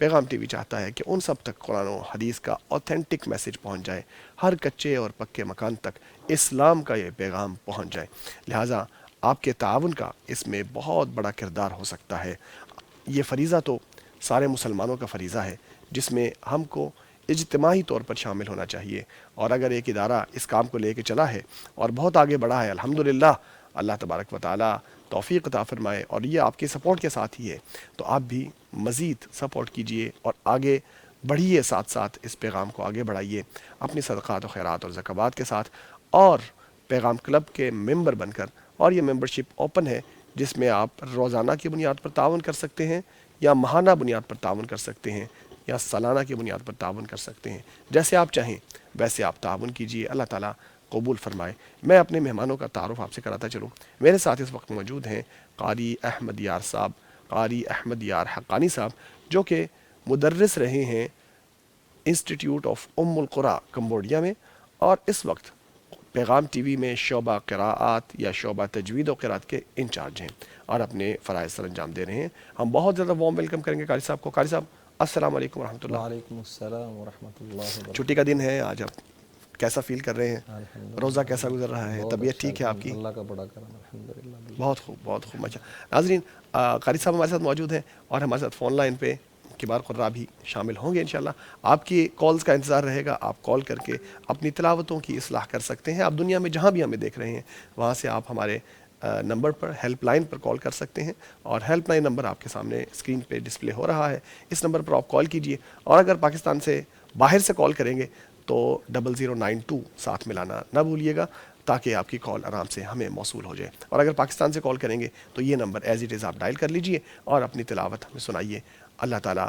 پیغام T V چاہتا ہے کہ ان سب تک قرآن و حدیث کا اوتھینٹک میسج پہنچ جائے، ہر کچے اور پکے مکان تک اسلام کا یہ پیغام پہنچ جائے. لہٰذا آپ کے تعاون کا اس میں بہت بڑا کردار ہو سکتا ہے. یہ فریضہ تو سارے مسلمانوں کا فریضہ ہے جس میں ہم کو اجتماعی طور پر شامل ہونا چاہیے. اور اگر ایک ادارہ اس کام کو لے کے چلا ہے اور بہت آگے بڑھا ہے، الحمدللہ، اللہ تبارک و تعالی توفیق عطا فرمائے، اور یہ آپ کے سپورٹ کے ساتھ ہی ہے، تو آپ بھی مزید سپورٹ کیجئے اور آگے بڑھیے، ساتھ ساتھ اس پیغام کو آگے بڑھائیے اپنی صدقات و خیرات اور زکوات کے ساتھ. اور پیغام کلب کے ممبر بن کر، اور یہ ممبرشپ اوپن ہے جس میں آپ روزانہ کی بنیاد پر تعاون کر سکتے ہیں، یا ماہانہ بنیاد پر تعاون کر سکتے ہیں، یا سالانہ کی بنیاد پر تعاون کر سکتے ہیں. جیسے آپ چاہیں ویسے آپ تعاون کیجئے، اللہ تعالیٰ قبول فرمائے. میں اپنے مہمانوں کا تعارف آپ سے کراتا چلوں. میرے ساتھ اس وقت موجود ہیں قاری احمد یار صاحب، قاری احمد یار حقانی صاحب، جو کہ مدرس رہے ہیں انسٹیٹیوٹ آف القرا کمبوڈیا میں، اور اس وقت پیغام ٹی وی میں شعبہ قراءات یا شعبہ تجوید و قراءت کے انچارج ہیں اور اپنے فرائض سر انجام دے رہے ہیں. ہم بہت زیادہ وارم ویلکم کریں گے قاری صاحب کو. قاری صاحب السلام علیکم ورحمۃ اللہ. وعلیکم السلام ورحمۃ اللہ وبرکاتہ. چھٹی کا دن ہے آج، آپ کیسا فیل کر رہے ہیں؟ الحمدللہ روزہ کیسا گزر رہا ہے؟ بہت طبیعت اچھا، ٹھیک ہے آپ کی؟ اللہ کا بڑا کرم، الحمدللہ. بہت خوب، بہت خوب. ماشاء ناظرین، قاری صاحب ہمارے ساتھ موجود ہیں اور ہمارے ساتھ فون لائن پہ کبار قراء بھی شامل ہوں گے انشاءاللہ. آپ کی کالز کا انتظار رہے گا. آپ کال کر کے اپنی تلاوتوں کی اصلاح کر سکتے ہیں. آپ دنیا میں جہاں بھی ہمیں دیکھ رہے ہیں وہاں سے آپ ہمارے نمبر پر، ہیلپ لائن پر کال کر سکتے ہیں، اور ہیلپ لائن نمبر آپ کے سامنے اسکرین پہ ڈسپلے ہو رہا ہے. اس نمبر پر آپ کال کیجئے، اور اگر پاکستان سے باہر سے کال کریں گے تو 0092 ساتھ ملانا نہ بھولیے گا، تاکہ آپ کی کال آرام سے ہمیں موصول ہو جائے. اور اگر پاکستان سے کال کریں گے تو یہ نمبر ایز اٹ از آپ ڈائل کر لیجئے اور اپنی تلاوت ہمیں سنائیے. اللہ تعالیٰ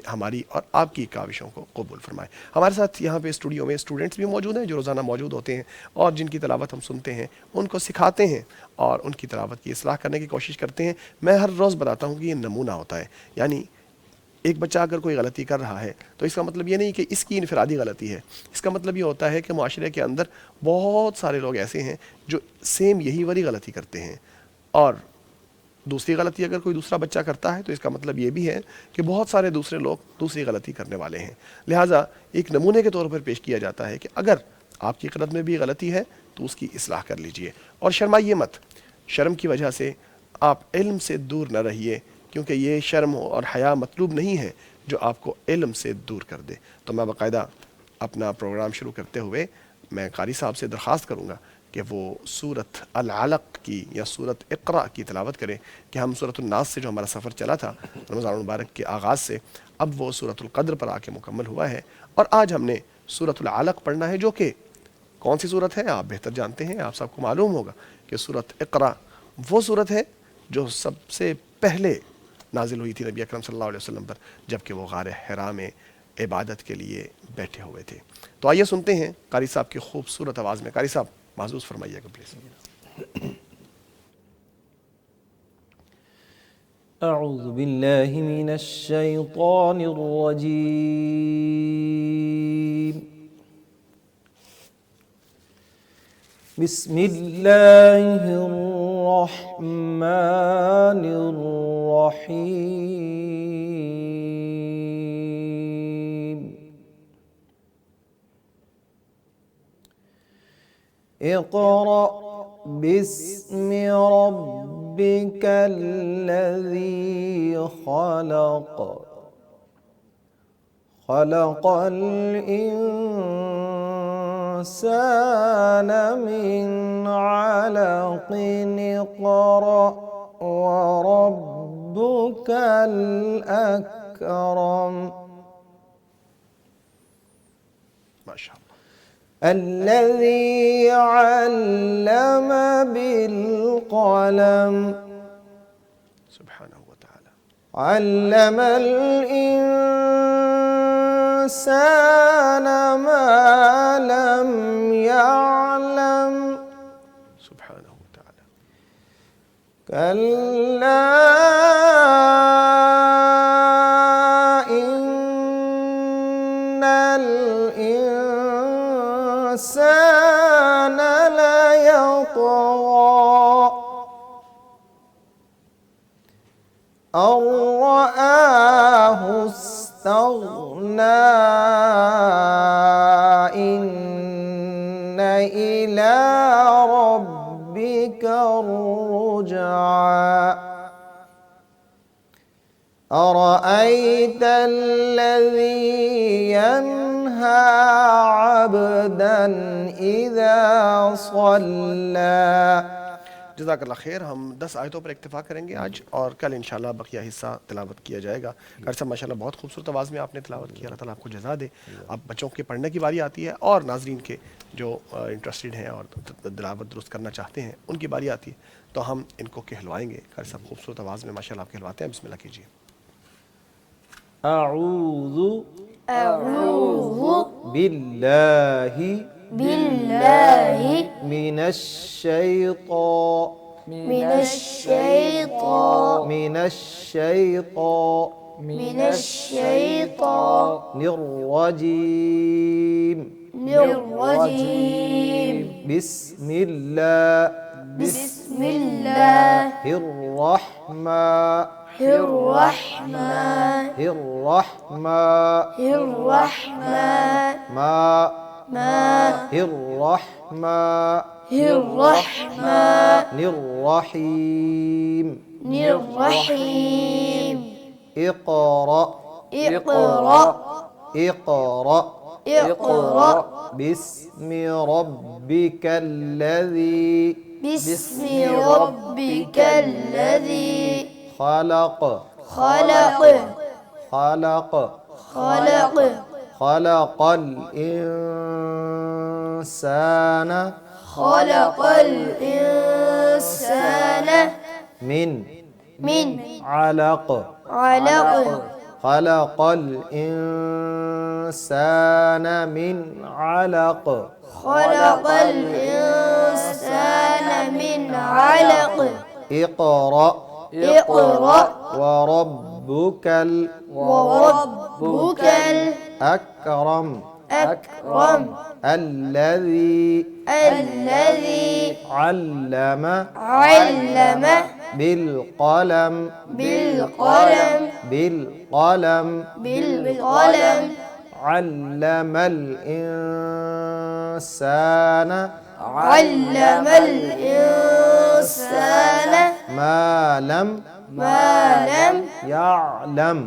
ہماری اور آپ کی کاوشوں کو قبول فرمائے. ہمارے ساتھ یہاں پہ اسٹوڈیو میں اسٹوڈنٹس بھی موجود ہیں جو روزانہ موجود ہوتے ہیں اور جن کی تلاوت ہم سنتے ہیں، ان کو سکھاتے ہیں اور ان کی تلاوت کی اصلاح کرنے کی کوشش کرتے ہیں. میں ہر روز بتاتا ہوں کہ یہ نمونہ ہوتا ہے. یعنی ایک بچہ اگر کوئی غلطی کر رہا ہے تو اس کا مطلب یہ نہیں کہ اس کی انفرادی غلطی ہے. اس کا مطلب یہ ہوتا ہے کہ معاشرے کے اندر بہت سارے لوگ ایسے ہیں جو سیم یہی والی غلطی کرتے ہیں، اور دوسری غلطی اگر کوئی دوسرا بچہ کرتا ہے تو اس کا مطلب یہ بھی ہے کہ بہت سارے دوسرے لوگ دوسری غلطی کرنے والے ہیں. لہٰذا ایک نمونے کے طور پر پیش کیا جاتا ہے کہ اگر آپ کی قرت میں بھی غلطی ہے تو اس کی اصلاح کر لیجئے، اور شرمائیے مت. شرم کی وجہ سے آپ علم سے دور نہ رہیے، کیونکہ یہ شرم اور حیا مطلوب نہیں ہے جو آپ کو علم سے دور کر دے. تو میں باقاعدہ اپنا پروگرام شروع کرتے ہوئے میں قاری صاحب سے درخواست کروں گا کہ وہ سورۃ العلق کی یا سورۃ اقرا کی تلاوت کریں. کہ ہم سورۃ الناس سے جو ہمارا سفر چلا تھا رمضان المبارک کے آغاز سے، اب وہ سورۃ القدر پر آ کے مکمل ہوا ہے، اور آج ہم نے سورۃ العلق پڑھنا ہے، جو کہ کون سی صورت ہے آپ بہتر جانتے ہیں. آپ سب کو معلوم ہوگا کہ سورۃ اقرا وہ صورت ہے جو سب سے پہلے نازل ہوئی تھی نبی اکرم صلی اللہ علیہ وسلم پر، جبکہ وہ غار حرا میں عبادت کے لیے بیٹھے ہوئے تھے. تو آئیے سنتے ہیں قاری صاحب کی خوبصورت آواز میں. قاری صاحب معزوز فرمائیے گا پلیز. اعوذ باللہ من الشیطان الرجیم. بسم اللہ الرحمن الرحیم. اقرأ باسم ربك الذي خلق، خلق الإنسان من علق. اقرأ وربك الأكرم ماشاء اللہ. الذي علم بالقلم، سبحانہ وتعالی. علم الإنسان ما لم يعلم. سبحانہ وتعالی. كلا إن الإنسان ليطغى أن رآه استغنى إن إلى ربك الرجعى أرأيت الذي ينهى عبدا إذا صلى. جزاک اللہ خیر. ہم 10 آیتوں پر اکتفا کریں گے آج، اور کل انشاءاللہ بقیہ حصہ تلاوت کیا جائے گا. قاری صاحب ماشاءاللہ بہت خوبصورت آواز میں آپ نے تلاوت کیا. اللہ تعالیٰ آپ کو جزا دے. اب بچوں کے پڑھنے کی باری آتی ہے، اور ناظرین کے جو انٹرسٹڈ ہیں اور تلاوت درست کرنا چاہتے ہیں ان کی باری آتی ہے، تو ہم ان کو کہلوائیں گے. قاری صاحب خوبصورت آواز میں ماشاءاللہ آپ کہلواتے ہیں. بسم اللہ کیجیے. أعوذ بالله من الشيطان الرجيم. بسم الله الرحمن الرحيم. اقرأ باسم ربك الذي خلق الإنسان من علق. خلق الإنسان من علق. اقرأ وربك الأكرم الذي علم بالقلم علم الإنسان ما لم يعلم.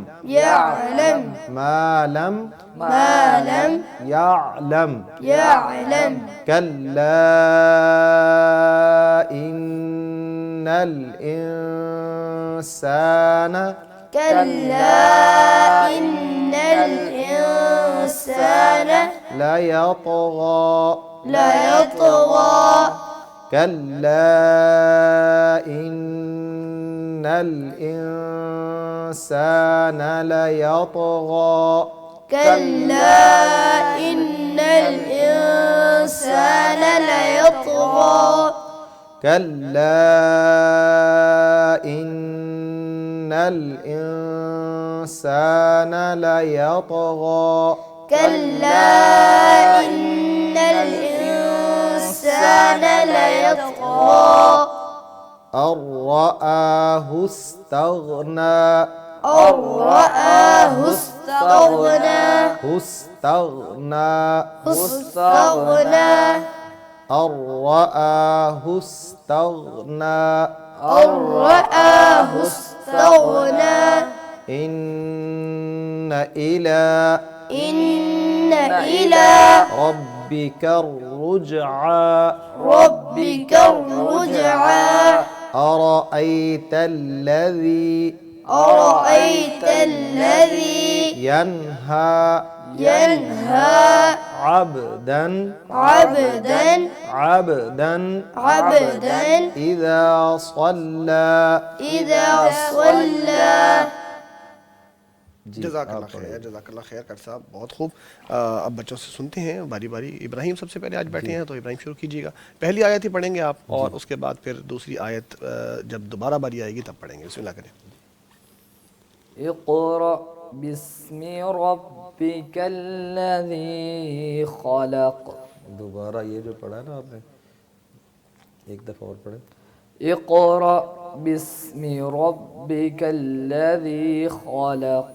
كلا إن الإنسان ليطغى. كلا إن الإنسان ليطغى. كلا إن الإنسان ليطغى. أن رآه استغنى. أن رآه استغنى. إن إلى ربك الرجعى. أرأيت الذي ينهى عبدا إذا صلى. جزاک اللہ خیر. جزاک اللہ خیر قاری صاحب، بہت خوب. اب بچوں سے سنتے ہیں باری باری. ابراہیم سب سے پہلے آج بیٹھے ہیں، تو ابراہیم شروع کیجیے گا. پہلی آیت ہی پڑھیں گے آپ، اور اس کے بعد پھر دوسری آیت جب دوبارہ باری آئے گی تب پڑھیں گے. بسم اللہ کریں. اقرأ باسم ربك الذي خلق. دوبارہ یہ جو پڑھا ہے نا آپ نے، ایک دفعہ اور پڑھیں. اقرأ باسم ربك الذي خلق.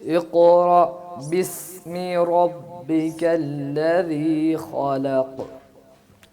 اقرأ باسم ربك الذي خلق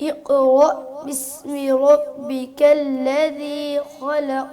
اقرأ باسم ربك الذي خلق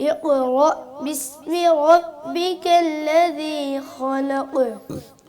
اقرأ باسم ربك الذي خلق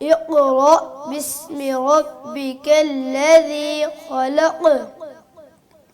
اقرأ باسم ربك الذي خلق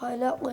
خلق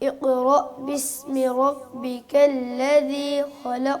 اقرأ باسم ربك الذي خلق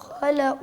خلق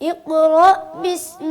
اقرأ باسم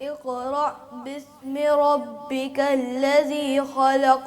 اقرأ باسم ربك الذي خلق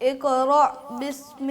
اقرأ باسم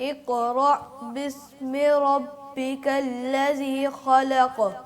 اقرأ باسم ربك الذي خلق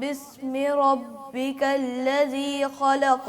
باسم ربك الذي خلق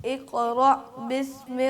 اقرأ باسم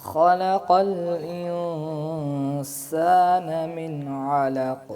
خلق الإنسان من علق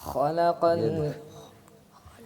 خلق ال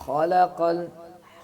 خلق ال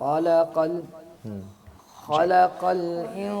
خلق ال خلق الإنسان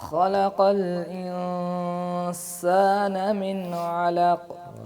خلق الإنسان من علق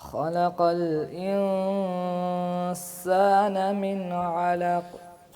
خلق الإنسان من علق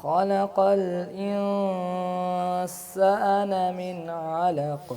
خلق الإنسان من علق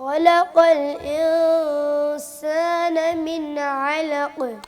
خلق الإنسان من علق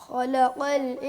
خلق الإنسان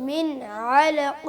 من علق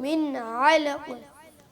من علق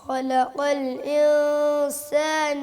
خلق الإنسان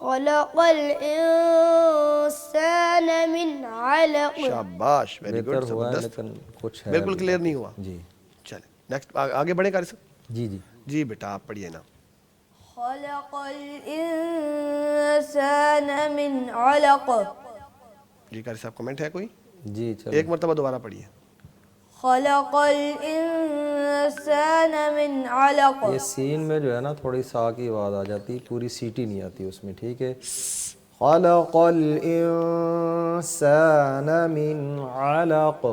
خلق الإنسان من علق. شاباش، ویری بہتر گڈ، ہوا ہے زبردست. لیکن کچھ ہے بالکل ابھی. کلیئر نہیں ہوا. جی چلیں نیکسٹ آگے بڑھیں قاری صاحب. جی جی. جی بیٹا آپ پڑھیے نا. خلق الإنسان من علق. جی قاری صاحب کمنٹ ہے کوئی؟ جی چلو. ایک مرتبہ دوبارہ پڑھیے. خلق الإنسان من علق. یہ سین میں جو ہے نا تھوڑی سا کی آواز آ جاتی، پوری سیٹی نہیں آتی اس میں، ٹھیک ہے. خلق الانسان من علق.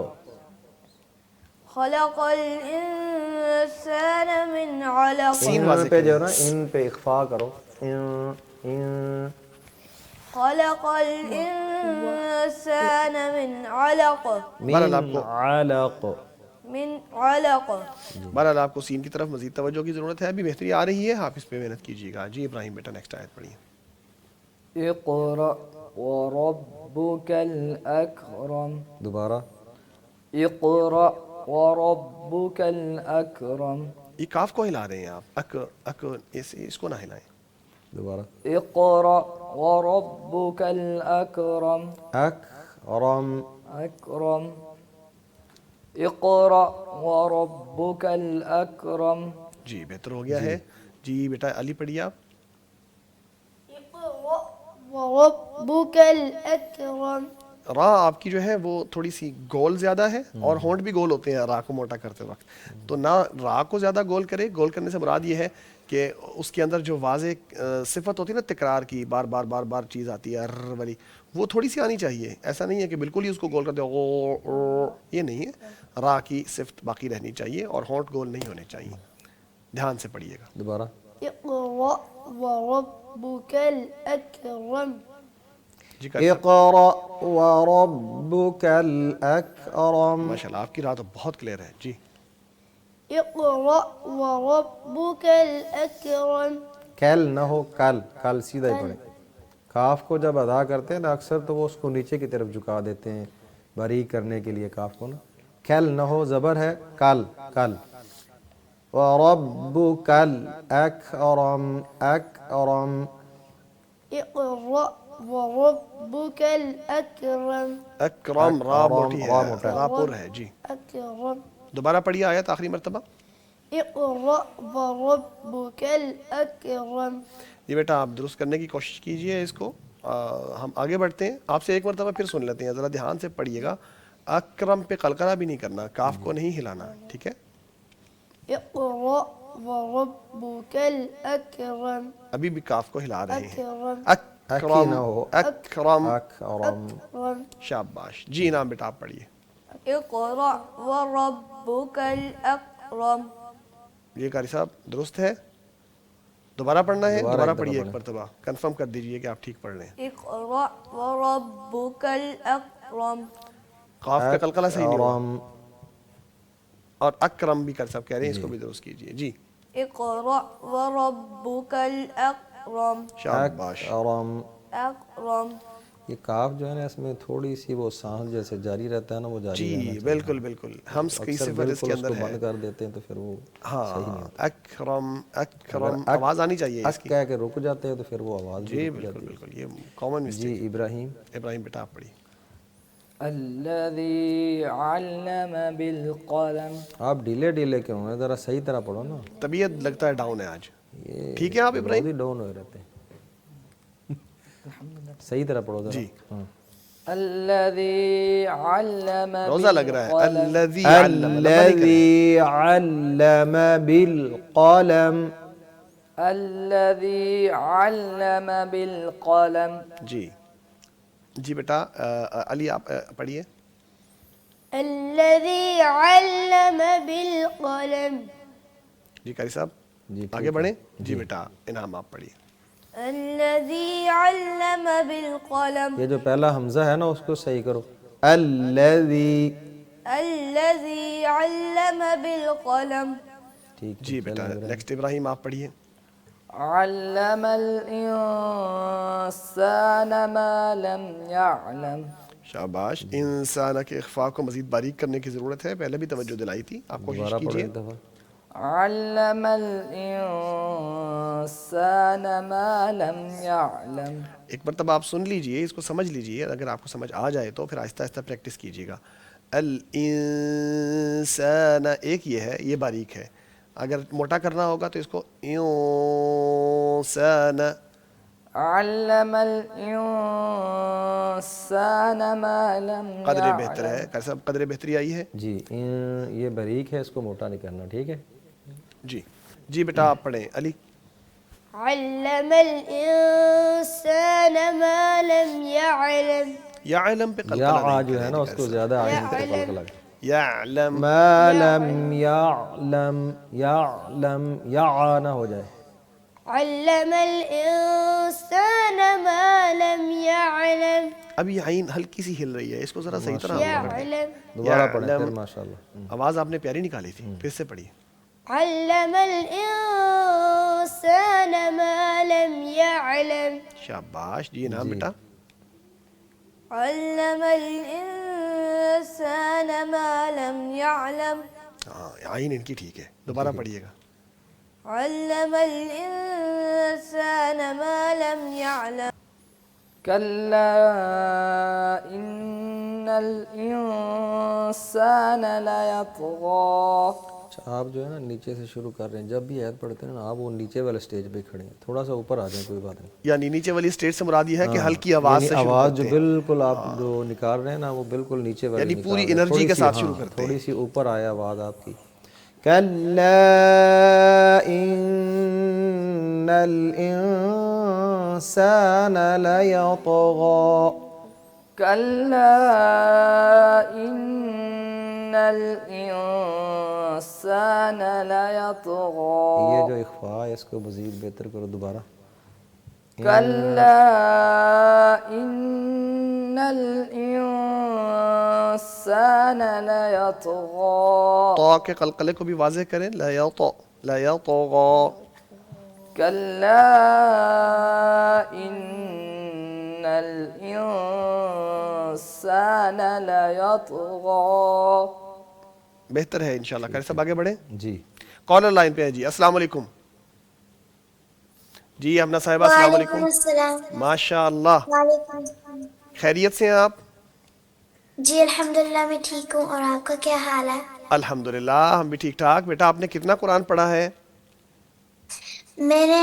خلق الإنسان من علق. سین ان واضح پہ جو ہے کریں. نا ان پہ اخفا کرو. ان خلق الإنسان من علق. بہرحال آپ من کو علق. من علق. بہرحال آپ کو سین کی طرف مزید توجہ کی ضرورت ہے. ابھی بہتری آ رہی ہے، آپ اس پہ محنت کیجیے گا. جی ابراہیم بیٹا نیکسٹ آیت پڑھیے. اقرأ وربك الأكرم. دوبارہ. اقرأ وربك الأكرم. یہ کاف کو ہلا رہے ہیں آپ. اس کو نہ ہلائیں. دوبارہ. اقرأ وربك الأكرم. اکرم. أكرم. اقرأ وربك الأكرم. جی بہتر ہو گیا ہے. جی بیٹا علی پڑھیے آپ. اقرأ وربك الأكرم. را آپ کی جو ہے وہ تھوڑی سی گول زیادہ ہے، اور ہونٹ بھی گول ہوتے ہیں را کو موٹا کرتے وقت. تو نہ را کو زیادہ گول کرے. گول کرنے سے مراد یہ ہے کہ اس کے اندر جو واضح صفت ہوتی ہے نا تکرار کی، بار بار بار بار چیز آتی ہے ر والی، وہ تھوڑی سی آنی چاہیے. ایسا نہیں ہے کہ بالکل ہی اس کو گول کر دے، یہ نہیں ہے. را کی صفت باقی رہنی چاہیے اور ہونٹ گول نہیں ہونے چاہیے. دھیان سے پڑھیے گا. دوبارہ. اقرأ وربك الأكرم. جی اقرأ وربك الأكرم. ماشاء اللہ آپ کی رات بہت کلیئر ہے. جی اقرأ وربك الأكرم. کل نہ ہو، کل کل سیدھا ہی پڑھیں. کاف کو جب ادا کرتے ہیں نا اکثر تو وہ اس کو نیچے کی طرف جھکا دیتے ہیں باریک کرنے کے لیے کاف کو نا. کل نہ ہو، زبر ہے کل کل. وربك الأكرم. اکرم. اقرأ وربك الأكرم. اکرم را موٹی ہے، را موٹا ہے. را پر ہے. جی أكرم. دوبارہ پڑھیے آیت آخری مرتبہ. اقرأ وربك الأكرم. جی بیٹا آپ درست کرنے کی کوشش کیجئے اس کو. ہم آگے بڑھتے ہیں. آپ سے ایک مرتبہ پھر سن لیتے ہیں، ذرا دھیان سے پڑھیے گا. اکرم پہ قلقلہ بھی نہیں کرنا، کاف کو نہیں ہلانا، ٹھیک ہے. اقرأ وربك الأكرم. ابھی بھی کاف کو ہلا رہے ہیں. أكرم. اکی نہ ہو. اکرم. اکرم. أكرم. شاباش. جی نام بیٹا آپ پڑھیے. اقرأ وربك الأكرم. یہ قاری صاحب درست ہے؟ دوبارہ پڑھنا ہے؟ دوبارہ دوبارہ ایک دفعہ پڑھیے ایک پڑھیں. مرتبہ، کنفرم کر دیجئے کہ آپ ٹھیک پڑھ رہے ہیں. اقرأ وربك الأكرم. قاف کا قلقلہ صحیح نہیں ہوا. اکرم. اور اکرم بھی قاری صاحب کہہ رہے ہیں، اس کو بھی درست کیجئے. جی اقرأ وربك الأكرم. شاباش. اکرم. أكرم. یہ کاف جو ہے نا اس میں تھوڑی سی وہ سانس جیسے جاری رہتا ہے نا، وہ جاری رہنا جی چاہیے. بالکل بالکل. ہم کئی اکثر صفت اس بالکل کے اس کو اندر ہے. بند کر دیتے ہیں تو پھر وہ ہاں صحیح نہیں ہوتا. اکرم اکرم آواز آنی چاہیے اس اک کی. کہہ کے رک جاتے ہیں تو پھر وہ آواز بھی جی رک بالکل جاتی ہے. بالکل، یہ کامن مسٹیک. جی ابراہیم. ابراہیم بیٹا آپ پڑھیے. الذي علم بالقلم. آپ ڈھیلے ڈھیلے کیوں ہیں؟ ذرا صحیح طرح پڑھو نا. طبیعت لگتا ہے ڈاؤن ہے آج. یہ ٹھیک ہے آپ بہت ابراہیم؟ ہی ڈاؤن ہوئے رہتے ہیں. صحیح طرح پڑھو ذرا. جی. ہاں. الذي علم روزہ لگ رہا ہے. بالقلم. الذی علم، لمبا نہیں کریں. الذي علم بالقلم. الذي علم بالقلم. جی جی بیٹا علی آپ پڑھیے. الذي علم بالقلم. جی قاری صاحب جی ٹھیک آگے ہے. بڑھیں. جی بیٹا انعام آپ پڑھیے. الذي علم بالقلم. یہ جو پہلا حمزہ ہے نا اس کو صحیح کرو. الذي. الذي علم بالقلم. ٹھیک. جی بیٹا نیکسٹ ابراہیم آپ پڑھیے. علم الإنسان ما لم يعلم. شاباش. انسان کے اخفاء کو مزید باریک کرنے کی ضرورت ہے، پہلے بھی توجہ دلائی تھی، آپ کوشش دوبارہ پڑھو کیجئے. ایک دفعہ. علم الإنسان ما لم يعلم. ایک مرتبہ آپ سن لیجئے، اس کو سمجھ لیجئے، اگر آپ کو سمجھ آ جائے تو پھر آہستہ آہستہ پریکٹس کیجیے گا. الانسان ایک یہ ہے، یہ باریک ہے، اگر موٹا کرنا ہوگا تو اس کو انسان. علم الإنسان ما لم قدر بہتر ہے، يعلم. صاحب قدر بہتری آئی ہے. جی یہ باریک ہے، اس کو موٹا نہیں کرنا، ٹھیک ہے. جی جی بیٹا آپ پڑھیں. علی علم الإنسان ما لم يعلم. یا علم پہ یا قلقلہ آ نہیں جو ہے کریں نا اس کو زیادہ آئین کی طرف قلقلہ کریں. یعلم. ما لم یعلم، یعلم یا نہ ہو جائے. علم الإنسان ما لم يعلم. اب یہ عین ہلکی سی ہل رہی ہے، اس کو ذرا صحیح طرح پکڑیں. يعلم. دوبارہ پڑھیں یعلم. پھر ماشاءاللہ. آواز آپ نے پیاری نکالی تھی، پھر سے پڑھیے. علم الإنسان ما لم يعلم. شاباش. جی نام بیٹا. علم الإنسان ما لم يعلم. ہاں عین ان کی ٹھیک ہے، دوبارہ پڑھیے گا. علم الإنسان ما لم يعلم. كلا إن الإنسان ليطغى. آپ جو ہے نا نیچے سے شروع کر رہے ہیں، جب بھی آیت پڑھتے ہیں نا آپ وہ نیچے والے سٹیج پہ کھڑے ہیں، تھوڑا سا اوپر آ جائیں، کوئی بات نہیں. یعنی نیچے والی اسٹیج سے مراد یہ ہے کہ ہلکی آواز یعنی سے شروع آواز جو کرتے ہیں، بالکل آپ جو نکال رہے ہیں نا وہ بالکل نیچے والی یعنی نکال پوری رہے ہیں. انرجی تھوڑی کے سی- ساتھ ہاں، شروع کرتے ہیں. تھوڑی سی اوپر آئے آواز آپ کی. کلا ان الانسان لیطغی. كلا إن الإنسان ليطغى. یہ جو اخفاء ہے اس کو مزید بہتر کرو دوبارہ. كلا إن الإنسان ليطغى. تو کے قلقلے کو بھی واضح کریں. لا یطغى. كلا إن الإنسان ليطغى. بہتر ہے انشاءاللہ. کر سب آگے بڑھیں. جی کالر لائن پہ ہے جی. السلام علیکم. جی امنا صاحبہ السلام علیکم. السلام. ماشاء اللہ. وعلیکم السلام. خیریت سے ہیں آپ؟ جی الحمدللہ میں ٹھیک ہوں، اور آپ کا کیا حال ہے؟ الحمدللہ ہم بھی ٹھیک ٹھاک. بیٹا آپ نے کتنا قرآن پڑھا ہے؟ میں نے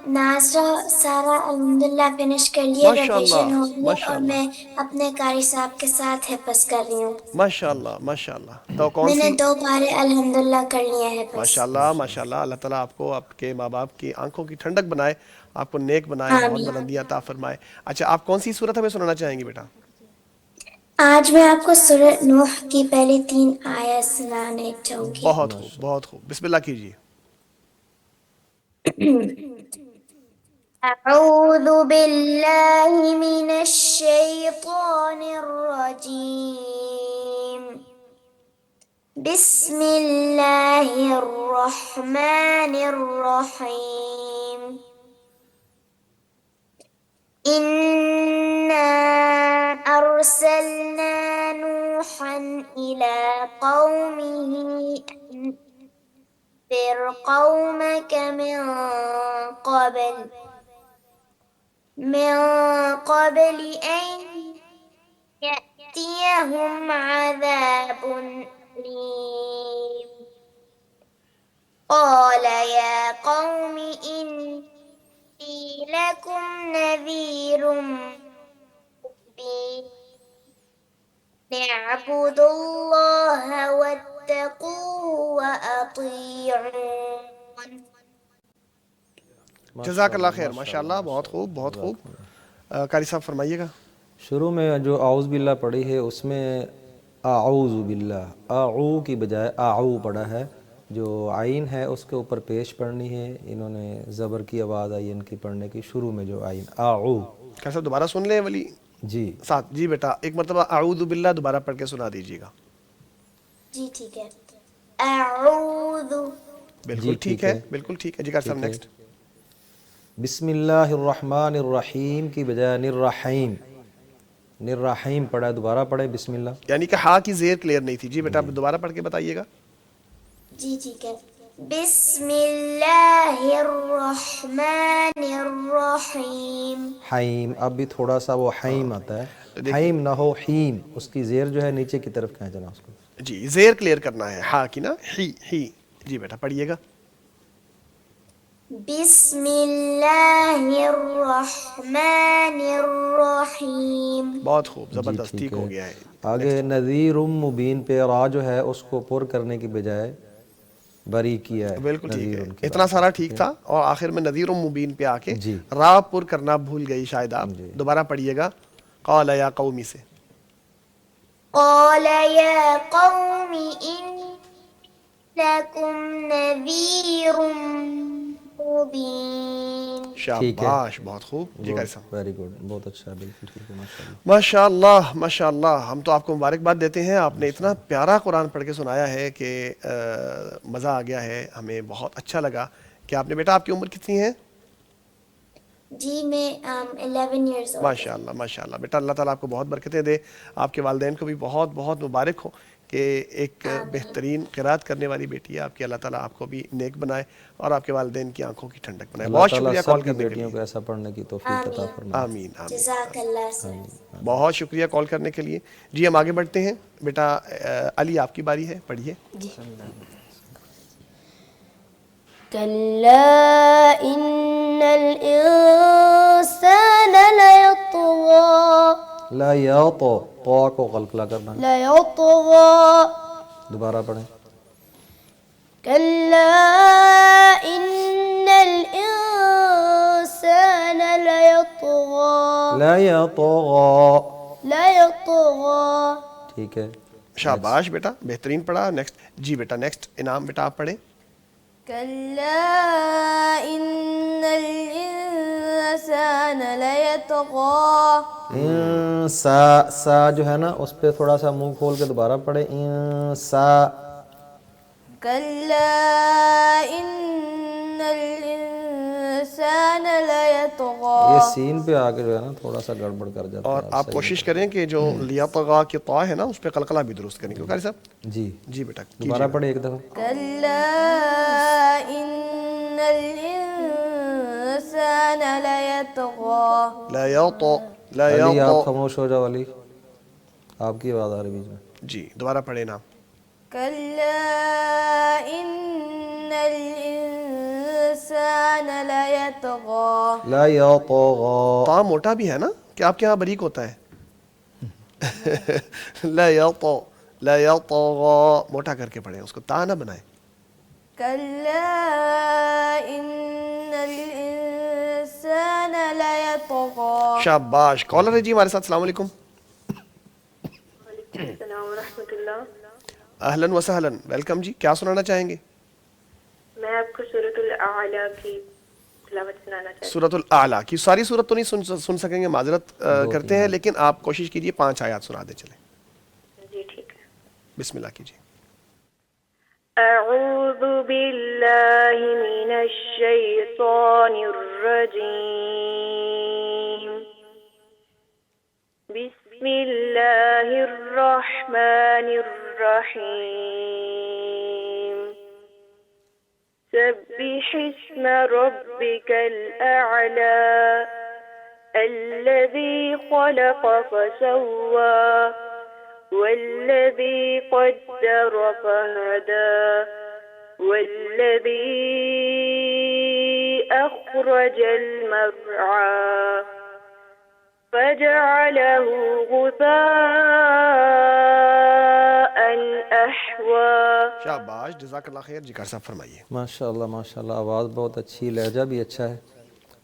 ناظرہ سارا الحمدللہ فنش کر لیے، ماشاء اللہ ریویژن ہو گیا، ماشاء اور اللہ میں اپنے قاری صاحب کے ساتھ حفظ کر رہی ہوں. ماشاء اللہ ماشاء اللہ. تو کون میں نے سی؟ 2 پارے الحمدللہ کر لیے ہیں بس. ماشاء اللہ ماشاء اللہ. اللہ تعالیٰ آپ کو آپ کے ماں باپ کی آنکھوں کی ٹھنڈک بنائے، آپ کو نیک بنائے، بہت آمین. بلندیاں عطا فرمائے. اچھا آپ کون سی صورت ہمیں سنانا چاہیں گی بیٹا؟ آج میں آپ کو سورہ نوح کی پہلی 3 آیت سنانے چاہوں گی. بہت خوب بہت خوب. بسم اللہ کیجیے. اعوذ باللہ من الشیطان الرجیم. بسم اللہ الرحمن الرحیم. إنا أرسلنا نوحا إلى قومه أنذر قومك من قبل أن يأتيهم عذاب أليم. قال يا قوم إني لكم نذير مبين. اعبدوا الله واتقوه وأطيعون. جزاک اللہ خیر. ماشاء اللہ بہت خوب بہت خوب. قاری صاحب فرمائیے گا. شروع میں جو اعوذ باللہ پڑھی ہے اس میں اعوذ باللہ، اعو کی بجائے اعو پڑھا ہے. جو عین ہے اس کے اوپر پیش پڑھنی ہے. انہوں نے زبر کی آواز آئی ان کی پڑھنے کی. شروع میں جو عین اعو. قاری صاحب دوبارہ سن لیں ولی جی ساتھ. جی بیٹا ایک مرتبہ اعوذ باللہ دوبارہ پڑھ کے سنا دیجیے گا. جی ٹھیک ہے. اعوذ. بالکل ٹھیک ہے بالکل ٹھیک ہے. جی قاری صاحب نیکسٹ. بسم اللہ الرحمن الرحیم کی بجائے نررحیم، نررحیم پڑھا ہے. دوبارہ پڑھے بسم اللہ. یعنی کہ ہا کی زیر کلیئر نہیں تھی. جی بیٹا دوبارہ پڑھ کے بتائیے گا. جی ٹھیک ہے. بسم اللہ الرحمن الرحیم. حیم، اب بھی تھوڑا سا وہ حیم آتا ہے، حیم نہ ہو حیم، اس کی زیر جو ہے نیچے کی طرف کھینچنا اس کو. جی زیر کلیئر کرنا ہے ہا کی نا، ہی. جی بیٹا پڑھیے گا. بسم اللہ الرحمن الرحیم. بہت خوب، جی زبردست، ٹھیک ٹھیک ہے. ہو گیا ہے. آگے نذیر مبین پہ را جو ہے اس کو پر کرنے کی بجائے بری کیا ہے. بالکل ٹھیک نذیر ہے، ان کے اتنا را سارا ٹھیک تھا اور آخر میں نذیر مبین پہ آ کے جی را پر کرنا بھول گئی شاید آپ. جی. دوبارہ پڑھیے گا. قال یا قومی سے. قال یا قوم انکم نذیر مبین. ٹھیک ہے. شاباش، بہت خوب. جی قاری صاحب. ویری گڈ، بہت اچھا، بالکل ٹھیک ہے، ماشاء اللہ. ماشاء اللہ ماشاء اللہ. ہم تو آپ کو مبارکباد دیتے ہیں، آپ نے اتنا پیارا قرآن پڑھ کے سنایا ہے کہ مزہ آ گیا ہے، ہمیں بہت اچھا لگا. کہ آپ نے بیٹا، آپ کی عمر کتنی ہے؟ جی میں 11 years old ماشاء ہوں. اللہ ماشاء اللہ. بیٹا اللہ تعالیٰ آپ کو بہت برکتیں دے، آپ کے والدین کو بھی بہت بہت مبارک ہو کہ ایک بہترین قرات کرنے والی بیٹی ہے آپ کی. اللہ تعالیٰ آپ کو بھی نیک بنائے اور آپ کے والدین کی آنکھوں کی ٹھنڈک بنائے. اللہ بہت تعالیٰ شکریہ کال سب کی کرنے کے بیٹیوں لیے. کو ایسا پڑھنے کی توفیق عطا فرمائے. آمین آمین. جزاک اللہ سر. بہت شکریہ کال کرنے کے لیے. جی ہم آگے بڑھتے ہیں. بیٹا علی آپ کی باری ہے، پڑھیے. كلا إن الإنسان ليطغى لا یا تو کو قلقلہ کرنا ہے. ليطغى دوبارہ پڑھیں. كلا إن الإنسان ليطغى لا یا ليطغى. ٹھیک ہے. شاباش بیٹا، بہترین پڑھا. نیکسٹ. جی بیٹا نیکسٹ انعام بیٹا آپ پڑھیں. كلا إن الإنسان ليطغى. سا جو ہے نا اس پہ تھوڑا سا منہ کھول کے دوبارہ پڑھیں. سا. كلا إن الإنسان ليطغى. یہ سین پہ آ کے جو ہے نا تھوڑا سا گڑبڑ کر جاتا ہے. اور آپ کوشش کریں کہ جو لیطغا کی طا ہے نا اس پہ قلقلہ بھی درست کریں. کیوں قاری صاحب؟ جی جی بیٹا دوبارہ پڑھیں ایک دفعہ. كلا إن الإنسان ليطغى. لا علی آپ یط. خاموش ہو جاؤ. علی آپ کی آواز آ رہی بیچ میں. جی دوبارہ پڑھیں نا. كلا إن الإنسان ليطغى. لا یطغى. طا موٹا بھی ہے نا کہ آپ کے یہاں بریک ہوتا ہے؟ لا یطغا موٹا کر کے پڑھیں، اس کو تا نہ بنائیں. كلا إن الإنسان ليطغى. شاباش. کالر ہے جی ہمارے ساتھ. السلام علیکم. وعلیکم السلام ورحمۃ اللہ. اہلاً و سہلاً، ویلکم جی. کیا سنانا چاہیں گے؟ میں آپ کو سورۃ الاعلیٰ کی تلاوت سنانا چاہتی سورۃ الاعلیٰ کی ساری سورت تو نہیں سن سکیں گے، معذرت کرتے ہیں، لیکن آپ کوشش کیجئے 5 آیات سنا دیں. چلیں ہوں. جی ٹھیک ہے. بسم اللہ کیجئے. اعوذ باللہ من الشیطان الرجیم. بسم اللہ الرحمن الرحیم. سبح اسم ربك الأعلى الذي خلق فسوى والذي قدر فهدى والذي أخرج المرعى فجعله غثاء أحوى. شاباش، جزاک اللہ خیر. جی کار صاحب فرمائیے. ماشاء اللہ آواز بہت اچھی، لہجہ بھی اچھا ہے.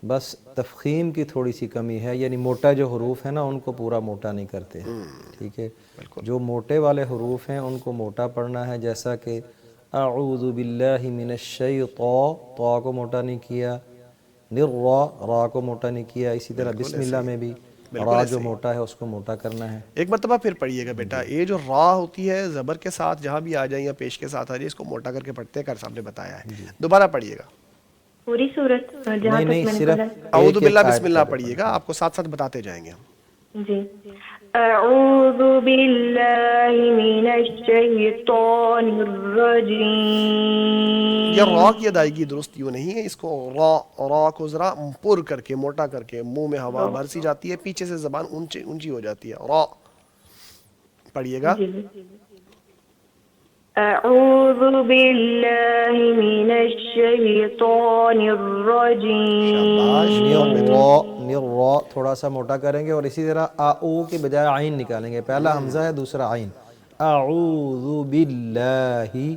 بس تفخیم کی تھوڑی سی کمی ہے، یعنی موٹا جو حروف ہیں نا ان کو پورا موٹا نہیں کرتے. ٹھیک ہے. جو موٹے والے حروف ہیں ان کو موٹا پڑھنا ہے، جیسا کہ اعوذ باللہ من الشیطان، طا کو موٹا نہیں کیا. را کو موٹا نہیں کیا. اسی طرح بسم اللہ میں بھی را جو موٹا ہے اس کو موٹا کرنا ہے. ایک مرتبہ پھر پڑھیے گا بیٹا. یہ جو را ہوتی ہے زبر کے ساتھ جہاں بھی آ جائیں یا پیش کے ساتھ آ جائے اس کو موٹا کر کے پڑھتے ہیں، کار صاحب نے بتایا ہے. دوبارہ پڑھیے گا. پوری صورت جہاں تک نہیں میں نے صرف پڑھا. اعوذ باللہ بسم اللہ پڑھیے گا، آپ کو ساتھ ساتھ بتاتے جائیں گے ہم. جی. أعوذ بالله من الشيطان الرجيم. یہ را کی ادائیگی درست یوں نہیں ہے، اس کو را کو ذرا پر کر کے موٹا کر کے منہ میں ہوا بھر سی جاتی ہے، پیچھے سے زبان اونچی ہو جاتی ہے. را پڑھیے گا. أعوذ بالله من الشيطان الرجيم. را تھوڑا سا موٹا کریں گے اور اسی طرح او کے بجائے عین نکالیں گے. پہلا حمزہ ہے، دوسرا عین. اعوذ باللہ.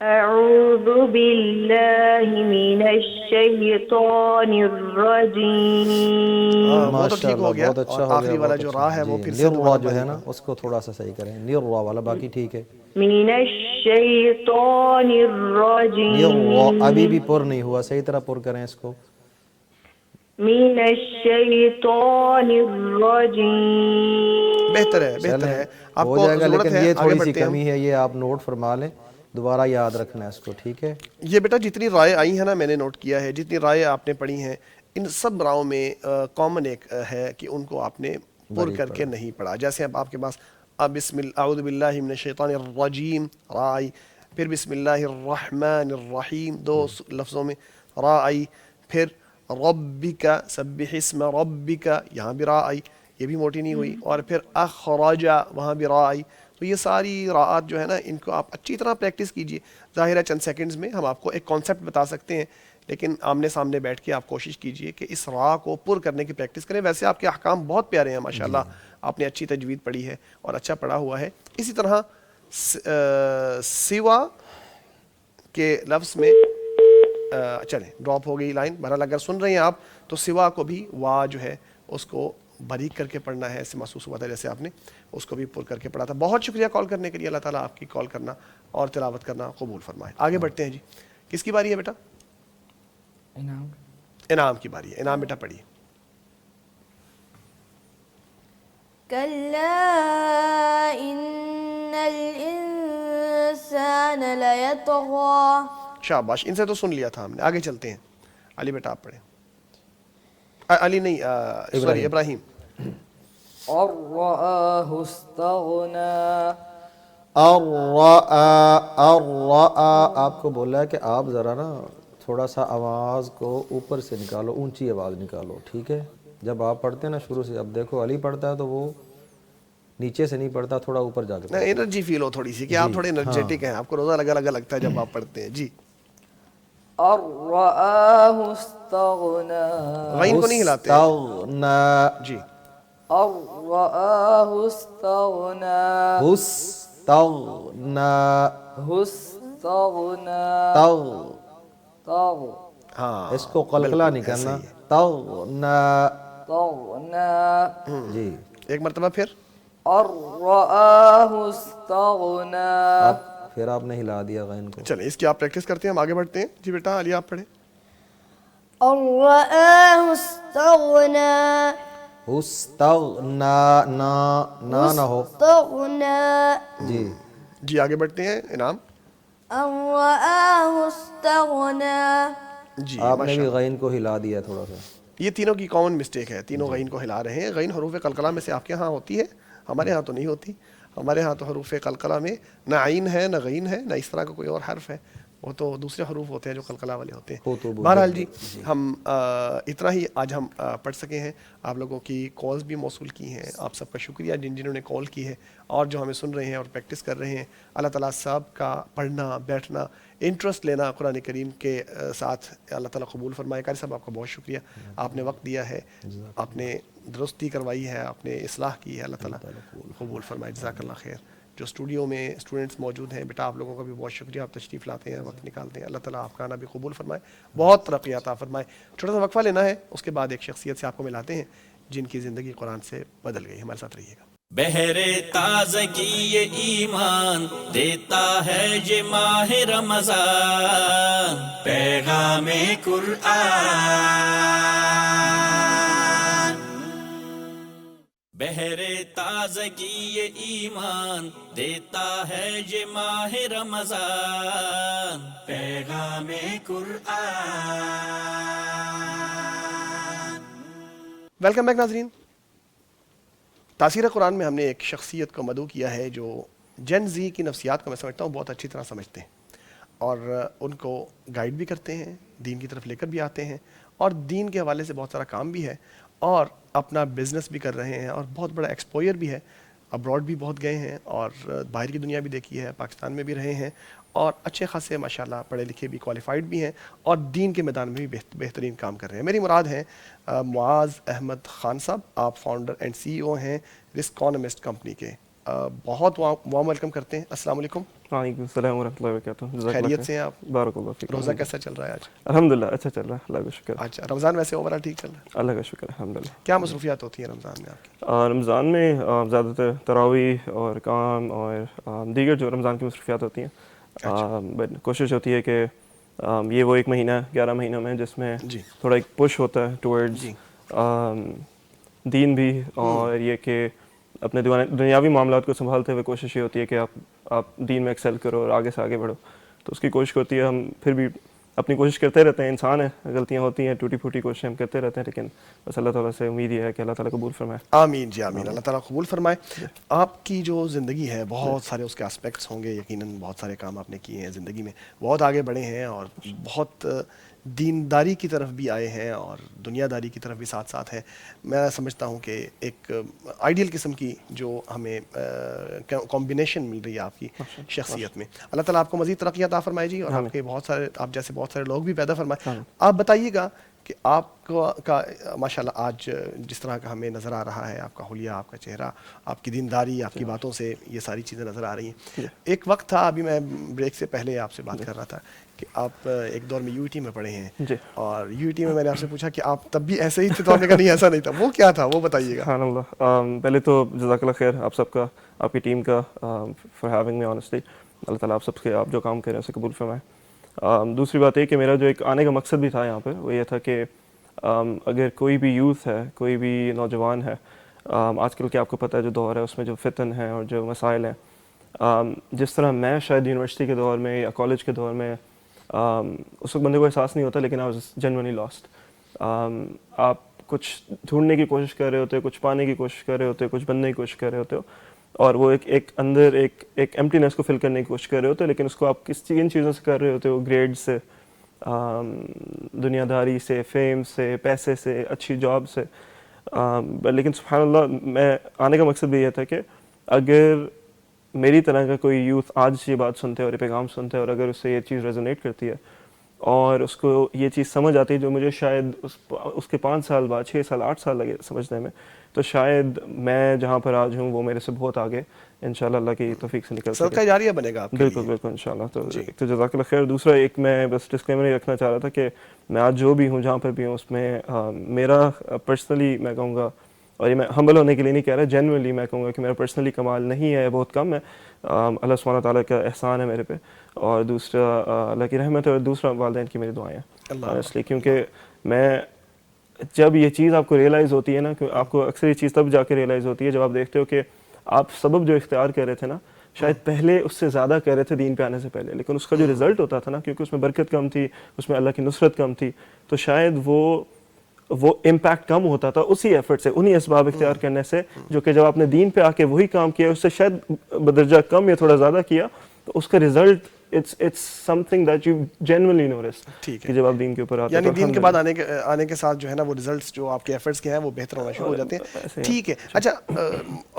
أعوذ بالله من الشيطان الرجيم. وہ تو ٹھیک ہو گیا. بہت اچھا اور ہو گیا. آخری والا جو را ہے وہ پھر سے نروا جو ہے نا اس کو تھوڑا سا صحیح کریں. نروا والا باقی ٹھیک ہے. من الشيطان الرجيم. نروا ابھی بھی پر نہیں ہوا، صحیح طرح پر کریں اس کو. من الشيطان الرجيم. بہتر ہے، بہتر ہے. آپ ہو کو جائے گا، ضرورت لیکن ہے یہ آگے تھوڑی سی بڑھتے ہیں ہم. کمی ہے، یہ آپ نوٹ فرما لیں، دوبارہ یاد رکھنا ہے اس کو. ٹھیک ہے. یہ بیٹا جتنی رائے آئی ہیں نا، میں نے نوٹ کیا ہے، جتنی رائے آپ نے پڑھی ہیں ان سب راؤں میں کامن ایک ہے کہ ان کو آپ نے پر کر کے نہیں پڑھا. جیسے اب آپ کے پاس اعوذ باللہ من الشیطان الرجیم را آئی، پھر بسم اللہ الرحمن الرحیم دو لفظوں میں را آئی، پھر ربک سبح اسم ربک یہاں بھی را آئی، یہ بھی موٹی نہیں ہوئی، اور پھر اخرج وہاں بھی را آئی. تو یہ ساری راعات جو ہے نا ان کو آپ اچھی طرح پریکٹس کیجئے. ظاہر ہے چند سیکنڈز میں ہم آپ کو ایک کانسیپٹ بتا سکتے ہیں، لیکن آمنے سامنے بیٹھ کے آپ کوشش کیجئے کہ اس را کو پر کرنے کی پریکٹس کریں. ویسے آپ کے احکام بہت پیارے ہیں ماشاءاللہ، آپ نے اچھی تجوید پڑھی ہے اور اچھا پڑھا ہوا ہے. اسی طرح سوا کے لفظ میں چلیں ڈراپ ہو گئی لائن. بہرحال اگر سن رہے ہیں آپ تو سوا کو بھی وا جو ہے اس کو باریک کر کے پڑھنا ہے. ایسے محسوس ہوا تھا جیسے آپ نے اس کو بھی پر کر کے پڑھا تھا. بہت شکریہ کال کرنے کے لیے. اللہ تعالیٰ آپ کی کال کرنا اور تلاوت کرنا قبول فرمائے. آگے بڑھتے ہیں جی. کس کی باری ہے بیٹا؟ انعام کی باری ہے. انعام بیٹا پڑھیے. كلا إن الإنسان ليطغى. شاباش، ان سے تو سن لیا تھا ہم نے. آگے چلتے ہیں. علی بیٹا آپ پڑھیں. علی نہیں، سوری ابراہیم. الرآہ استغنا. آپ کو بولا ہے کہ آپ ذرا نا تھوڑا سا آواز کو اوپر سے نکالو، اونچی آواز نکالو. ٹھیک ہے. جب آپ پڑھتے ہیں نا شروع سے، اب دیکھو علی پڑھتا ہے تو وہ نیچے سے نہیں پڑھتا، تھوڑا اوپر جا کے. انرجی فیل ہو تھوڑی سی کہ آپ تھوڑے انرجیٹک ہیں، آپ کو روزہ لگا لگتا ہے جب آپ پڑھتے ہیں. جی. الرآہ استغنا. غین کو نہیں ہلاتے. جی. الرآہ استغنا. استغنا. ہاں اس کو قلقلہ نہیں کرنا. تغنا. جی. ایک مرتبہ پھر. الرآہ استغنا. پھر آپ نے ہلا دیا غین کو. چلیں اس کی آپ پریکٹس کرتے ہیں، ہم آگے بڑھتے ہیں. جی بیٹا علی آپ پڑھیں. الرآہ استغنا. استغنا نہ ہو. استغنا. جی. جی آگے بڑھتے ہیں. انعام. الرآہ استغنا. جی آپ نے بھی غین کو ہلا دیا تھوڑا سا. یہ تینوں کی کامن مسٹیک ہے، تینوں غین کو ہلا رہے ہیں. غین حروف قلقلہ میں سے آپ کے ہاں ہوتی ہے، ہمارے ہاں تو نہیں ہوتی. ہمارے ہاں تو حروف قلقلہ میں نہ عین ہے نہ غین ہے نہ اس طرح کا کوئی اور حرف ہے، وہ تو دوسرے حروف ہوتے ہیں جو قلقلہ والے ہوتے ہیں. بہرحال جی ہم اتنا ہی آج ہم پڑھ سکے ہیں. آپ لوگوں کی کالز بھی موصول کی ہیں، آپ سب کا شکریہ جنہوں نے کال کی ہے اور جو ہمیں سن رہے ہیں اور پریکٹس کر رہے ہیں. اللہ تعالیٰ سب کا پڑھنا بیٹھنا انٹرسٹ لینا قرآن کریم کے ساتھ اللہ تعالیٰ قبول فرمائے. قاری صاحب آپ کا بہت شکریہ، آپ نے وقت دیا ہے، آپ نے درستی کروائی ہے، آپ نے اصلاح کی ہے. اللہ تعالیٰ قبول فرمائے. جزاک اللہ خیر. جو اسٹوڈیو میں اسٹوڈنٹس موجود ہیں بیٹا، آپ لوگوں کا بھی بہت شکریہ، آپ تشریف لاتے ہیں، وقت نکالتے ہیں. اللہ تعالیٰ آپ کا آنا بھی قبول فرمائے، بہت ترقی عطا فرمائے. چھوٹا سا وقفہ لینا ہے، اس کے بعد ایک شخصیت سے آپ کو ملاتے ہیں جن کی زندگی قرآن سے بدل گئی. ہمارے ساتھ رہیے گا. بہر تازگی یہ ایمان دیتا ہے یہ ماہ رمضان، پیغام قرآن. بہر تازگی یہ ایمان دیتا ہے یہ ماہ رمضان، پیغام قرآن. ویلکم بیک ناظرین. تاثیر قرآن میں ہم نے ایک شخصیت کو مدعو کیا ہے جو جن زی کی نفسیات کو میں سمجھتا ہوں بہت اچھی طرح سمجھتے ہیں اور ان کو گائیڈ بھی کرتے ہیں, دین کی طرف لے کر بھی آتے ہیں, اور دین کے حوالے سے بہت سارا کام بھی ہے, اور اپنا بزنس بھی کر رہے ہیں, اور بہت بڑا ایکسپوئر بھی ہے, ابراڈ بھی بہت گئے ہیں اور باہر کی دنیا بھی دیکھی ہے, پاکستان میں بھی رہے ہیں, اور اچھے خاصے ماشاءاللہ پڑھے لکھے بھی, کوالیفائڈ بھی ہیں, اور دین کے میدان میں بھی بہترین کام کر رہے ہیں. میری مراد ہیں معاذ احمد خان صاحب, آپ فاؤنڈر اینڈ سی او ہیں رسکانمسٹ کمپنی کے. بہت وارم ویلکم کرتے ہیں. السلام علیکم. وعلیکم السلام ورحمۃ اللہ وبرکاتہ. خیریت سے ہیں آپ؟ بارک اللہ فیک. روزہ کیسا چل رہا ہے آج؟ الحمدللہ اچھا چل رہا ہے, اللہ کا شکر. اچھا, رمضان ویسے اوورآل ٹھیک چل رہا ہے؟ اللہ کا شکر الحمدللہ. کیا مصروفیات ہوتی ہیں رمضان میں آپ کی؟ رمضان میں زیادہ تر تراویح اور کام اور دیگر جو رمضان کی مصروفیات ہوتی ہیں, بٹ کوشش ہوتی ہے کہ یہ وہ ایک مہینہ 11 مہینوں میں جس میں تھوڑا ایک پش ہوتا ہے ٹورڈز دین بھی, اور یہ کہ اپنے دنیاوی معاملات کو سنبھالتے ہوئے کوشش یہ ہوتی ہے کہ آپ دین میں ایکسل کرو اور آگے سے آگے بڑھو. تو اس کی کوشش ہوتی ہے. ہم پھر بھی اپنی کوشش کرتے رہتے ہیں, انسان ہیں, غلطیاں ہوتی ہیں, ٹوٹی پھوٹی کوششیں ہم کرتے رہتے ہیں, لیکن بس اللہ تعالیٰ سے امید یہ ہے کہ اللہ تعالیٰ قبول فرمائے. آمین جی آمین, اللہ تعالیٰ قبول فرمائے. آپ کی جو زندگی ہے بہت سارے اس کے اسپیکٹس ہوں گے, یقیناً بہت سارے کام آپ نے کیے ہیں زندگی میں, بہت آگے بڑھے ہیں, اور بہت دینداری کی طرف بھی آئے ہیں اور دنیا داری کی طرف بھی ساتھ ساتھ ہے. میں سمجھتا ہوں کہ ایک آئیڈیل قسم کی جو ہمیں کمبینیشن مل رہی ہے آپ کی شخصیت میں. اللہ تعالیٰ آپ کو مزید ترقی عطا فرمائے جی, اور آپ کے بہت سارے, آپ جیسے بہت سارے لوگ بھی پیدا فرمائے. آپ بتائیے گا کہ آپ کا ماشاءاللہ آج جس طرح کا ہمیں نظر آ رہا ہے, آپ کا حلیہ, آپ کا چہرہ, آپ کی دینداری, آپ کی باتوں سے یہ ساری چیزیں نظر آ رہی ہیں. ایک وقت تھا, ابھی میں بریک سے پہلے آپ سے بات کر رہا تھا کہ آپ ایک دور میں یو ٹی میں پڑھے ہیں, اور یو ٹی میں نے آپ سے پوچھا کہ آپ تب بھی ایسے ہی تھے, تو آپ نے کہا نہیں ایسا نہیں تھا. وہ کیا تھا, وہ بتائیے گا. سبحان اللہ. پہلے تو جزاک اللہ خیر آپ سب کا, آپ کی ٹیم کا, فار ہیونگ می آنیسٹلی. اللہ تعالیٰ آپ سب کے آپ جو کام کر رہے ہیں اسے قبول فرمائے. دوسری بات یہ کہ میرا جو ایک آنے کا مقصد بھی تھا یہاں پہ, وہ یہ تھا کہ اگر کوئی بھی یوتھ ہے, کوئی بھی نوجوان ہے, آج کل کے آپ کو پتہ ہے جو دور ہے اس میں جو فتن ہیں اور جو مسائل ہیں, جس طرح میں شاید یونیورسٹی کے دور میں یا کالج کے دور میں اس وقت بندے کو احساس نہیں ہوتا, لیکن آئی واز جینوئنلی لاسٹ. آپ کچھ ڈھونڈنے کی کوشش کر رہے ہوتے ہو, کچھ پانے کی کوشش کر رہے ہوتے ہو, کچھ بننے کی کوشش کر رہے ہوتے ہو, اور وہ ایک اندر ایک ایمٹینس کو فل کرنے کی کوشش کر رہے ہوتے ہو, لیکن اس کو آپ ان چیزوں سے کر رہے ہوتے ہو, گریڈ سے, دنیا داری سے, فیم سے, پیسے سے, اچھی جاب سے. لیکن سبحان اللہ, میں آنے کا مقصد بھی یہ تھا کہ اگر میری طرح کا کوئی یوتھ آج یہ بات سنتے ہے اور یہ پیغام سنتے ہے, اور اگر اس سے یہ چیز ریزونیٹ کرتی ہے اور اس کو یہ چیز سمجھ آتی ہے جو مجھے شاید اس کے 5 سال بعد, 6 سال, 8 سال لگے سمجھنے میں, تو شاید میں جہاں پر آج ہوں وہ میرے سے بہت آگے انشاءاللہ اللہ کی توفیق سے نکل سکے. صدقہ جاریہ بنے گا آپ کے بالکل بالکل انشاءاللہ. تو جزاک اللہ خیر. دوسرا ایک میں بس ڈسکلیمر یہ رکھنا چاہ رہا تھا کہ میں آج جو بھی ہوں, جہاں پر بھی ہوں, اس میں میرا پرسنلی میں کہوں گا, اور یہ میں ہمبل ہونے کے لیے نہیں کہہ رہا, جینوئنلی میں کہوں گا کہ میرا پرسنلی کمال نہیں ہے, بہت کم ہے. اللہ سبحانہ تعالیٰ کا احسان ہے میرے پہ, اور دوسرا اللہ کی رحمت ہے, اور دوسرا والدین کی میری دعائیں ہیں. اس لیے کیونکہ میں جب یہ چیز آپ کو ریئلائز ہوتی ہے نا, کہ آپ کو اکثر یہ چیز تب جا کے ریئلائز ہوتی ہے جب آپ دیکھتے ہو کہ آپ سبب جو اختیار کر رہے تھے نا, شاید پہلے اس سے زیادہ کر رہے تھے دین پہ آنے سے پہلے, لیکن اس کا جو رزلٹ ہوتا تھا نا, کیونکہ اس میں برکت کم تھی, اس میں اللہ کی نصرت کم تھی, تو شاید وہ امپیکٹ کم ہوتا تھا اسی ایفرٹ سے, انہی اسباب اختیار کرنے سے, جو کہ جب آپ نے دین پہ آ کے وہی کام کیا, اس سے شاید بدرجہ کم یا تھوڑا زیادہ کیا, تو اس کا result it's something that you genuinely notice. ٹھیک ہے, کہ جب آپ دین کے اوپر آتے ہیں, یعنی دین کے بعد آنے کے ساتھ جو ہے نا وہ ریزلٹس جو آپ کے ایفرٹس کے ہیں وہ بہتر ہونا شروع ہو جاتے ہیں. ٹھیک ہے. اچھا,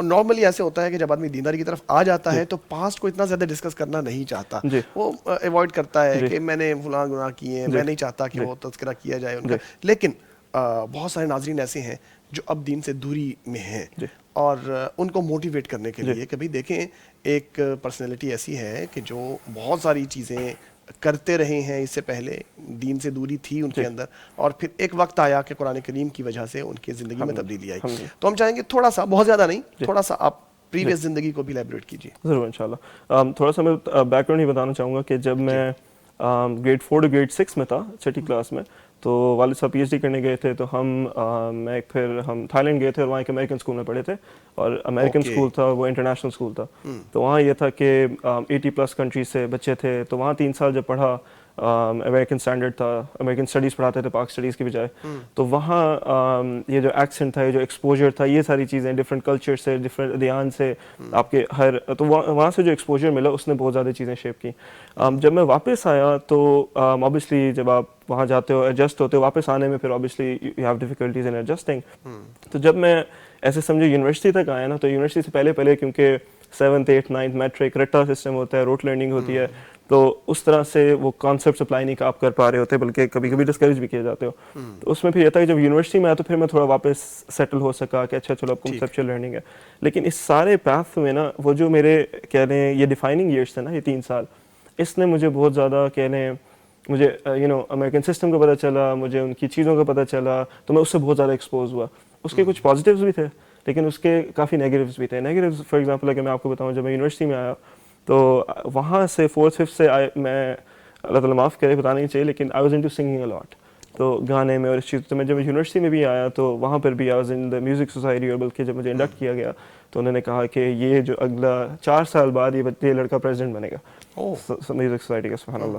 نارملی ایسے ہوتا ہے کہ جب آدمی دینداری کی طرف آ جاتا ہے تو پاسٹ کو اتنا زیادہ ڈسکس کرنا نہیں چاہتا, وہ ایوائڈ کرتا ہے کہ میں نے فلاں گناہ کیے ہیں, میں نہیں چاہتا کہ وہ تذکرہ کیا جائے ان کا. لیکن بہت سارے ناظرین ایسے ہیں جو اب دین سے دوری میں ہیں, اور ان کو موٹیویٹ کرنے کے لیے کہ بھئی دیکھیں, ایک پرسنالٹی ایسی ہے کہ جو بہت ساری چیزیں کرتے رہے ہیں اس سے پہلے, دین سے دوری تھی ان کے اندر, اور پھر ایک وقت آیا کہ قرآن کریم کی وجہ سے ان کی زندگی میں تبدیلی آئی. تو ہم چاہیں گے تھوڑا سا, بہت زیادہ نہیں, تھوڑا سا آپ پریویس زندگی کو بھی ایلیبریٹ کیجیے. ضرور انشاءاللہ. تھوڑا سا میں بیک گراؤنڈ ہی بتانا چاہوں گا کہ جب میں گریڈ 4 ٹو گریڈ 6 میں تھا, 6ٹھی کلاس میں, تو والد صاحب پی ایچ ڈی کرنے گئے تھے, تو ہم تھائی لینڈ گئے تھے, اور وہاں ایک امریکن اسکول میں پڑھے تھے, اور امریکن اسکول تھا وہ انٹرنیشنل اسکول تھا. تو وہاں یہ تھا کہ 80+ کنٹریز سے بچے تھے, تو وہاں 3 سال جب پڑھا, امریکن اسٹینڈرڈ تھا, امریکن اسٹڈیز پڑھاتے تھے پاک اسٹڈیز کی بجائے. تو وہاں یہ جو ایکسنٹ تھا, یہ جو ایکسپوجر تھا, یہ ساری چیزیں ڈفرینٹ کلچر سے, ڈفرینٹ ادیان سے, آپ کے ہر, تو وہاں سے جو ایکسپوجر ملا اس نے بہت زیادہ چیزیں شیپ کی. جب میں واپس آیا تو اوبیسلی جب آپ وہاں جاتے ہو, ایڈجسٹ ہوتے ہو, واپس آنے میں پھر obviously you have difficulties in adjusting. تو جب میں ایسے سمجھے یونیورسٹی تک آیا نا, تو یونیورسٹی سے پہلے کیونکہ 7th 8th 9th matric رٹا system ہوتا ہے, روٹ لرننگ ہوتی ہے, تو اس طرح سے وہ کانسیپٹس اپلائی نہیں آپ کر پا رہے ہوتے, بلکہ کبھی کبھی ڈسکریج بھی کیے جاتے ہو. تو اس میں پھر یہ تھا کہ جب یونیورسٹی میں آیا تو پھر میں تھوڑا واپس سیٹل ہو سکا کہ اچھا چلو اب کنسیپچل لرننگ ہے. لیکن اس سارے پاتھ میں نا وہ جو میرے کہہ لیں یہ ڈیفائننگ ایئرس تھے نا, یہ 3 سال, اس نے مجھے بہت زیادہ کہہ لیں, مجھے امریکن سسٹم کا پتہ چلا, مجھے ان کی چیزوں کا پتہ چلا, تو میں اس سے بہت زیادہ ایکسپوز ہوا. اس کے کچھ پازیٹیوز بھی تھے لیکن اس کے کافی نیگیٹیوز بھی تھے. نیگیٹیوز فار ایگزامپل اگر میں آپ کو بتاؤں, جب میں یونیورسٹی میں آیا تو وہاں سے 4th 5th سے میں, اللہ تعالیٰ معاف کرے بتانا نہیں چاہیے, لیکن آئی واز انٹو سنگنگ اے لاٹ, تو گانے میں اور اس چیز. تو میں جب یونیورسٹی میں بھی آیا تو وہاں پر بھی I was in the music society, اور بلکہ جب مجھے انڈکٹ کیا گیا تو انہوں نے کہا کہ یہ جو اگلا 4 سال بعد یہ لڑکا پریزیڈنٹ بنے گا میوزک سوسائٹی کا. سبحان اللہ.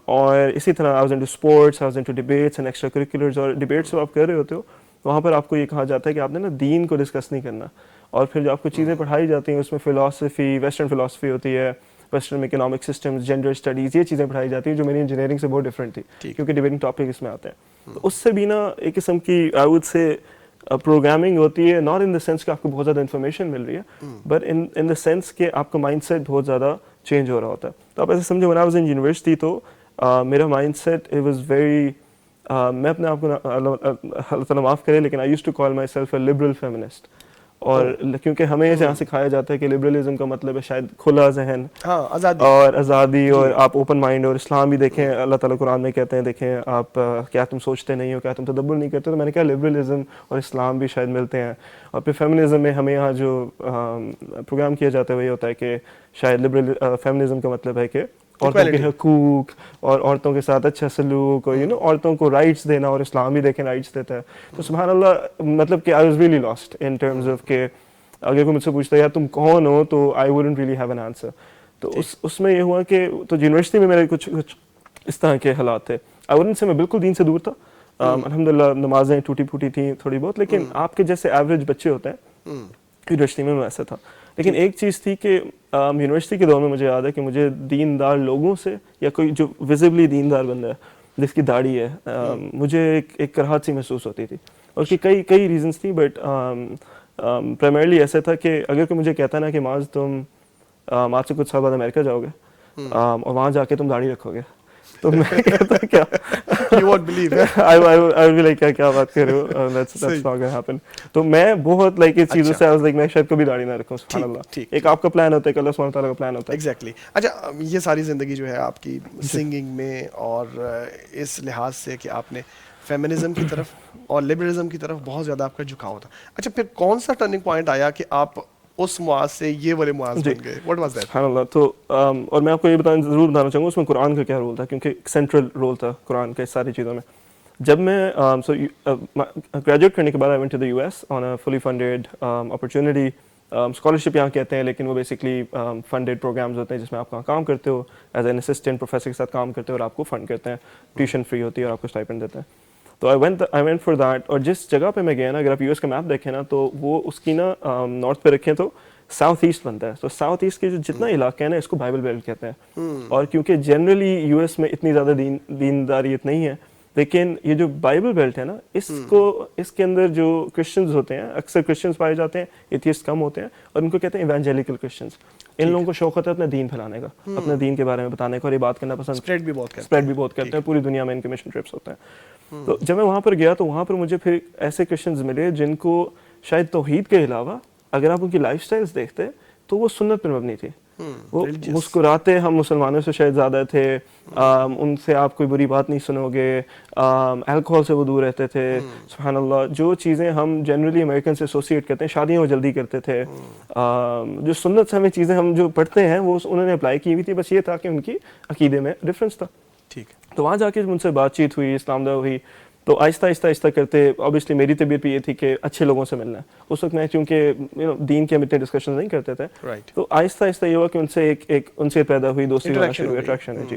اور اسی طرح I was into sports, I was into debates and extracurriculars. اور ڈیبیٹس جب آپ کر رہے ہوتے ہو وہاں پر آپ کو یہ کہا جاتا ہے کہ آپ نے نا دین کو ڈسکس نہیں کرنا, اور پھر جو آپ کو چیزیں پڑھائی جاتی ہیں اس میں فلاسفی, ویسٹرن فلاسفی ہوتی ہے, western economic systems, gender studies, یہ چیزیں پڑھائی جاتی ہیں جو میری انجینئرنگ سے بہت ڈفرینٹ تھی, کیونکہ ڈیبیٹنگ ٹاپک اس میں آتے ہیں. تو اس سے بھی نا ایک قسم کی آئی وڈ سے پروگرامنگ ہوتی ہے, ناٹ ان دا سینس کہ آپ کو بہت زیادہ انفارمیشن مل رہی ہے, بٹ ان دا سینس کہ آپ کا مائنڈ سیٹ بہت زیادہ چینج ہو رہا ہوتا ہے. تو آپ ایسے سمجھے when I was in university تو میرا mindset it was very میں اپنے آپ کو اللہ تعالیٰ معاف کرے لیکن I used to call myself a liberal feminist. اور کیونکہ ہمیں یہاں سکھایا جاتا ہے کہ لبرلزم کا مطلب ہے شاید کھلا ذہن اور آزادی, اور آپ اوپن مائنڈ. اور اسلام بھی دیکھیں, اللہ تعالیٰ قرآن میں کہتے ہیں دیکھیں آپ کیا تم سوچتے نہیں ہو, کیا تم تدبر نہیں کرتے. تو میں نے کہا لبرلزم اور اسلام بھی شاید ملتے ہیں. اور پھر فیمنزم میں ہمیں یہاں جو پروگرام کیا جاتا ہے وہ یہ ہوتا ہے کہ شاید فیمنزم کا مطلب ہے کہ عورتوں کے حقوق اور عورتوں کے ساتھ اچھا سلوک, اور عورتوں کو رائٹس دینا, اور اسلام بھی دیکھیں رائٹس دیتا ہے. تو سبحان اللہ, مطلب کہ I was really last in terms of کہ اگر کوئی مجھ سے پوچھتا ہے یار تم کون ہو, تو I wouldn't really have an answer. تو اس میں یہ ہوا کہ تو یونیورسٹی میں میرے کچھ اس طرح کے حالات تھے. آئی ووڈنٹ سے میں بالکل دین سے دور تھا, الحمدللہ نمازیں ٹوٹی پھوٹی تھیں تھوڑی بہت, لیکن آپ کے جیسے ایوریج بچے ہوتے ہیں یونیورسٹی میں ایسا تھا. لیکن ایک چیز تھی کہ یونیورسٹی کے دور میں مجھے یاد ہے کہ مجھے دیندار لوگوں سے, یا کوئی جو ویزیبلی دیندار بندہ ہے جس کی داڑھی ہے, مجھے ایک کراہت سی محسوس ہوتی تھی. اور اس کی کئی ریزنس تھیں, بٹ پرائمرلی ایسا تھا کہ اگر کوئی مجھے کہتا نا کہ معاذ تم آج سے کچھ سال بعد امریکہ جاؤ گے اور وہاں جا کے تم داڑھی رکھو گے, تو میں کہتا کیا کیا بات کر رہے ہو. تو میں بہت لائک اس چیزوں سے میں شاید کبھی داڑھی نہ رکھوں. سبحان اللہ, ایک آپ کا پلان ہوتا ہے, اللہ سبحانہ تعالیٰ کا پلان ہوتا ہے. ایگزیکٹلی. اچھا, یہ ساری زندگی جو ہے آپ کی سنگنگ میں, اور اس لحاظ سے کہ آپ نے فیمنزم کی طرف اور لبرلزم کی طرف بہت زیادہ آپ کا جھکاؤ تھا. اچھا, پھر کون سا ٹرننگ پوائنٹ آیا کہ آپ اس معاذ سے یہ والے معاذ بن گئے؟ What was that? سبحان اللہ. تو اور میں آپ کو یہ ضرور بتانا چاہوں گا اس میں قرآن کا کیا رول تھا, کیونکہ سینٹرل رول تھا قرآن کا اس ساری چیزوں میں. جب میں گریجویٹ کرنے کے بعد I went to the US on a fully funded opportunity. Scholarship یہاں کہتے ہیں, لیکن وہ بیسکلی فنڈیڈ پروگرامز ہوتے ہیں جس میں آپ کام کرتے ہو ایز این اسسٹنٹ پروفیسر کے ساتھ کام کرتے ہو, اور آپ کو فنڈ کرتے ہیں, ٹیوشن فری ہوتی ہے اور آپ کو اسٹائپنڈ دیتے ہیں. تو آئی وینٹ فار دیٹ. اور جس جگہ پہ میں گیا نا, اگر آپ US کا میپ دیکھیں نا, تو وہ اس کی نا نارتھ پہ رکھیں تو ساؤتھ ایسٹ بنتا ہے. تو ساؤتھ ایسٹ کے جو جتنا علاقہ ہے نا, اس کو بائبل بیلٹ کہتے ہیں. اور کیونکہ جنرلی US میں اتنی زیادہ دینداریت نہیں ہے, لیکن یہ جو بائبل بیلٹ ہے نا, اس کے اندر جو کرسچنز ہوتے ہیں, اکثر کرسچنز پائے جاتے ہیں, ایتھیسٹ کم ہوتے ہیں, اور ان کو کہتے ہیں ایوانجیلیکل کرسچنز. ان لوگوں کو شوق ہوتا ہے اپنا دین پھیلانے کا, اپنے دین کے بارے میں بتانے کا, اور یہ بات کرنا پسند, اسپریڈ بھی بہت کرتے ہیں. پوری دنیا میں ان کے مشن ٹرپس ہوتے ہیں. تو جب میں وہاں پر گیا تو وہاں پر مجھے پھر ایسے کرسچنز ملے جن کو شاید توحید کے علاوہ اگر آپ ان کی لائف سٹائلز دیکھتے تو وہ سنت پر مبنی تھی. وہ مسکراتے ہم مسلمانوں سے شاید زیادہ تھے, ان سے آپ کوئی بری بات نہیں سنو گے, الکوہل سے وہ دور رہتے تھے. سبحان اللہ, جو چیزیں ہم جنرلی امریکن سے ایسوسیٹ کرتے ہیں, شادیاں وہ جلدی کرتے تھے, جو سنت سے ہمیں چیزیں ہم جو پڑھتے ہیں وہ انہوں نے اپلائی کی ہوئی تھی. بس یہ تھا کہ ان کی عقیدے میں ڈفرینس تھا. ٹھیک. تو وہاں جا کے ان سے بات چیت ہوئی, اسلام دعوت ہوئی, تو آہستہ آہستہ کرتے اوبیسلی میری طبیعت بھی یہ تھی کہ اچھے لوگوں سے ملنا ہے. اس وقت میں چونکہ دین کے ہم اتنے ڈسکشن نہیں کرتے تھے, تو آہستہ یہ ہوا کہ ان سے پیدا ہوئی دوستی ہونا شروع ہوئی, اٹریکشن ہے. جی.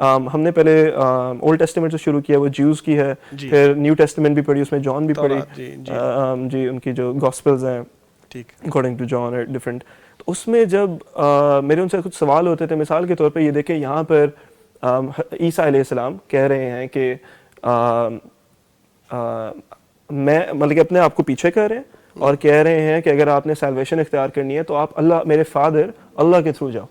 ہم نے پہلے اولڈ ٹیسٹمنٹ سے شروع کیا, وہ جیوز کی ہے, پھر نیو ٹیسٹمنٹ بھی پڑھی, اس میں جان بھی پڑھی, جی ان کی جو گاسپلز ہیں اکارڈنگ ٹو جان اور ڈفرینٹ. تو اس میں جب میرے ان سے کچھ سوال ہوتے تھے, مثال کے طور پہ یہ دیکھیں یہاں پر عیسیٰ علیہ السلام کہہ رہے ہیں کہ میں مطلب کہ اپنے آپ کو پیچھے کر رہے ہیں اور کہہ رہے ہیں کہ اگر آپ نے سیلویشن اختیار کرنی ہے تو آپ اللہ, میرے فادر اللہ کے تھرو جاؤ.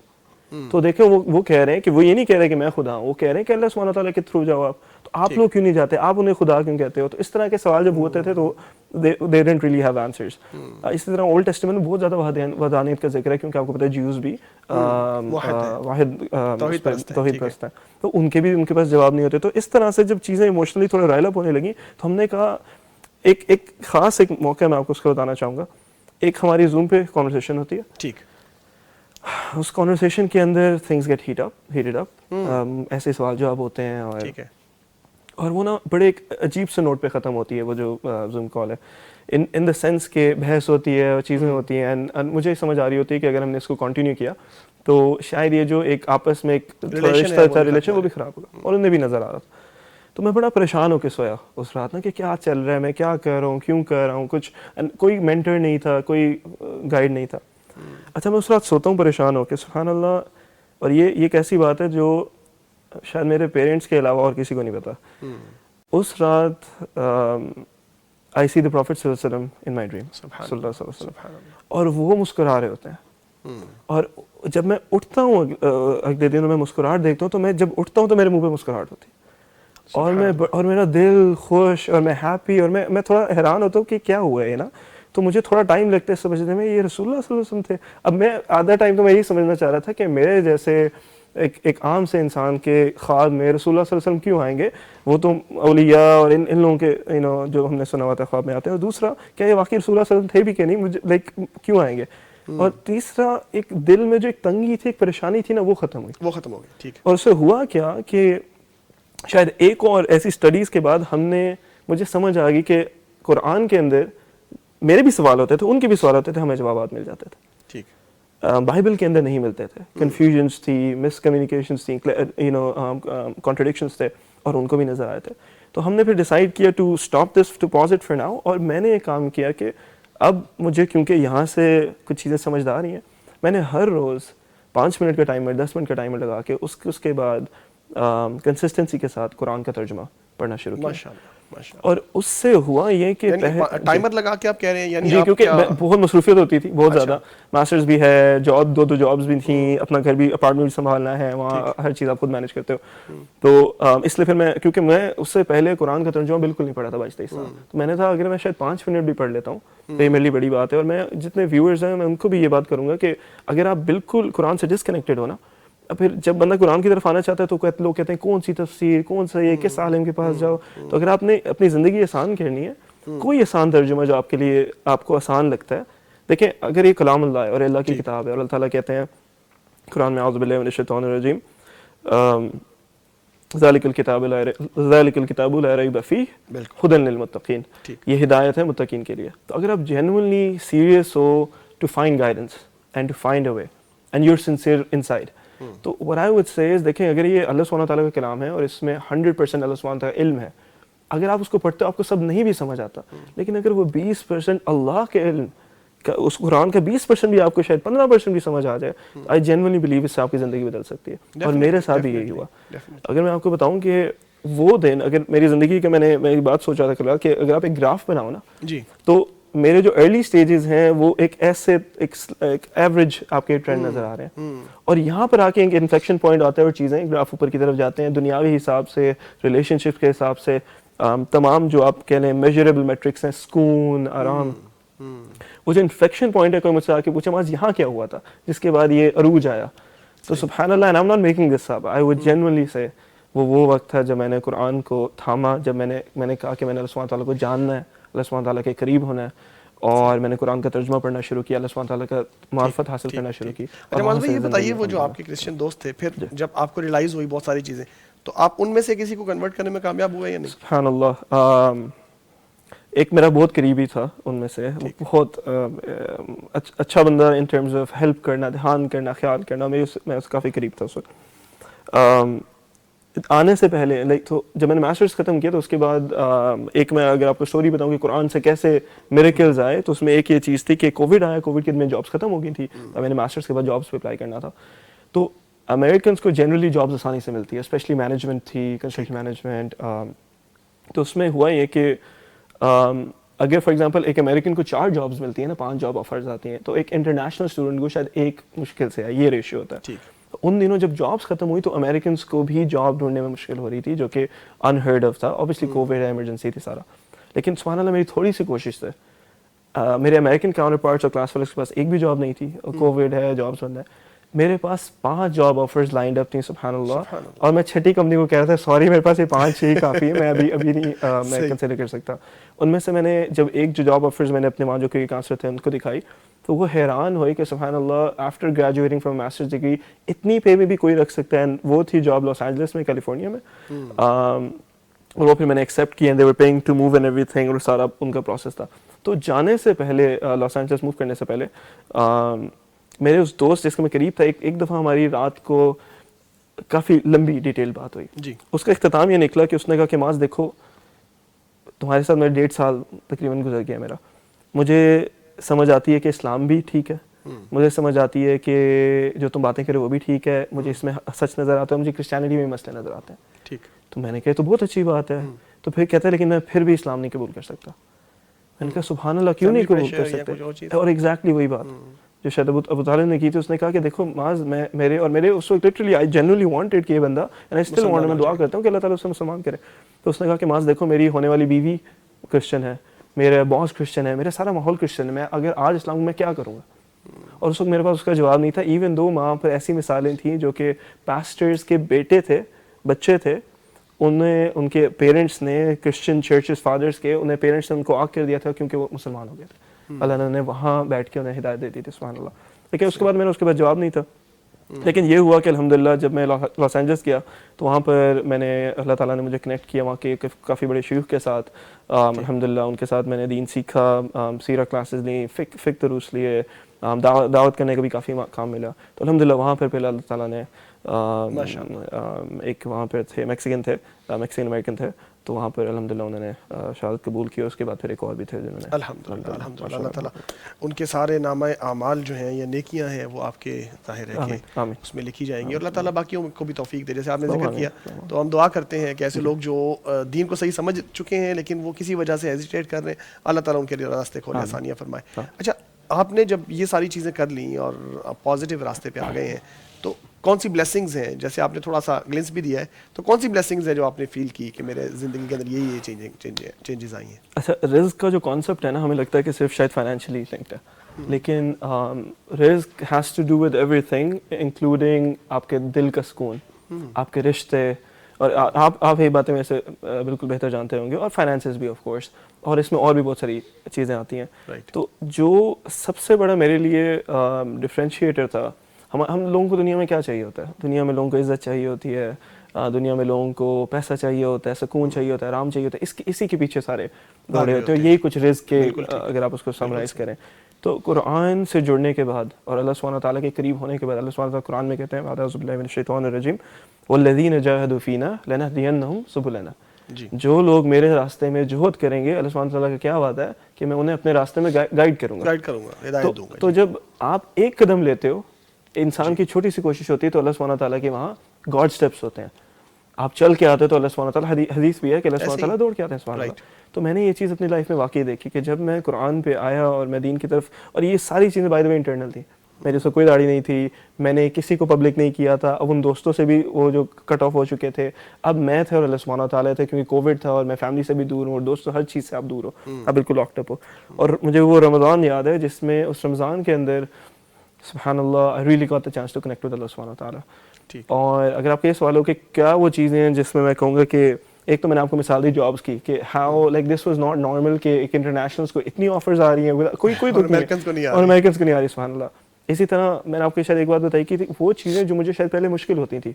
تو دیکھیں وہ کہہ رہے ہیں کہ وہ یہ نہیں کہہ رہے کہ میں خدا ہوں, وہ کہہ رہے ہیں کہ اللہ سبحانہ تعالیٰ کے تھرو جاؤ آپ. تو آپ لوگ کیوں نہیں جاتے, آپ انہیں خدا کیوں کہتے ہو؟ تو اس طرح کے سوال جب ہوتے تھے تو they didn't really have answers. اسی طرح اولڈ ٹیسٹمنٹ میں بہت زیادہ وحدانیت کا ذکر ہے, کیونکہ آپ کو پتہ ہے جیوز بھی واحد توحید پرست ہیں, تو ان کے پاس جواب نہیں ہوتے. تو اس طرح سے جب چیزیں ایموشنلی تھوڑے رائل اپ ہونے لگیں تو ہم نے کہا ایک خاص ایک موقع میں آپ کو اس کا بتانا چاہوں گا. ایک ہماری زوم پہ کانورسیشن ہوتی ہے, ٹھیک, اس کانورسیشن کے اندر تھنگس گیٹ ہیٹڈ اپ, ایسے سوال جواب ہوتے ہیں, اور وہ نا بڑے ایک عجیب سے نوٹ پہ ختم ہوتی ہے وہ جو زوم کال ہے, ان دا سینس کہ بحث ہوتی ہے اور چیزیں ہوتی ہیں, اینڈ مجھے سمجھ آ رہی ہوتی ہے کہ اگر ہم نے اس کو کنٹینیو کیا تو شاید یہ جو ایک آپس میں ایک رشتہ تھا, ریلیشن, وہ بھی خراب ہوگا. اور انہیں بھی نظر آ رہا تھا. تو میں بڑا پریشان ہو کے سویا اس رات نا کہ کیا چل رہا ہے, میں کیا کر رہا ہوں, کیوں کر رہا ہوں, کچھ کوئی مینٹر نہیں تھا, کوئی گائیڈ نہیں تھا. اچھا میں اس رات سوتا ہوں پریشان ہو کے, سبحان اللہ, اور یہ ایک ایسی بات ہے جو شاید میرے پیرنٹس کے علاوہ اور کسی کو نہیں پتا. اس رات آئی سی دی پروفٹ صلی اللہ علیہ وسلم ان مائی ڈریم, صلی اللہ علیہ وسلم, اور وہ مسکرا رہے ہوتے ہیں. اور جب میں اٹھتا ہوں اگلے دن میں مسکراہٹ دیکھتا ہوں, تو میں جب اٹھتا ہوں تو میرے منہ پہ مسکراہٹ ہوتی ہے, اور میرا دل خوش, اور میں ہیپی, اور میں تھوڑا حیران ہوتا ہوں کہ کیا ہوا ہے نا. تو مجھے تھوڑا ٹائم لگتا ہے سمجھنے میں, یہ رسول اللہ صلی اللہ علیہ وسلم تھے. اب میں آدھا ٹائم تو میں یہی سمجھنا چاہ رہا تھا کہ میرے جیسے ایک عام سے انسان کے خواب میں رسول اللہ صلی اللہ علیہ وسلم کیوں آئیں گے, وہ تو اولیاء اور ان لوگوں کے جو ہم نے سنا ہوا تھا خواب میں آتے ہیں. اور دوسرا کیا یہ واقعی رسول اللہ صلی اللہ علیہ وسلم تھے بھی کہ نہیں, مجھے لائک کیوں آئیں گے. اور تیسرا ایک دل میں جو ایک تنگی تھی, ایک پریشانی تھی نا, وہ ختم ہوئی. ٹھیک. اور اس سے ہوا کیا کہ شاید ایک اور ایسی اسٹڈیز کے بعد مجھے سمجھ آ گئی کہ قرآن کے اندر میرے بھی سوال ہوتے تھے, ان کے بھی سوال ہوتے تھے, ہمیں جوابات مل جاتے تھے. ٹھیک. بائبل کے اندر نہیں ملتے تھے, کنفیوژنس تھی, مس کمیونیکیشنس تھیں, کانٹرڈکشنس تھے, اور ان کو بھی نظر آئے تھے. تو ہم نے پھر ڈیسائیڈ کیا to stop this, to pause it for now. اور میں نے یہ کام کیا کہ اب مجھے کیونکہ یہاں سے کچھ چیزیں سمجھ آ رہی ہیں, میں نے ہر روز 5 منٹ کا ٹائمر, 10 منٹ کا ٹائمر لگا کے اس کے بعد کنسسٹنسی کے ساتھ قرآن کا ترجمہ پڑھنا شروع کیا. اور اس سے ہوا یہ کہ ٹائمر لگا کے آپ کہہ رہے ہیں, یعنی جی, کیونکہ بہت مصروفیت ہوتی تھی, بہت زیادہ, ماسٹرز بھی ہے, جاب 2 جابز بھی تھیں, اپنا گھر بھی, اپارٹمنٹ بھی سنبھالنا ہے, وہاں ہر چیز آپ خود مینیج کرتے ہو. تو اس لیے پھر کیونکہ میں اس سے پہلے قرآن کا ترجمہ بالکل نہیں پڑھا تھا 22-23 سال, تو میں نے کہا اگر میں شاید 5 منٹ بھی پڑھ لیتا ہوں تو یہ میرے لیے بڑی بات ہے. اور میں جتنے ویورز ہیں میں ان کو بھی یہ بات کروں گا کہ اگر آپ بالکل قرآن سے ڈسکنیکٹڈ ہو نا, پھر جب بندہ قرآن کی طرف آنا چاہتا ہے تو لوگ کہتے ہیں کون سی تفسیر, کون سا یہ, کس عالم کے پاس جاؤ. تو اگر آپ نے اپنی زندگی آسان کرنی ہے, کوئی آسان ترجمہ جو آپ کے لیے آپ کو آسان لگتا ہے. دیکھیں اگر یہ کلام اللہ ہے اور اللہ کی کتاب ہے, اور اللہ تعالیٰ کہتے ہیں قرآن میں اعوذ باللہ من الشیطان الرجیم, ذالک الکتاب لا ریب فیہ ھدی للمتقین, یہ ہدایت ہے متقین کے لیے. تو اگر آپ جینوئنلی سیریس ہو to find guidance and to find a way and you are sincere inside, تو what I would say is, دیکھیں اگر یہ اللہ سبحانہ تعالیٰ کا کلام ہے اور اس میں 100% اللہ سبحانہ تعالیٰ کا علم ہے, اگر آپ اس کو پڑھتے ہو آپ کو سب نہیں بھی سمجھ آتا, لیکن اگر وہ 20% اللہ کے علم کا, اس قرآن کا 20% بھی آپ کو شاید 15% بھی سمجھ آ جائے, I genuinely believe اس سے آپ کی زندگی بدل سکتی ہے. اور میرے ساتھ بھی یہی ہوا. اگر میں آپ کو بتاؤں کہ وہ دن, اگر میری زندگی کا, میں نے ایک بات سوچا تھا کل کہ اگر آپ ایک گراف بناؤ نا, تو میرے جو ارلی سٹیجز ہیں وہ ایک ایسے ایک ایوریج آپ کے ٹرینڈ نظر آ رہے ہیں, اور یہاں پر آ کے ایک انفیکشن پوائنٹ آتا ہے اور چیزیں گراف اوپر کی طرف جاتے ہیں, دنیاوی حساب سے, ریلیشن شپ کے حساب سے, تمام جو آپ کہہ لیں میجریبل میٹرکس ہیں, سکون, آرام, وہ جو انفیکشن پوائنٹ ہے, کوئی مجھ سے آ کے پوچھے آج یہاں کیا ہوا تھا جس کے بعد یہ عروج آیا. تو سبحان اللہ, and I'm not making this up, I would genuinely say وہ وقت تھا جب میں نے قرآن کو تھاما, جب میں نے کہا کہ میں نے اللہ سبحانہ تعالیٰ کو جاننا ہے, اللہ سبحانہ تعالیٰ کے قریب ہونا ہے, اور میں نے قرآن کا ترجمہ پڑھنا شروع کیا, اللہ سبحانہ تعالیٰ کا معرفت حاصل کرنا شروع کی. اچھا معاذ بھائی یہ بتائیے, وہ جو آپ کے کرسچن دوست تھے, پھر جب آپ کو ریلائز ہوئی بہت ساری چیزیں, تو آپ ان میں سے کسی کو کنورٹ کرنے میں کامیاب ہوئے یا نہیں؟ سبحان اللہ, ایک میرا بہت قریبی تھا ان میں سے, بہت اچھا بندہ ان ٹرمز آف ہیلپ کرنا, دھیان کرنا, خیال کرنا, میں اس کافی قریب تھا اس وقت. آنے سے پہلے لائک تو جب میں نے ماسٹرز ختم کیا تو اس کے بعد ایک میں اگر آپ کو اسٹوری بتاؤں کہ قرآن سے کیسے میریکلز آئے تو اس میں ایک یہ چیز تھی کہ کووڈ آیا, کووڈ کے دن میں جابس ختم ہو گئی تھی, میں نے ماسٹرز کے بعد جابس پہ اپلائی کرنا تھا. تو امریکنس کو جنرلی جابس آسانی سے ملتی ہے, اسپیشلی مینجمنٹ تھی, کنسٹرکشن مینجمنٹ. تو اس میں ہوا یہ کہ اگر فار ایگزامپل ایک امریکن کو 4 جابس ملتی ہیں نا, 5 جاب آفرز آتی ہیں, تو ایک انٹرنیشنل اسٹوڈنٹ کو شاید ایک مشکل سے ہے, یہ ریشیو ہوتا ہے. ان دنوں جب جابس ختم ہوئی تو امریکنس کو بھی جاب ڈھونڈنے میں مشکل ہو رہی تھی, جو کہ انہرڈ آف تھا. اوبیسلی کووڈ ہے, ایمرجنسی تھی سارا, لیکن سبحان اللہ میری تھوڑی سی کوشش سے میرے امریکن کاؤنٹر پارٹس اور کلاس فیلوز کے پاس ایک بھی جاب نہیں تھی, کووڈ ہے, جابس بند ہے. میرے پاس 5 جاب آفرز لائنڈ اپ تھیں سبحان اللہ, اور میں 6ٹی کمپنی کو کہہ رہا تھا سوری میرے پاس یہ 5-6 ہی کافی ہے, میں ابھی نہیں میں کنسیڈر کر سکتا. ان میں سے میں نے جب ایک جو جاب آفرز میں نے اپنے وہاں جو کہ کانسلر تھے ان کو دکھائی تو وہ حیران ہوئے کہ سبحان اللہ after graduating from masters degree اتنی پے میں بھی کوئی رکھ سکتا ہے. وہ تھی جاب لاس اینجلس میں, کیلیفورنیا میں, اور وہ پھر میں نے ایکسیپٹ کیا, they were paying to move and everything, اور سارا ان کا پروسیس تھا. تو جانے سے پہلے لاس اینجلس موو کرنے سے پہلے میرے اس دوست جس کے میں قریب تھا, ایک دفعہ ہماری رات کو کافی لمبی ڈیٹیل بات ہوئی جی. اس کا اختتام یہ نکلا کہ اس نے کہا کہ معاذ دیکھو تمہارے ساتھ میرے 1.5 سال تقریباً گزر گیا میرا, مجھے سمجھ آتی ہے کہ اسلام بھی ٹھیک ہے, مجھے سمجھ آتی ہے کہ جو تم باتیں کرے وہ بھی ٹھیک ہے, مجھے اس میں سچ نظر آتا ہے, مجھے کرسچینٹی میں مسئلے نظر آتے ہیں. ٹھیک. تو میں نے کہا تو بہت اچھی بات ہے. تو پھر کہتا ہے لیکن میں پھر بھی اسلام نہیں قبول کر سکتا. میں نے کہا سبحان اللہ کیوں نہیں قبول کر سکتے؟ اور ایگزیکٹلی وہی بات جو شاید ابو طالب نے کی تھی. اس نے کہا کہ دیکھو معاذ میرے اس وقت لٹرلی آئی جنرلی وانٹڈ کہ یہ بندہ, اینڈ آئی اسٹل وانٹ, میں دعا کرتا ہوں کہ اللہ تعالیٰ اسے مسلمان کرے. تو اس نے کہا کہ معاذ دیکھو میری ہونے والی بیوی کرسچن ہے, میرا باس کرسچن ہے, میرا سارا ماحول کرسچن ہے, میں اگر آج اسلام میں کیا کروں گا؟ اور اس وقت میرے پاس اس کا جواب نہیں تھا. ایون دو وہاں پر ایسی مثالیں تھیں جو کہ پاسٹرز کے بیٹے تھے, بچے تھے, ان کے پیرنٹس نے کرسچن چرچز فادرز کے, انہیں پیرنٹس نے ان کو آگ کر دیا تھا کیونکہ وہ مسلمان ہو گئے تھے. اللہ نے وہاں بیٹھ کے انہیں ہدایت دے دی تھی سبحان اللہ. لیکن اس کے بعد میں نے اس کے بعد جواب نہیں تھا. لیکن یہ ہوا کہ الحمدللہ جب میں لاس اینجلس گیا تو وہاں پر میں نے اللہ تعالیٰ نے مجھے کنیکٹ کیا وہاں کے کافی بڑے شیوخ کے ساتھ. الحمدللہ ان کے ساتھ میں نے دین سیکھا, سیرہ کلاسز لیں, فقہ دروس لیے, دعوت کرنے کا بھی کافی کام ملا. تو الحمدللہ وہاں پر پہلے اللہ تعالیٰ نے ایک وہاں پر تھے میکسیکن امریکن تھے, تو وہاں پر الحمدللہ انہوں نے شہادت قبول کی. اس کے بعد پھر ایک اور بھی تھے جنہوں نے الحمدللہ اللہ تعالیٰ ان کے سارے نامہ اعمال جو ہیں یا نیکیاں ہیں وہ آپ کے ظاہر ہے کہ اس میں لکھی جائیں گی, اور اللہ تعالیٰ باقیوں کو بھی توفیق دے. جیسے آپ نے ذکر کیا تو ہم دعا کرتے ہیں کہ ایسے لوگ جو دین کو صحیح سمجھ چکے ہیں لیکن وہ کسی وجہ سے ہیزیٹیٹ کر رہے ہیں, اللہ تعالیٰ ان کے لیے راستے کھولے, آسانیاں فرمائے. اچھا آپ نے جب یہ ساری چیزیں کر لیں اور پازیٹیو راستے پہ آ گئے ہیں تو کون سی بلیسنگز ہیں, جیسے آپ نے تھوڑا سا گلنس بھی دیا ہے, تو کون سی بلیسنگز ہیں جو آپ نے فیل کی کہ میرے زندگی کے اندر یہ چینجز آئی ہیں؟ اچھا رزق کا جو کانسیپٹ ہے نا, ہمیں لگتا ہے کہ صرف شاید فائنینشلی لنکڈ ہے, لیکن رزق has to do with everything including آپ کے دل کا سکون, آپ کے رشتے, اور آپ یہ باتیں ویسے بالکل بہتر جانتے ہوں گے, اور فائنینسز بھی آف کورس, اور اس میں اور بھی بہت ساری چیزیں آتی ہیں. تو جو سب سے بڑا میرے لیے ڈفرینشیٹر تھا, ہم لوگوں کو دنیا میں کیا چاہیے ہوتا ہے؟ دنیا میں لوگوں کو عزت چاہیے ہوتی ہے, دنیا میں لوگوں کو پیسہ چاہیے ہوتا ہے, سکون چاہیے ہوتا ہے, آرام چاہیے ہوتا ہے, اسی کے پیچھے سارے دوڑے ہوتے ہیں. یہی کچھ رزق کے اگر آپ اس کو سمرائز کریں تو قرآن سے جڑنے کے بعد اور اللہ سبحانہ تعالیٰ کے قریب ہونے کے بعد, اللہ سبحانہ تعالیٰ قرآن میں کہتے ہیں اعوذ باللہ من الشیطان الرجیم والذین جاہدوا فینا لنہدینہم سبلنا, جو لوگ میرے راستے میں جہد کریں گے, اللہ سبحانہ تعالیٰ کا کیا وعدہ ہے کہ میں انہیں اپنے راستے میں گائیڈ کروں گا, ہدایت دوں گا. تو جب آپ ایک قدم لیتے ہو, انسان کی چھوٹی سی کوشش ہوتی ہے, تو اللہ سبحانہ تعالیٰ کے وہاں گاڈ سٹیپس ہوتے ہیں. آپ چل کے آتے تو اللہ سبحانہ تعالیٰ, حدیث بھی ہے کہ اللہ سبحانہ تعالیٰ دوڑ کے آتے ہیں سبحانہ اللہ. تو میں نے یہ چیز اپنی لائف میں واقعی دیکھی کہ جب میں قرآن پہ آیا اور میں دین کی طرف, اور یہ ساری چیزیں بائی دا وے انٹرنل تھیں, میرے سے کوئی داڑھی نہیں تھی, میں نے کسی کو پبلک نہیں کیا تھا, اب ان دوستوں سے بھی وہ جو کٹ آف ہو چکے تھے, اب میں تھے اور اللہ سبحانہ تعالیٰ تھے, کیونکہ کووڈ تھا اور میں فیملی سے بھی دور ہوں اور دوستوں ہر چیز سے آپ دور ہو, آپ بالکل لاکڈ اپ ہو. اور مجھے وہ رمضان یاد ہے جس میں اس رمضان کے اندر سبحان اللہ I really got the chance to connect with اللہ سبحانہ تعالیٰ. اور اگر آپ کے یہ سوال ہو کہ کیا وہ چیزیں ہیں جس میں میں کہوں گا کہ ایک تو میں نے آپ کو مثال دی جابس کی کہ how like this was not normal کہ ایک انٹرنیشنلس کو اتنی آفرز آ رہی ہیں, کوئی امریکنس کو نہیں اور امریکنس کو نہیں آ رہی سبحان اللہ. اسی طرح میں نے آپ کو شاید ایک بات بتائی کہ وہ چیزیں جو مجھے شاید پہلے مشکل ہوتی تھیں,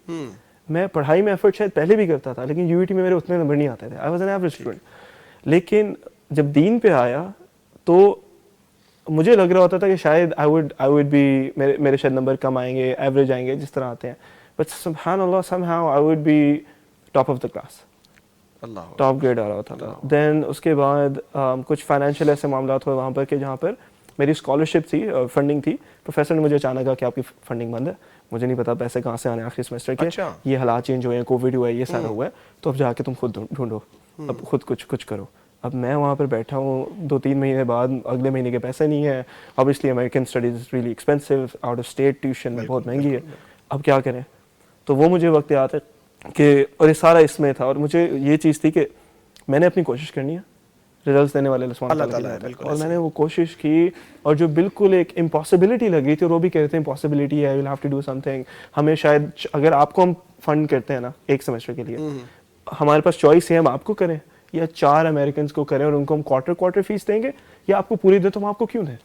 میں پڑھائی میں ایفرٹ شاید پہلے بھی کرتا تھا لیکن UET میں میرے اتنے نمبر نہیں آتے تھے, I was an average student. لیکن جب دین پہ آیا تو مجھے لگ رہا ہوتا تھا کہ شاید I would be میرے شاید نمبر کم آئیں گے, ایوریج آئیں گے جس طرح آتے ہیں, بٹ سبحان اللہ somehow I would be top of the class, اللہ ٹاپ گریڈ آ رہا تھا. دین اس کے بعد کچھ فائنینشیل ایسے معاملات ہوئے وہاں پر کہ جہاں پر میری اسکالرشپ تھی, فنڈنگ تھی. پروفیسر نے مجھے اچانک کہا کہ آپ کی فنڈنگ بند ہے. مجھے نہیں پتا پیسے کہاں سے آنے آخری سیمسٹر کے, یہ حالات چینج ہوئے ہیں, کووڈ ہوا ہے, یہ سارا ہوا ہے, تو اب جا کے تم خود ڈھونڈو, اب خود کچھ کرو. اب میں وہاں پر بیٹھا ہوں 2-3 مہینے بعد, اگلے مہینے کے پیسے نہیں ہیں. obviously American studies is really expensive, out of state tuition بہت مہنگی ہے. اب کیا کریں؟ تو وہ مجھے وقت یاد ہے کہ, اور یہ سارا اس میں تھا, اور مجھے یہ چیز تھی کہ میں نے اپنی کوشش کرنی ہے, ریزلٹس دینے والے اللہ تعالیٰ ہے, اور میں نے وہ کوشش کی, اور جو بالکل ایک امپاسبلٹی لگ رہی تھی, اور وہ بھی کہتے ہیں امپاسبلٹی ہے, we'll have to do something. ہمیں شاید اگر آپ کو ہم فنڈ کرتے ہیں نا ایک سیمسٹر کے لیے, ہمارے پاس چوائس ہے ہم آپ کو کریں یا 4 امریکنس کو کریں اور ان کو ہم کوارٹر فیس دیں گے, یا آپ کو پوری دیں تو ہم آپ کو کیوں دیں؟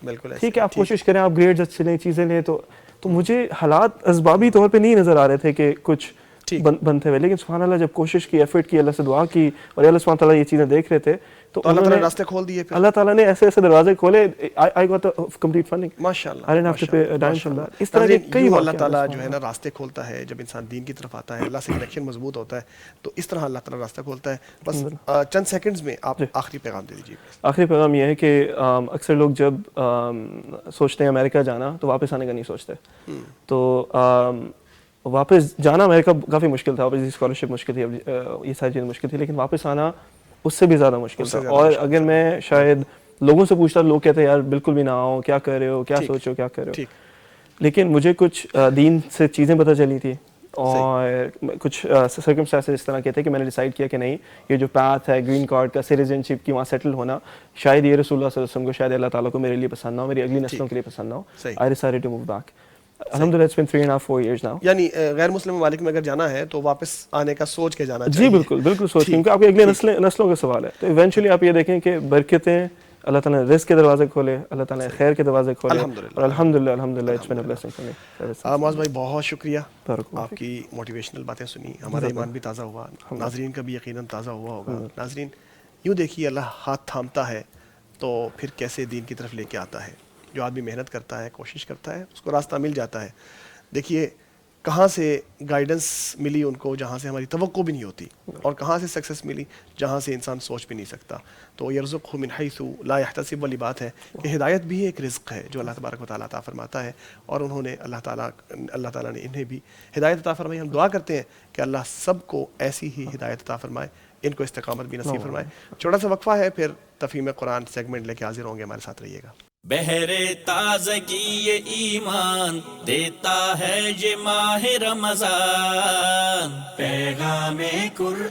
بالکل ٹھیک ہے, آپ کوشش کریں, آپ گریڈز اچھے لیں, چیزیں لیں. تو مجھے حالات اسبابی طور پہ نہیں نظر آ رہے تھے کہ کچھ بنتے ہوئے, لیکن سبحان اللہ جب کوشش کی, ایفرٹ کی, اللہ سے دعا کی, اور اللہ سبحانہ تعالیٰ یہ چیزیں دیکھ رہے تھے, تو اللہ تعالیٰ نے راستے کھول دیے. اللہ تعالیٰ نے ایسے دروازے کھولے. I got the complete funding. ماشاءاللہ, I didn't have to pay a dime from that. اس طرح کے کئی اللہ تعالیٰ جو ہے نا راستے کھولتا ہے. جب انسان دین کی طرف آتا ہے, اللہ سے کنیکشن مضبوط ہوتا ہے, تو اس طرح اللہ تعالیٰ راستہ کھولتا ہے. بس چند سیکنڈز میں آپ آخری پیغام دے دیجیے. آخری پیغام یہ ہے کہ اکثر لوگ جب سوچتے ہیں امریکہ جانا تو واپس آنے کا نہیں سوچتے. تو واپس جانا امریکہ کافی مشکل تھا, اسکالرشپ مشکل تھی, یہ ساری چیزیں مشکل تھی, لیکن واپس آنا اس سے بھی زیادہ مشکل تھا. اور اگر میں شاید لوگوں سے پوچھتا, لوگ کہتے ہیں یار بالکل بھی نہ آؤ, کیا کر رہے ہو, کیا سوچو, کیا کر رہے ہو. لیکن مجھے کچھ دین سے چیزیں پتہ چلی تھی, اور کچھ سرکمسٹانسز اس طرح کے تھے کہ میں نے ڈیسائیڈ کیا کہ نہیں, یہ جو پاتھ ہے گرین کارڈ کا, سٹیزن شپ کی, وہاں سیٹل ہونا, شاید یہ رسول اللہ صلی اللہ علیہ وسلم کو, شاید اللہ تعالیٰ کو میرے لیے پسند نہ ہو, میری اگلی نسلوں کے لیے پسند نہ ہو. I decided to move back. الحمدللہ it's been 3.5-4 years now. یعنی غیر مسلم ممالک میں اگر جانا ہے تو واپس آنے کا سوچ کے جانا جی چاہیے. بالکل سوچ, کیونکہ آپ کی اگلی نسلوں کا سوال ہے. تو ایونچولی آپ یہ دیکھیں کہ برکتیں, اللہ تعالیٰ نے رزق کے دروازے کھولے, اللہ تعالیٰ نے خیر کے دروازے کھولے, اور الحمدللہ it's been a blessing for me. معاذ بھائی بہت شکریہ, آپ کی موٹیویشنل باتیں سنی, ہمارا ایمان بھی تازہ ہوا, ناظرین کا بھی یقیناً تازہ ہوا ہوگا. ناظرین یوں دیکھیے, اللہ ہاتھ تھامتا ہے تو پھر کیسے دین کی طرف لے کے آتا ہے. جو آدمی محنت کرتا ہے, کوشش کرتا ہے, اس کو راستہ مل جاتا ہے. دیکھیے کہاں سے گائیڈنس ملی ان کو جہاں سے ہماری توقع بھی نہیں ہوتی, اور کہاں سے سکسیس ملی جہاں سے انسان سوچ بھی نہیں سکتا. تو یرزقہ من حیث لا یحتسب والی بات ہے کہ ہدایت بھی ایک رزق ہے جو اللہ تبارک و تعالیٰ عطا فرماتا ہے, اور انہوں نے اللہ تعالیٰ نے انہیں بھی ہدایت عطا فرمائی. ہم دعا کرتے ہیں کہ اللہ سب کو ایسی ہی ہدایت عطا فرمائے, ان کو استقامت بھی نصیب فرمائے. چھوٹا سا وقفہ ہے, پھر تفہیم قرآن سیگمنٹ لے کے حاضر ہوں گے, ہمارے ساتھ رہیے گا. بہرے تازگی یہ ایمان دیتا ہے یہ ماہ رمضان, پیغام قرآن.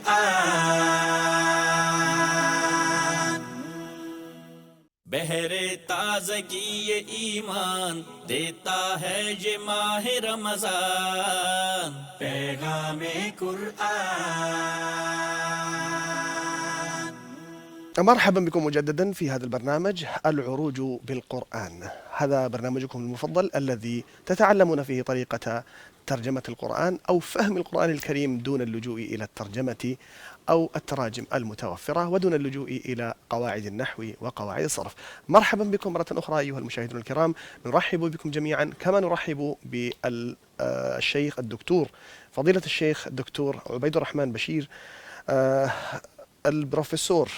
بہرے تازگی یہ ایمان دیتا ہے یہ ماہ رمضان, پیغام قرآن. مرحبا بكم مجددا في هذا البرنامج العروج بالقرآن. هذا برنامجكم المفضل الذي تتعلمون فيه طريقة ترجمة القرآن أو فهم القرآن الكريم دون اللجوء إلى الترجمة أو التراجم المتوفرة, ودون اللجوء إلى قواعد النحو وقواعد الصرف. مرحبا بكم مرة أخرى أيها المشاهدون الكرام, نرحب بكم جميعا كما نرحب بالشيخ الدكتور فضيلة الشيخ الدكتور عبيد الرحمن بشير, البروفيسور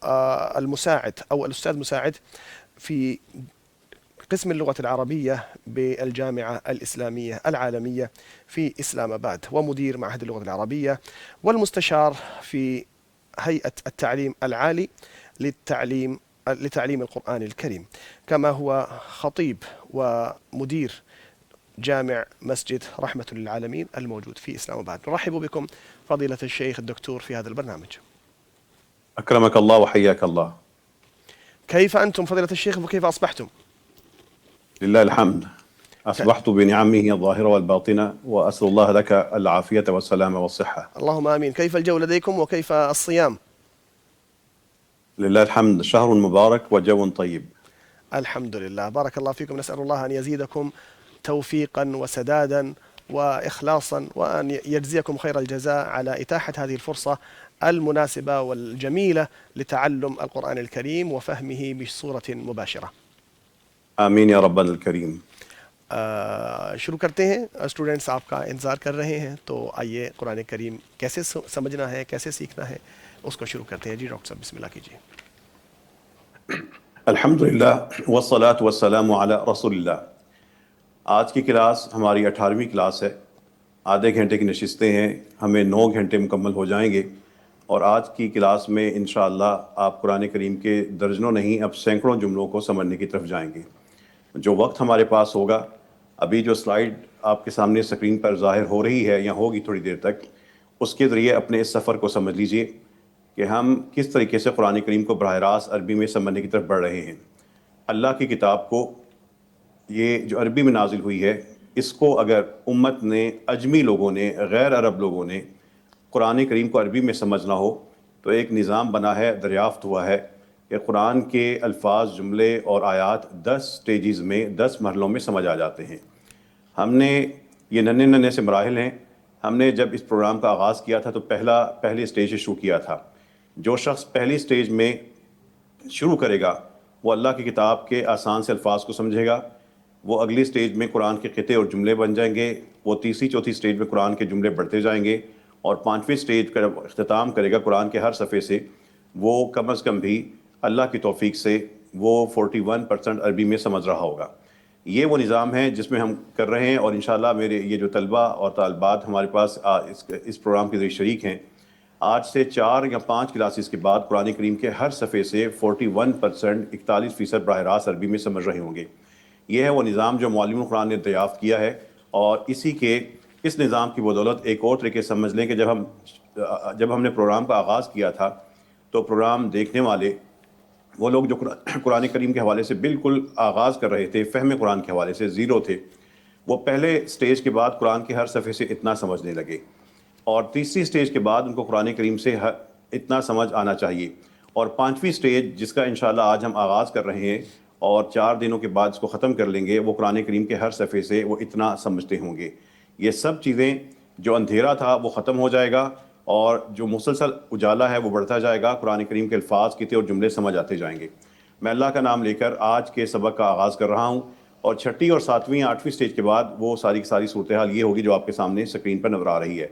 المساعد أو الأستاذ مساعد في قسم اللغة العربية بالجامعة الإسلامية العالمية في إسلام آباد, ومدير معهد اللغة العربية, والمستشار في هيئة التعليم العالي لتعليم القرآن الكريم, كما هو خطيب ومدير جامع مسجد رحمة للعالمين الموجود في إسلام آباد. نرحب بكم فضيلة الشيخ الدكتور في هذا البرنامج. أكرمك الله وحياك الله. كيف أنتم فضيلة الشيخ وكيف أصبحتم؟ لله الحمد, أصبحت بنعمه الظاهرة والباطنة, وأسأل الله لك العافية والسلامة والصحة. اللهم آمين. كيف الجو لديكم وكيف الصيام؟ لله الحمد, شهر مبارك وجو طيب. الحمد لله, بارك الله فيكم. نسأل الله أن يزيدكم توفيقا وسدادا وإخلاصا, وأن يجزيكم خير الجزاء على إتاحة هذه الفرصة المناسبة والجميلة لتعلم القرآن الكريم وفهمه بصورة مباشرة. آمين يا ربنا الكريم. شروع کرتے ہیں. اسٹوڈنٹس آپ کا انتظار کر رہے ہیں, تو آئیے قرآن کریم کیسے سمجھنا ہے, کیسے سیکھنا ہے, اس کو شروع کرتے ہیں. جی ڈاکٹر صاحب بسم اللہ کیجیے. الحمدللہ والصلاة والسلام علی رسول اللہ. آج کی کلاس ہماری 18ویں کلاس ہے. آدھے گھنٹے کی نشستیں ہیں, ہمیں 9 گھنٹے مکمل ہو جائیں گے, اور آج کی کلاس میں انشاءاللہ آپ قرآن کریم کے درجنوں نہیں اب سینکڑوں جملوں کو سمجھنے کی طرف جائیں گے. جو وقت ہمارے پاس ہوگا, ابھی جو سلائیڈ آپ کے سامنے سکرین پر ظاہر ہو رہی ہے یا ہوگی تھوڑی دیر تک, اس کے ذریعے اپنے اس سفر کو سمجھ لیجئے کہ ہم کس طریقے سے قرآن کریم کو براہ راست عربی میں سمجھنے کی طرف بڑھ رہے ہیں. اللہ کی کتاب کو, یہ جو عربی میں نازل ہوئی ہے, اس کو اگر امت نے, اجمی لوگوں نے, غیر عرب لوگوں نے قرآن کریم کو عربی میں سمجھنا ہو تو ایک نظام بنا ہے, دریافت ہوا ہے کہ قرآن کے الفاظ, جملے اور آیات 10 سٹیجز میں, 10 مرحلوں میں سمجھ آ جاتے ہیں. ہم نے یہ ننھے سے مراحل ہیں. ہم نے جب اس پروگرام کا آغاز کیا تھا تو پہلی سٹیج سے شروع کیا تھا. جو شخص پہلی سٹیج میں شروع کرے گا وہ اللہ کی کتاب کے آسان سے الفاظ کو سمجھے گا. وہ اگلی سٹیج میں قرآن کے قطعے اور جملے بن جائیں گے. وہ تیسری چوتھی سٹیج میں قرآن کے جملے بڑھتے جائیں گے, اور 5ویں سٹیج کا جب اختتام کرے گا قرآن کے ہر صفحے سے, وہ کم از کم بھی اللہ کی توفیق سے وہ 41% عربی میں سمجھ رہا ہوگا. یہ وہ نظام ہے جس میں ہم کر رہے ہیں, اور انشاءاللہ میرے یہ جو طلبہ اور طالبات ہمارے پاس اس پروگرام کے ذریعے شریک ہیں, آج سے 4 یا 5 کلاسز کے بعد قرآن کریم کے ہر صفحے سے 41%, 41% براہ راست عربی میں سمجھ رہے ہوں گے. یہ ہے وہ نظام جو معلم القرآن نے دریافت کیا ہے, اور اس نظام کی بدولت ایک اور طریقے سمجھ لیں کہ جب ہم نے پروگرام کا آغاز کیا تھا تو پروگرام دیکھنے والے وہ لوگ جو قرآن کریم کے حوالے سے بالکل آغاز کر رہے تھے, فہم قرآن کے حوالے سے زیرو تھے, وہ پہلے سٹیج کے بعد قرآن کے ہر صفحے سے اتنا سمجھنے لگے, اور تیسری سٹیج کے بعد ان کو قرآن کریم سے اتنا سمجھ آنا چاہیے, اور 5ویں سٹیج جس کا انشاءاللہ آج ہم آغاز کر رہے ہیں اور 4 دنوں کے بعد اس کو ختم کر لیں گے, وہ قرآن کریم کے ہر صفحے سے وہ اتنا سمجھتے ہوں گے. یہ سب چیزیں, جو اندھیرا تھا وہ ختم ہو جائے گا, اور جو مسلسل اجالا ہے وہ بڑھتا جائے گا. قرآن کریم کے الفاظ, قطعے اور جملے سمجھ آتے جائیں گے. میں اللہ کا نام لے کر آج کے سبق کا آغاز کر رہا ہوں, اور 6ٹھی اور 7ویں 8ویں سٹیج کے بعد وہ ساری کی ساری صورتحال یہ ہوگی جو آپ کے سامنے سکرین پر نظر آ رہی ہے.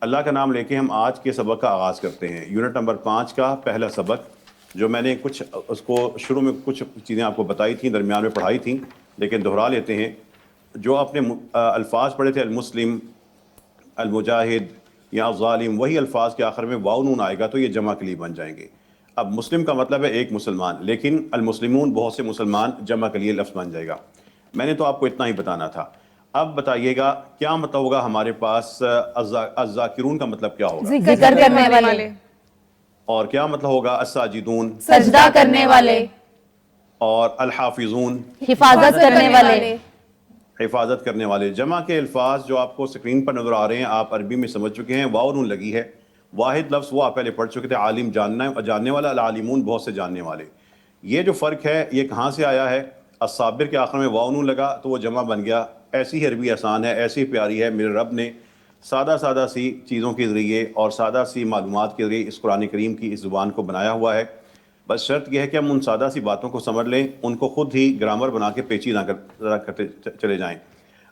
اللہ کا نام لے کے ہم آج کے سبق کا آغاز کرتے ہیں. یونٹ نمبر 5 کا پہلا سبق, جو میں نے اس کو شروع میں کچھ چیزیں آپ کو بتائی تھیں, درمیان میں پڑھائی تھیں, لیکن دہرا لیتے ہیں. جو آپ نے الفاظ پڑھے تھے, المسلم, المجاہد یا ظالم, وہی الفاظ کے آخر میں واو نون آئے گا تو یہ جمع کے لیے بن جائیں گے. اب مسلم کا مطلب ہے ایک مسلمان, لیکن المسلمون بہت سے مسلمان, جمع کے لیے لفظ بن جائے گا. میں نے تو آپ کو اتنا ہی بتانا تھا. اب بتائیے گا کیا مطلب ہوگا ہمارے پاس الذاکرون کا مطلب کیا ہوگا؟ ذکر کرنے والے. اور کیا مطلب ہوگا الساجدون؟ سجدہ کرنے والے. اور الحافظون؟ حفاظت کرنے والے. حفاظت کرنے والے. جمع کے الفاظ جو آپ کو سکرین پر نظر آ رہے ہیں آپ عربی میں سمجھ چکے ہیں, واو نون لگی ہے. واحد لفظ وہ آپ پہلے پڑھ چکے تھے, عالم جاننے والا, العالمون بہت سے جاننے والے. یہ جو فرق ہے یہ کہاں سے آیا ہے؟ الصابر کے آخر میں واو نون لگا تو وہ جمع بن گیا. ایسی ہی عربی آسان ہے, ایسی پیاری ہے. میرے رب نے سادہ سی چیزوں کے ذریعے اور سادہ سی معلومات کے ذریعے اس قرآن کریم کی اس زبان کو بنایا ہوا ہے. بس شرط یہ ہے کہ ہم ان سادہ سی باتوں کو سمجھ لیں, ان کو خود ہی گرامر بنا کے پیچیدہ کرتے چلے جائیں.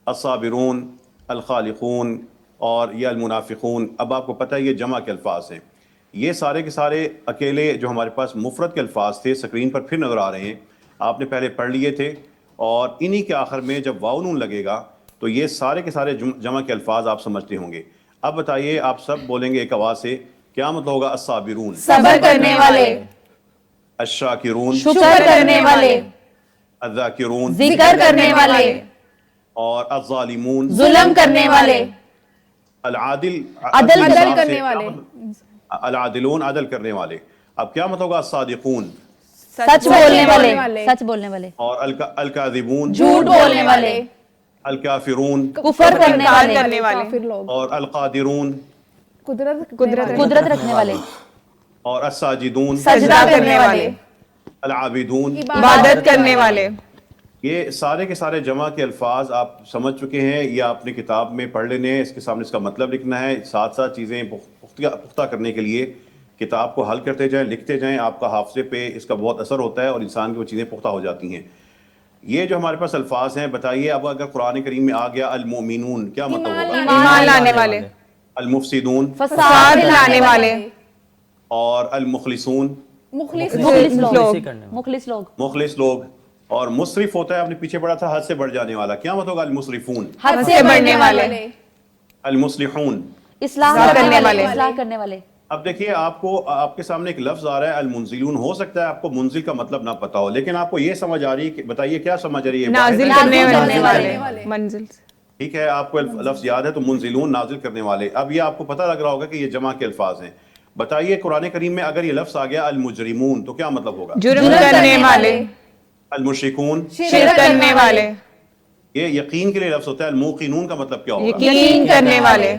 الصابرون, الخالقون اور یہ المنافقون. اب آپ کو پتہ ہے یہ جمع کے الفاظ ہیں. یہ سارے کے سارے اکیلے جو ہمارے پاس مفرد کے الفاظ تھے سکرین پر پھر نظر آ رہے ہیں, آپ نے پہلے پڑھ لیے تھے, اور انہی کے آخر میں جب واو نون لگے گا تو یہ سارے کے سارے جمع کے الفاظ آپ سمجھتے ہوں گے. اب بتائیے, آپ سب بولیں گے ایک آواز سے, کیا مطلب ہوگا الصابرون؟ صبر کرنے والے. الشاکرون؟ شکر کرنے والے. الذاکرون؟ ذکر کرنے والے. اور الظالمون؟ ظلم کرنے والے. العادل؟ عدل کرنے والے. العادلون؟ عدل کرنے والے. اب کیا مطلب ہوگا الصادقون؟ سچ بولنے والے. سچ بولنے والے. اور الکاذبون؟ جھوٹ بولنے والے. الکافرون؟ کفر کرنے والے. اور القادرون؟ قدرت رکھنے والے. اور الساجدون؟ سجدہ کرنے والے. العابدون؟ عبادت کرنے والے. یہ سارے کے سارے جمع کے الفاظ آپ سمجھ چکے ہیں, یا اپنی کتاب میں پڑھ لینے ہیں, اس کے سامنے اس کا مطلب لکھنا ہے. ساتھ ساتھ چیزیں پختہ کرنے کے لیے کتاب کو حل کرتے جائیں, لکھتے جائیں. آپ کا حافظے پہ اس کا بہت اثر ہوتا ہے اور انسان کی وہ چیزیں پختہ ہو جاتی ہیں. یہ جو ہمارے پاس الفاظ ہیں بتائیے، اب اگر قرآن کریم میں آ گیا المؤمنون، کیا مطلب ہوگا؟ ایمان لانے والے، المفسدون، فساد لانے والے، اور المخلصون، مخلص لوگ، اور مسرف ہوتا ہے، آپ نے پیچھے پڑھا تھا حد سے بڑھ جانے والا، کیا مطلب ہوگا؟ المسرفون، حد سے بڑھنے والے، المصلحون، اصلاح کرنے والے۔ اب دیکھیے آپ کو، آپ کے سامنے ایک لفظ آ رہا ہے المنزلون، ہو سکتا ہے آپ کو منزل کا مطلب نہ پتا ہو، لیکن آپ کو یہ سمجھ آ رہی ہے کہ بتائیے کیا سمجھ آ رہی ہے؟ نازل کرنے والے، منزل۔ ٹھیک ہے، آپ کو لفظ یاد ہے تو منزلون، نازل کرنے والے۔ اب یہ آپ کو پتہ لگ رہا ہوگا کہ یہ جمع کے الفاظ ہیں۔ بتائیے قرآن کریم میں اگر یہ لفظ آ گیا المجرمون تو کیا مطلب ہوگا؟ جرم کرنے والے، المشرکون، شرک کرنے والے، یہ یقین کے لیے لفظ ہوتا ہے۔ الموقنون کا مطلب کیا ہوگا؟ یقین کرنے والے،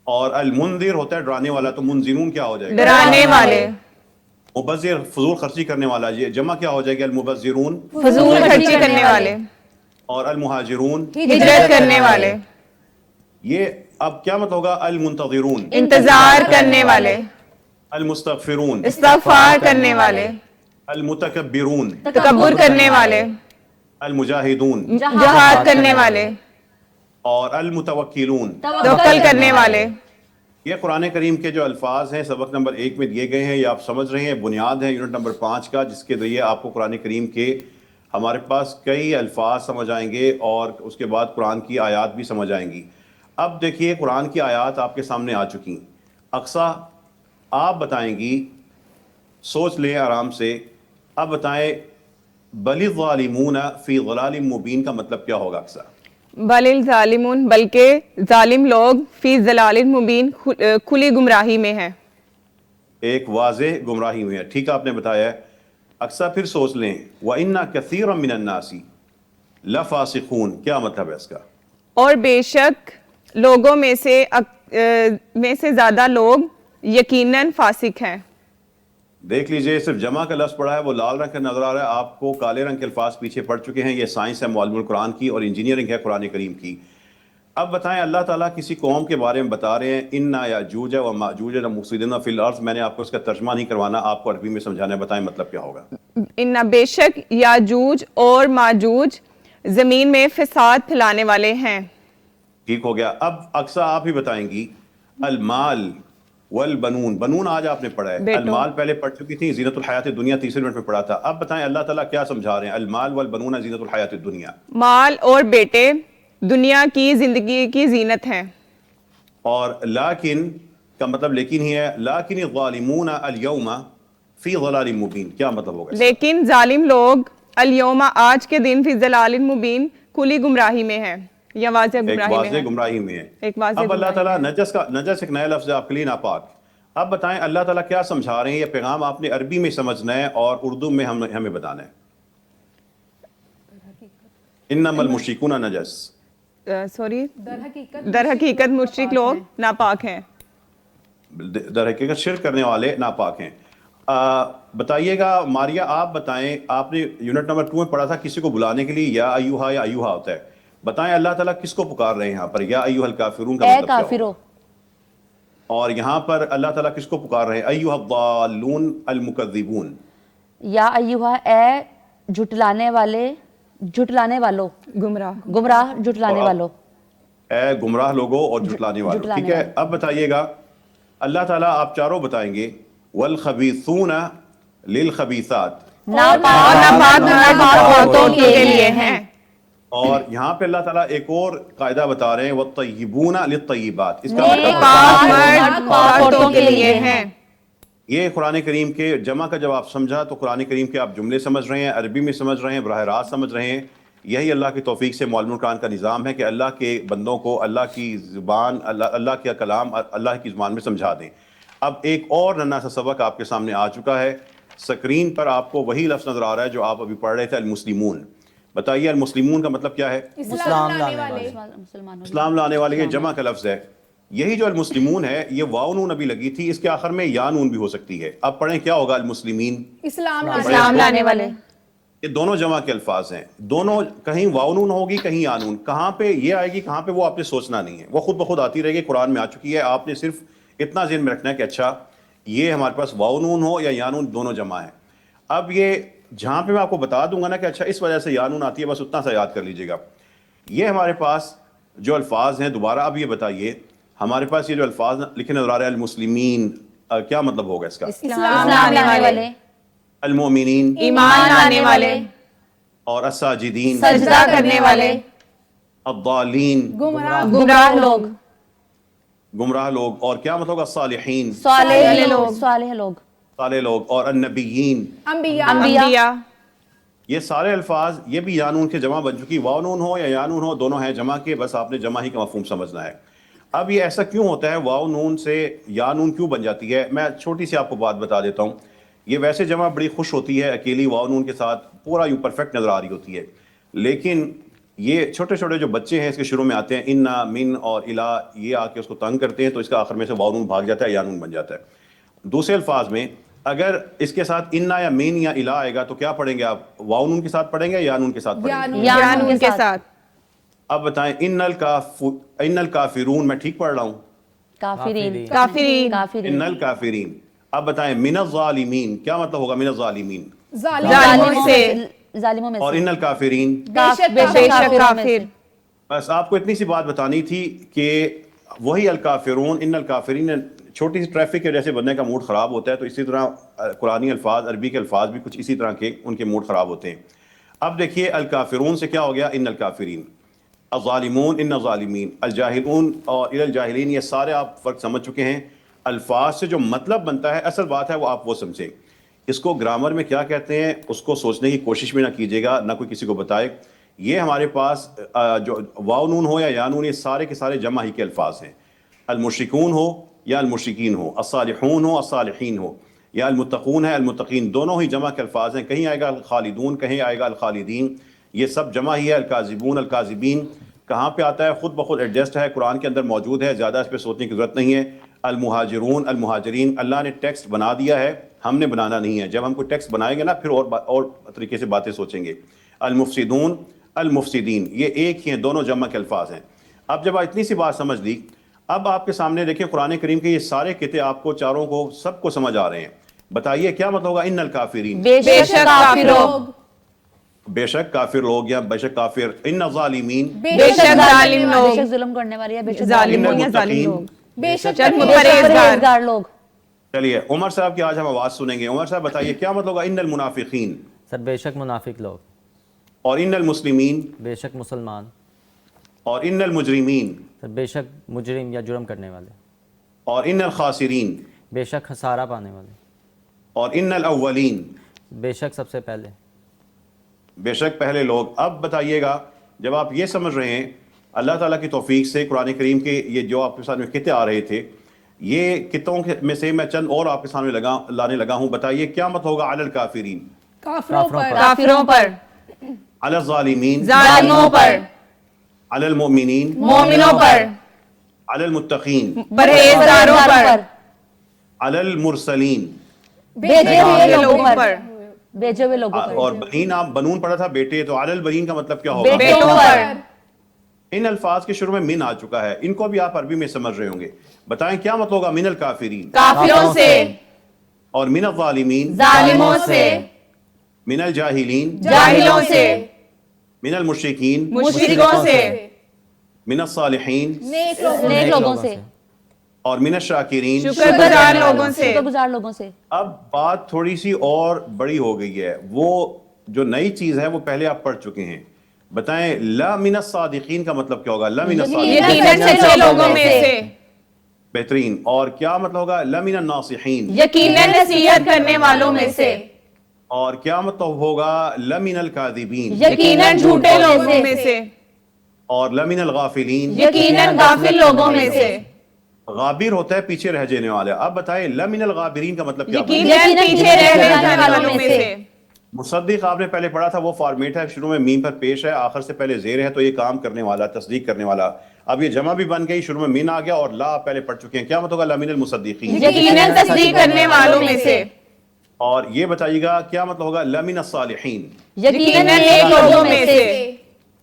اور المنذر ہوتا ہے ڈرانے والا، تو منذرون کیا ہو جائے گا؟ ڈرانے والے۔ مبذر، فضول خرچی کرنے والا، یہ جمع کیا ہو جائے گا؟ المبذرون۔ فضول خرچی کرنے والے، اور المہاجرون، ہجرت کرنے والے، یہ اب کیا مطلب ہوگا؟ المنتظرون، انتظار کرنے والے، المستغفرون، استغفار کرنے والے، المتکبرون، تکبر کرنے والے، المجاہدون، جہاد کرنے والے، اور المتوکلون۔ توکل کرنے والے۔ یہ قرآن کریم کے جو الفاظ ہیں سبق نمبر 1 میں دیے گئے ہیں، یہ آپ سمجھ رہے ہیں، بنیاد ہے یونٹ نمبر 5 کا، جس کے ذریعے آپ کو قرآن کریم کے ہمارے پاس کئی الفاظ سمجھ آئیں گے اور اس کے بعد قرآن کی آیات بھی سمجھ آئیں گی۔ اب دیکھیے قرآن کی آیات آپ کے سامنے آ چکی۔ اقصیٰ آپ بتائیں گی، سوچ لیں آرام سے، اب بتائیں بل الظالمون فی ضلال مبین کا مطلب کیا ہوگا؟ اقصیٰ بل الظالمون، بلکہ ظالم لوگ، فی ضلال مبین، کھلی گمراہی میں ہیں، ایک واضح گمراہی میں ہے۔ ٹھیک ہے، آپ نے بتایا ہے۔ اقصیٰ پھر سوچ لیں وَإِنَّ كَثِيرًا مِّنَ النَّاسِ لَفَاسِقُونَ، کیا مطلب ہے اس کا؟ اور بے شک لوگوں میں سے زیادہ لوگ یقیناً فاسق ہیں۔ دیکھ لیجئے، صرف جمع کا لفظ پڑھا ہے، وہ لال رنگ کا نظر آ رہا ہے آپ کو، کالے رنگ کے الفاظ پیچھے پڑ چکے ہیں۔ یہ سائنس ہے معلم القرآن کی اور انجینئرنگ ہے قرآن کریم کی۔ اب بتائیں اللہ تعالیٰ کسی قوم کے بارے میں بتا رہے ہیں اِنَّ یَأْجُوجَ وَمَأْجُوجَ مُفْسِدُونَ فِی الْأَرْضِ، میں نے آپ کو اس کا ترجمہ نہیں کروانا، آپ کو عربی میں سمجھانا ہے، بتائیں مطلب کیا ہوگا؟ ان بے شک یاجوج اور ماجوج زمین میں فساد پھیلانے والے ہیں۔ ٹھیک ہو گیا۔ اب اقصیٰ آپ ہی بتائیں گی المال والبنون، بنون آج آپ نے پڑھا ہے، المال پہلے پڑھ چکی تھی، زینت الحیات الدنیا تیسرے منٹ میں پڑھا تھا۔ اب بتائیں اللہ تعالیٰ کیا سمجھا رہے ہیں؟ المال والبنون زینت الحیات الدنیا، مال اور بیٹے دنیا کی زندگی کی زینت ہیں۔ اور لیکن کا مطلب لیکن ہی ہے، لیکن الظالمون اليوم فی ضلال مبین، کیا مطلب ہوگا؟ لیکن ظالم لوگ الیوم، آج کے دن، فی ضلال مبین، کھلی گمراہی میں ہے، یا واضح گمراہی میں ہے۔ ایک واضح اب اللہ تعالیٰ نجس ایک نیا لفظ ہے آپ کے لیے، ناپاک۔ اب بتائیں اللہ تعالیٰ کیا سمجھا رہے ہیں؟ یہ پیغام آپ نے عربی میں سمجھنا ہے اور اردو میں ہمیں بتانا ہے۔ انما المشرکون نجس، سوری، در حقیقت مشرک لوگ ناپاک ہیں، در حقیقت شرک کرنے والے ناپاک ہیں۔ بتائیے گا ماریا، آپ بتائیں، آپ نے یونٹ نمبر 2 میں پڑھا تھا کسی کو بلانے کے لیے یا ایوہا یا ایوہا ہوتا ہے، بتائیں اللہ تعالیٰ کس کو پکار رہے ہیں یہاں پر؟ یا ایوہا الکافرون کا مطلب کیا ہوگا؟ اور یہاں پر اللہ تعالیٰ کس کو پکار رہے ہیں؟ ایوہا الضالون المکذبون، یا ایوہا، اے جھٹلانے والو، گمراہ جھٹلانے والو، اے گمراہ لوگوں اور جھٹلانے والوں۔ ٹھیک ہے، اب بتائیے گا اللہ تعالیٰ، آپ چاروں بتائیں گے والخبیثون للخبیثات، ناپاک عورتوں کے لیے ہیں۔ اور یہاں پہ اللہ تعالیٰ ایک اور قاعدہ بتا رہے ہیں والطیبون للطیبات، اس کا مطلب عورتوں کے لیے ہیں۔ یہ قرآن کریم کے جمع کا جب آپ سمجھا تو قرآن کریم کے آپ جملے سمجھ رہے ہیں، عربی میں سمجھ رہے ہیں، براہ راست سمجھ رہے ہیں۔ یہی اللہ کی توفیق سے معلم القرآن کا نظام ہے کہ اللہ کے بندوں کو اللہ کی زبان، اللہ کا کلام اللہ کی زبان میں سمجھا دیں۔ اب ایک اور ننھا سا سبق آپ کے سامنے آ چکا ہے، سکرین پر آپ کو وہی لفظ نظر آ رہا ہے جو آپ ابھی پڑھ رہے تھے، المسلمون۔ بتائیے المسلمون کا مطلب کیا ہے؟ اسلام لانے والے، اسلام لانے والے، یہ جمع کا لفظ ہے۔ یہی جو المسلمون ہے، یہ واو نون ابھی لگی تھی، اس کے آخر میں یا نون بھی ہو سکتی ہے۔ اب پڑھیں کیا ہوگا؟ المسلمین، اسلام لانے والے۔ یہ دونوں جمع کے الفاظ ہیں، دونوں کہیں واو نون ہوگی کہیں یا نون، کہاں پہ یہ آئے گی کہاں پہ وہ آپ نے سوچنا نہیں ہے، وہ خود بخود آتی رہے گی، قرآن میں آ چکی ہے۔ آپ نے صرف اتنا ذہن میں رکھنا ہے کہ اچھا یہ ہمارے پاس واو نون ہو یا نون، دونوں جمع ہیں۔ اب یہ جہاں پہ میں آپ کو بتا دوں گا نا کہ اچھا اس وجہ سے یا نون آتی ہے، بس اتنا سا یاد کر لیجئے گا. یہ ہمارے پاس جو الفاظ ہیں، دوبارہ اب یہ بتائیے ہمارے پاس یہ جو الفاظ لکھے نظر آ رہے ہیں، المسلمین، کیا مطلب ہوگا اس کا؟ اسلام لانے والے، المؤمنین، ایمان لانے والے، اور الساجدین، سجدہ کرنے والے، الضالین، گمراہ لوگ، گمراہ لوگ، اور کیا مطلب ہوگا؟ الصالحین، صالح لوگ، صالح لوگ، صالح لوگ، اور النبیین. انبیاء. یہ سارے الفاظ یہ بھی یا نون کے جمع بن چکی، واو نون ہو یا یا نون ہو، دونوں ہیں جمع کے، بس آپ نے جمع ہی کا مفہوم سمجھنا ہے. اب یہ ایسا کیوں ہوتا ہے، واو نون سے یا نون کیوں بن جاتی ہے؟ میں چھوٹی سی آپ کو بات بتا دیتا ہوں. یہ ویسے جمع بڑی خوش ہوتی ہے، اکیلی واو نون کے ساتھ پورا یوں پرفیکٹ نظر آ رہی ہوتی ہے، لیکن یہ چھوٹے چھوٹے جو بچے ہیں اس کے شروع میں آتے ہیں انا، من اور الا، یہ آ کے اس کو تنگ کرتے ہیں تو اس کا آخر میں سے واو نون بھاگ جاتا ہے، یا نون بن جاتا ہے. دوسرے الفاظ میں اگر اس کے ساتھ انا یا مین یا الا آئے گا تو کیا پڑھیں گے آپ؟ واو نون کے ساتھ پڑھیں گے یا نون کے ساتھ پڑھیں گے؟ یا نون کے ساتھ. اب بتائیں ان الکافرون، میں ٹھیک پڑھ رہا ہوں؟ کافرین، کافرین، ان الکافرین. اب بتائیں من الظالمین، کیا مطلب ہوگا من الظالمین؟ ظالموں سے. ظالموں میں اور سے، ان الکافرین، بے شک کافر. بس آپ کو اتنی سی بات بتانی تھی کہ وہی الکافرون، ان الکافرین. چھوٹی سی ٹریفک کی وجہ سے بندے کا موڈ خراب ہوتا ہے، تو اسی طرح قرآنی الفاظ، عربی کے الفاظ بھی کچھ اسی طرح کے ان کے موڈ خراب ہوتے ہیں. اب دیکھیے الکافرون سے کیا ہو گیا؟ ان الکافرین. الظالمون، ان الظالمین. الجاہلون اور الی الجاہلین، یہ سارے آپ فرق سمجھ چکے ہیں. الفاظ سے جو مطلب بنتا ہے، اصل بات ہے وہ آپ وہ سمجھیں. اس کو گرامر میں کیا کہتے ہیں اس کو سوچنے کی کوشش بھی نہ کیجیے گا، نہ کوئی کسی کو بتائے. یہ ہمارے پاس جو واو نون ہو یا یا نون، یہ سارے کے سارے جمع ہی کے الفاظ ہیں. المشرکون ہو یا المشرکین ہو، الصالحون ہو الصالحین ہو، یا المتقون ہے المتقین، دونوں ہی جمع کے الفاظ ہیں. کہیں آئے گا الخالدون، کہیں آئے گا الخالدین، یہ سب جمع ہی ہے. الکاذبون، الکاذبین کہاں پہ آتا ہے؟ خود بخود ایڈجسٹ ہے، قرآن کے اندر موجود ہے، زیادہ اس پہ سوچنے کی ضرورت نہیں ہے. المہاجرون، المہاجرین، اللہ نے ٹیکسٹ بنا دیا ہے، ہم نے بنانا نہیں ہے. جب ہم کوئی ٹیکسٹ بنائیں گے نا پھر اور طریقے سے باتیں سوچیں گے. المفسدون، المفسدین، یہ ایک ہی ہیں، دونوں جمع کے الفاظ ہیں. اب جب آپ اتنی سی بات سمجھ لی، اب آپ کے سامنے دیکھیں قرآن کریم کے یہ سارے قطعے آپ کو چاروں کو سب کو سمجھ آ رہے ہیں. بتائیے کیا مطلب ہوگا ان الکافرین؟ بے شک کافر لوگ، بے شک کافر لوگ یا بے شک کافر. ان الظالمین، بے شک ظالم بے لوگ، شک ظلم کرنے والے، بے شک ظالموں یا ظالم المتقین. لوگ، بے شک پرہیزگار لوگ. چلیے عمر صاحب کی آج ہم آواز سنیں گے. عمر صاحب بتائیے کیا مطلب ہوگا ان المنافقین؟ سر بے شک منافق لوگ، اور ان المسلمین، بے شک مسلمان، اور ان المجرمین، سر بے شک مجرم یا جرم کرنے والے، اور ان الخاسرین، بے شک خسارہ پانے والے، اور ان الاولین، بے شک سب سے پہلے. بے شک پہلے لوگ. اب بتائیے گا جب آپ یہ سمجھ رہے ہیں اللہ تعالیٰ کی توفیق سے قرآن کریم کے یہ جو آپ کے سامنے قطعے آ رہے تھے، یہ قطعوں میں سے میں چند اور آپ کے سامنے لانے لگا ہوں. بتائیے کیا مت ہوگا؟ علی الکافرین، کافروں پر، کافروں پر، علی الظالمین، ظالموں پر، علی المؤمنین، مومنوں پر، علی المتقین، پرہیزگاروں پر، علی المرسلین. بھیجے ہوئے لوگوں لوگوں پر، پر، بھیجے ہوئے لوگوں پر، اور بنین، آپ بنون پڑھا تھا بیٹے، تو علی البنین کا مطلب کیا ہوگا؟ بیٹوں پر. ان الفاظ کے شروع میں من آ چکا ہے، ان کو بھی آپ عربی میں سمجھ رہے ہوں گے. بتائیں کیا مطلب ہوگا؟ من الکافرین، کافروں سے، اور من الظالمین، ظالموں سے، من الجاہلین، جاہلوں سے، من المشرکین، مشرکوں سے، من الصالحین، نیک لوگوں سے، اور من الشاکرین. شکر گزار لوگوں سے. شکر گزار لوگوں سے. اب بات تھوڑی سی اور بڑی ہو گئی ہے. وہ جو نئی چیز ہے وہ پہلے آپ پڑھ چکے ہیں. بتائیں لا من الصادقین کا مطلب کیا ہوگا؟ لا من الصادقین، یقیناً سچے لوگوں میں سے. بہترین. اور کیا مطلب ہوگا؟ لا من الناصحین، یقیناً نصیحت کرنے والوں میں سے. اور کیا مطلب ہوگا؟ لا من الکاذبین، یقیناً جھوٹے لوگوں میں سے. اور لا من الغافلین، یقیناً غافل لوگوں میں سے. غابر ہوتا ہے پیچھے رہ جانے والا. اب بتائیں لا من الغابرین کا مطلب کیا ہوگا؟ یقیناً پیچھے رہ جانے والوں میں سے. مصدق آپ نے پہلے پڑھا تھا، وہ فارمیٹ ہے، شروع میں میم پر پیش ہے، آخر سے پہلے زیر ہے، تو یہ کام کرنے والا، تصدیق کرنے والا. اب یہ جمع بھی بن گئی، شروع میں مین آ گیا اور لا پہلے پڑھ چکے ہیں. کیا مطلب ہوگا؟ لا من المصدقین، یقیناً تصدیق کرنے والوں میں سے. اور یہ بتائیے گا کیا مطلب ہوگا؟ لا من الصالحین، یقیناً نیک لوگوں میں سے.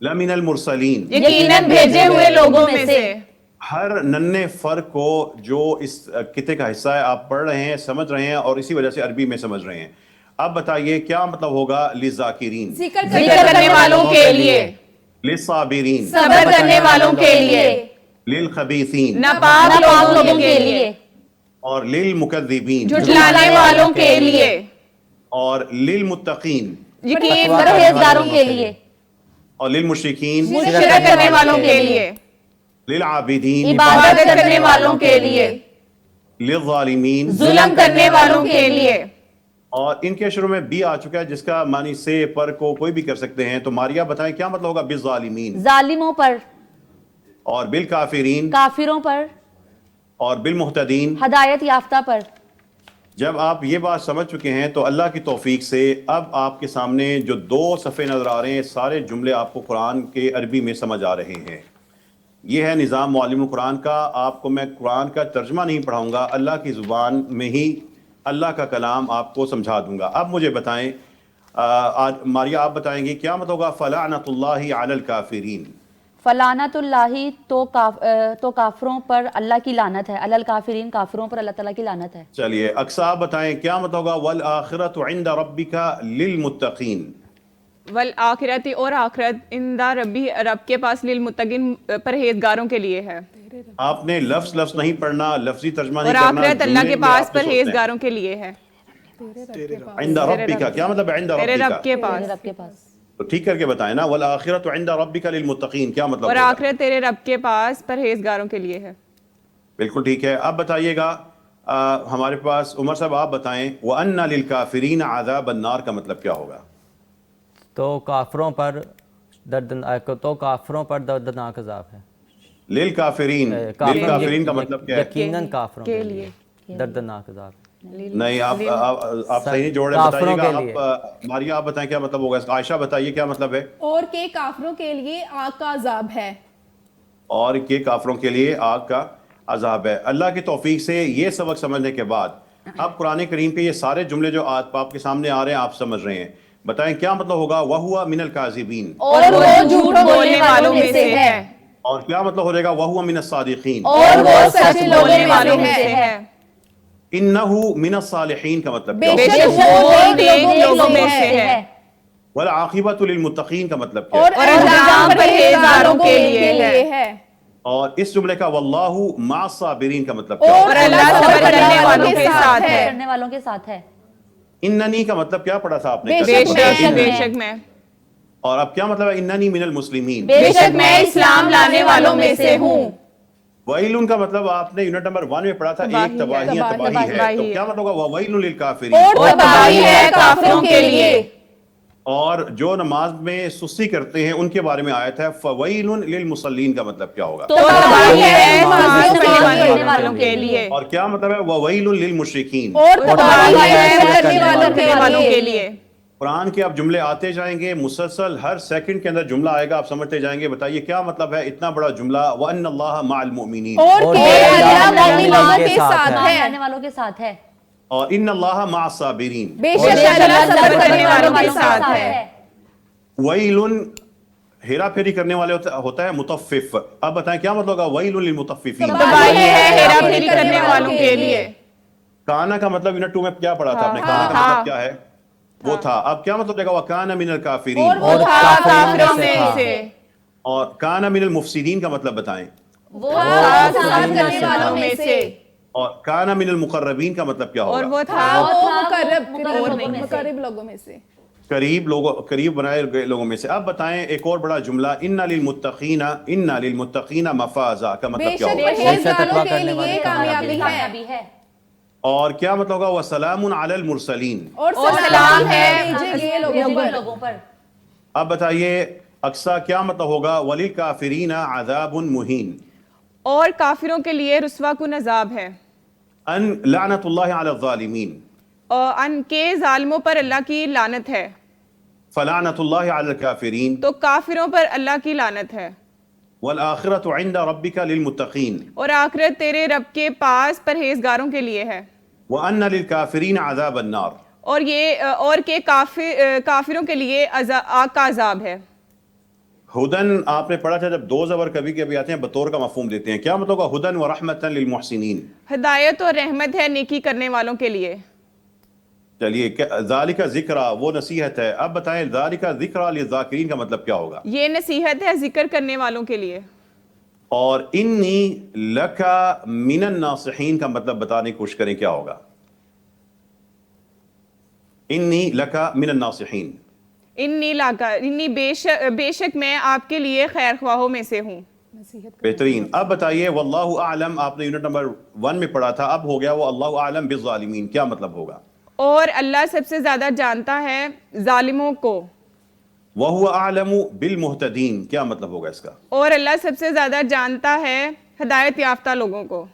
لا من المرسلین، یقیناً بھیجے ہوئے لوگوں میں سے. ہر ننھے فرق کو جو اس قطعے کا حصہ ہے آپ پڑھ رہے ہیں، سمجھ رہے ہیں، اور اسی وجہ سے عربی میں سمجھ رہے ہیں. اب بتائیے کیا مطلب ہوگا للذاکرین؟ ذکر کرنے والوں کے لیے، للصابرین، صبر کرنے والوں کے لیے، للخبیثین، ناپاک لوگوں کے لیے، اور للمکذبین، جھٹلانے والوں کے لیے، اور للمتقین، یقین پرہیزگاروں کے لیے، اور للمشرکین، شرک کرنے والوں کے لیے، للعابدین، عبادت کرنے والوں کے لیے، للظالمین، ظلم کرنے والوں کے لیے۔ اور ان کے شروع میں بھی آ چکا ہے جس کا معنی سے پر کو کوئی بھی کر سکتے ہیں، تو ماریا بتائیں کیا مطلب ہوگا بالظالمین؟ ظالموں پر، اور بالکافرین، کافروں پر، اور بالمہتدین۔ ہدایت یافتہ پر۔ جب آپ یہ بات سمجھ چکے ہیں تو اللہ کی توفیق سے اب آپ کے سامنے جو 2 صفحے نظر آ رہے ہیں، سارے جملے آپ کو قرآن کے عربی میں سمجھ آ رہے ہیں۔ یہ ہے نظام معلم القرآن کا۔ آپ کو میں قرآن کا ترجمہ نہیں پڑھاؤں گا، اللہ کی زبان میں ہی اللہ کا کلام آپ کو سمجھا دوں گا۔ اب مجھے بتائیں، ماریا آپ بتائیں گی کیا مطلب ہوگا فلعنۃ اللہ علی الکافرین؟ فلانت اللہ تو کافروں پر اللہ کی لعنت ہے، علی الکافرین کافروں پر اللہ تعالیٰ کی لعنت ہے۔ چلیے اقصی آپ بتائیں کیا مطلب ہوگا والآخرۃ عند ربک للمتقین؟ والآخرت، اور آخرت، عند ربی، رب کے پاس، للمتقین، پرہیزگاروں کے لیے ہے۔ آپ نے لفظ نہیں پڑھنا، لفظی ترجمہ نہیں اور کرنا، آخرت اللہ جملے کے میں پاس آپ کو سوچنا ہے۔ پرہیزگاروں کے لیے ہے۔ عند ربک کیا مطلب ہے؟ عند تیرے رب ربک کے پاس، رب کے پاس۔ تو ٹھیک کر کے بتائیں نا، والآخرۃ عند ربک للمتقین کیا مطلب اور ہوگا؟ آخرت تیرے رب کے پاس پرہیزگاروں کے لیے ہے۔ بالکل ٹھیک ہے۔ اب بتائیے گا ہمارے پاس عمر صاحب آپ بتائیں وَأَنَّ لِلْكَافِرِينَ عَذَابَ النَّارِ کا مطلب کیا ہوگا؟ تو کافروں پر دردناک عذاب ہے۔ للکافرین، للکافرین کا مطلب کیا ہے؟ یقیناً کافروں کے لیے دردناک عذاب ہے۔ نہیں، آپ صحیح نہیں جوڑ رہے، کافروں بتائیے کے لیے۔ گا۔ آپ ماریا آپ بتائیں کیا مطلب ہوگا؟ عائشہ بتائیے کیا مطلب ہے؟ اور کہ کافروں کے لیے آگ کا عذاب ہے۔ اور کہ کافروں کے لیے آگ کا عذاب ہے۔ اللہ کی توفیق سے یہ سبق سمجھنے کے بعد اب قرآن کریم کے یہ سارے جملے جو آپ کے سامنے آ رہے ہیں آپ سمجھ رہے ہیں، بتائیں کیا مطلب ہوگا وَهُوَ مِنَ الْكَاذِبِينَ؟ اور وہ جھوٹ بولنے والوں میں سے ہے۔ اور کیا مطلب ہو جائے گا وَهُوَ مِنَ الصَّادِقِينَ؟ اور وہ سچ بولنے والوں میں سے ہے۔ إِنَّهُ مِنَ الصَّالِحِينَ کا مطلب کیا بے ہوگا؟ شک وہ نیک لوگوں میں سے ہے۔ وَالْعَاقِبَةُ لِلْمُتَّقِينَ کا مطلب کیا اور انجام پرہیزگاروں کے لیے ہے۔ اور اس جملے کا وَاللَّهُ مَعَ الصَّابِرِينَ کا مطلب کیا اور ہوگا؟ اللہ صبر کرنے والوں کے ساتھ ہے۔ کرنے والوں کے ساتھ ہے۔ اننی کا مطلب کیا پڑھا تھا آپ نے؟ بے شک، بے شک میں۔ اور اب کیا مطلب ہے اننی من المسلمین؟ بے شک میں اسلام لانے والوں میں سے ہوں۔ وَيْلٌ کا مطلب آپ نے یونٹ نمبر 1 میں پڑھا تھا، ایک تباہی ہے۔ تو کیا مطلب ہوگا وَوَيْلٌ لِلْكَافِرِينَ؟ اور تباہی ہے کافروں کے لیے۔ اور جو نماز میں سستی کرتے ہیں ان کے بارے میں آیت ہے فَوَيْلٌ لِلْمُصَلِّينَ کا مطلب کیا ہوگا؟ تو تباہی ہے نماز پڑھنے والوں کے لیے۔ اور کیا مطلب ہے وَوَيْلٌ لِلْمُشْرِكِينَ؟ اور تباہی ہے کرنے والوں کے لیے۔ قرآن کے اب جملے آتے جائیں گے مسلسل، ہر سیکنڈ کے اندر جملہ آئے گا، آپ سمجھتے جائیں گے۔ بتائیے کیا مطلب ہے اتنا بڑا جملہ وَأَنَّ اللَّهَ مَعَ الْمُؤْمِنِينَ؟ اور کہ اللہ مومنوں کے ساتھ ہے۔ آنے والوں کے ساتھ ہے۔ اور إِنَّ اللَّهَ مَعَ الصَّابِرِينَ؟ بے شک اللہ صبر کرنے والوں کے ساتھ ہے۔ وَيْلٌ ہیرا پھیری کرنے والے ہوتا ہے مطفف۔ اب بتائیں کیا مطلب ہوگا وَيْلٌ لِلْمُطَفِّفِينَ؟ تباہی ہے ہیرا پھیری کرنے والوں کے لیے۔ کانا کا مطلب یونٹ 2 میں کیا پڑھا تھا آپ نے؟ کانا کا مطلب کیا ہے؟ وہ تھا۔ اب کیا مطلب دے گا وَكَانَ مِنَ الْكَافِرِينَ؟ اور وہ تھا کافروں میں سے۔ اور کانا من المفسدین کا مطلب بتائیں۔ وہ تھا فساد کرنے والوں میں سے۔ اور کانا من المقربین کا مطلب کیا اور ہوگا؟ وہ تھا مقرب لوگوں میں سے، قریب بنائے گئے لوگوں میں سے۔ اب بتائیں ایک اور بڑا جملہ اِنَّ لِلْمُتَّقِينَ مَفَازًا کا مطلب کیا ہوگا؟ پرہیزگاروں کے لیے کامیابی ہے۔ اور کیا مطلب ہوگا وَسَلَامٌ عَلَى الْمُرْسَلِينَ؟ اور سلام ہے لوگوں پر۔ اب بتائیے اقصیٰ کیا مطلب ہوگا وَلِلْكَافِرِينَ عَذَابٌ مُهِينٌ؟ اور کافروں کے لیے رسوا کن عذاب ہے۔ ان لعنت اللہ علی الظالمین؟ اور ان کے ظالموں پر اللہ کی لعنت ہے۔ فلعنت اللہ علی الکافرین؟ تو کافروں پر اللہ کی لعنت ہے۔ والآخرۃ عند ربک للمتقین؟ اور آخرت تیرے رب کے پاس پرہیزگاروں کے لیے ہے۔ وان للکافرین عذاب النار؟ اور کہ کافروں کے لیے آگ کا عذاب ہے۔ ہدن آپ نے پڑھا تھا جب دو زبر کبھی کبھی آتے ہیں بطور کا مفہوم دیتے ہیں، کیا مطلب ہوگا ہدن و رحمتا للمحسنین؟ ہدایت اور رحمت ہے نیکی کرنے والوں کے لیے۔ چلیے ذالک ذکرہ وہ نصیحت ہے. اب بتائیں ذالک ذکرہ للذاکرین کا مطلب کیا ہوگا؟ یہ نصیحت ہے ذکر کرنے والوں کے لیے. اور انی لکا من الناصحین کا مطلب بتانے کی کوشش کریں کیا ہوگا؟ انی لکا من الناصحین. انی لاکا انی بے شک میں آپ کے لیے خیر خواہوں میں سے ہوں. بہترین. اب بتائیے واللہ اعلم آپ نے یونٹ نمبر 1 میں پڑھا تھا, اب ہو گیا وہ اللہ اعلم بالظالمین, کیا مطلب ہوگا؟ اور اللہ سب سے زیادہ جانتا ہے ظالموں کو. وَهُوَ أَعْلَمُ بِالْمُهْتَدِينَ کیا مطلب ہوگا اس کا؟ اور اللہ سب سے زیادہ جانتا ہے ہدایت یافتہ لوگوں کو.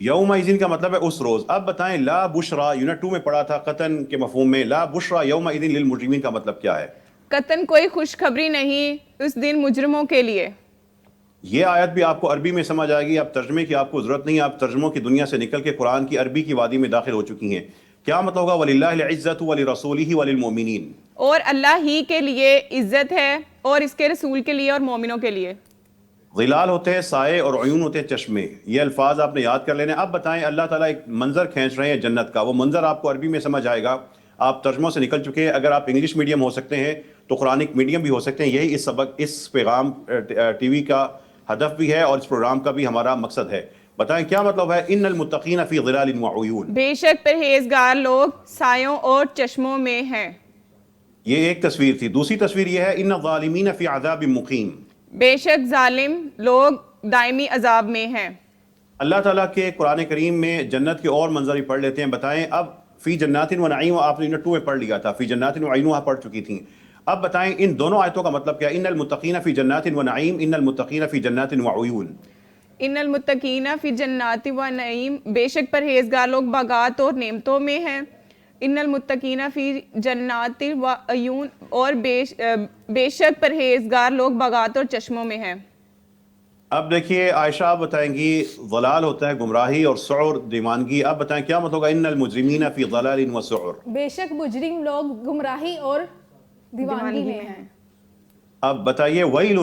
یومئذ کا مطلب ہے اس روز. اب بتائیں لا بشرا یونٹ 2 میں پڑھا تھا قطن کے مفہوم میں, لا بشرا یومئذ للمجرمین کا مطلب کیا ہے؟ قطن کوئی خوشخبری نہیں اس دن مجرموں کے لیے. یہ آیت بھی آپ کو عربی میں سمجھ آئے گی, اب ترجمے کی آپ کو ضرورت نہیں, آپ ترجموں کی دنیا سے نکل کے قرآن کی عربی کی وادی میں داخل ہو چکی ہیں. کیا مطلب ہوگا؟ وَلِلَّهِ الْعِزَّةُ وَلِرَسُولِهِ وَلِلْمُؤْمِنِينَ. اور اللہ ہی کے لیے عزت ہے اور اس کے رسول کے لیے اور مومنوں کے لیے. ظلال ہوتے ہیں سائے اور عیون ہوتے ہیں چشمے, یہ الفاظ آپ نے یاد کر لینے. اب بتائیں اللہ تعالیٰ ایک منظر کھینچ رہے ہیں جنت کا, وہ منظر آپ کو عربی میں سمجھ آئے گا, آپ ترجموں سے نکل چکے ہیں. اگر آپ انگلش میڈیم ہو سکتے ہیں تو قرآنک میڈیم بھی ہو سکتے ہیں. یہی اس سبق اس پیغام ٹی وی کا ہدف بھی ہے اور اس پروگرام کا بھی ہمارا مقصد ہے. بتائیں کیا مطلب ہے ان المتقین فی ظلال وعیون؟ بے شک پرہیزگار لوگ سایوں اور چشموں میں ہیں. یہ ایک تصویر تھی. دوسری تصویر یہ ہے ان الظالمین فی عذاب مقیم. بے شک ظالم لوگ دائمی عذاب میں ہیں. اللہ تعالیٰ کے قرآن کریم میں جنت کے اور منظر بھی پڑھ لیتے ہیں. بتائیں اب فی جنات و نعیم آپ نے یونٹ 2 میں پڑھ لیا تھا, فی جنات و نعیم وہاں پڑھ چکی تھیں. اب بتائیں ان دونوں آیتوں کا مطلب کیا؟ ان المتقین فی جنات و نعیم, ان المتقین فی جنات و عیون. ان المتقین فی جنات و نعیم بے شک پرہیزگار لوگ باغات اور نعمتوں میں ہیں. ان المتقین فی جنات و عیون اور بے شک پرہیزگار لوگ باغات اور چشموں میں ہیں. اب دیکھیے عائشہ آپ بتائیں گی ضلال ہوتا ہے گمراہی اور سعر دیوانگی. اب بتائیں کیا مطلب ہوگا ان المجرمین فی ضلال و سعر؟ بے شک مجرم لوگ گمراہی اور دیوانگی میں ہیں. اب بتائیے ویل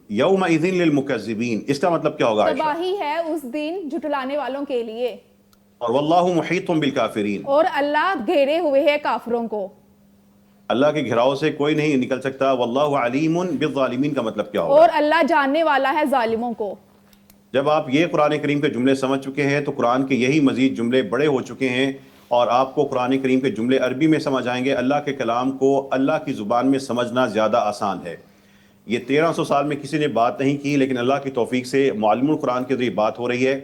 یومئذ للمکذبین, اس کا مطلب کیا ہوگا عائشہ؟ تباہی ہے اس دن جھٹلانے والوں کے لیے. اور واللہ محیط بالکافرین, اور اللہ گھیرے ہوئے ہے کافروں کو. اللہ کے گھراؤ سے کوئی نہیں نکل سکتا. واللہ علیم بالظالمین کا مطلب کیا ہوگا؟ اور اللہ جاننے والا ہے ظالموں کو. جب آپ یہ قرآن کریم کے جملے سمجھ چکے ہیں تو قرآن کے یہی مزید جملے بڑے ہو چکے ہیں اور آپ کو قرآن کریم کے جملے عربی میں سمجھ آئیں گے. اللہ کے کلام کو اللہ کی زبان میں سمجھنا زیادہ آسان ہے. یہ 1300 سال میں کسی نے بات نہیں کی, لیکن اللہ کی توفیق سے معلم القرآن کے ذریعے بات ہو رہی ہے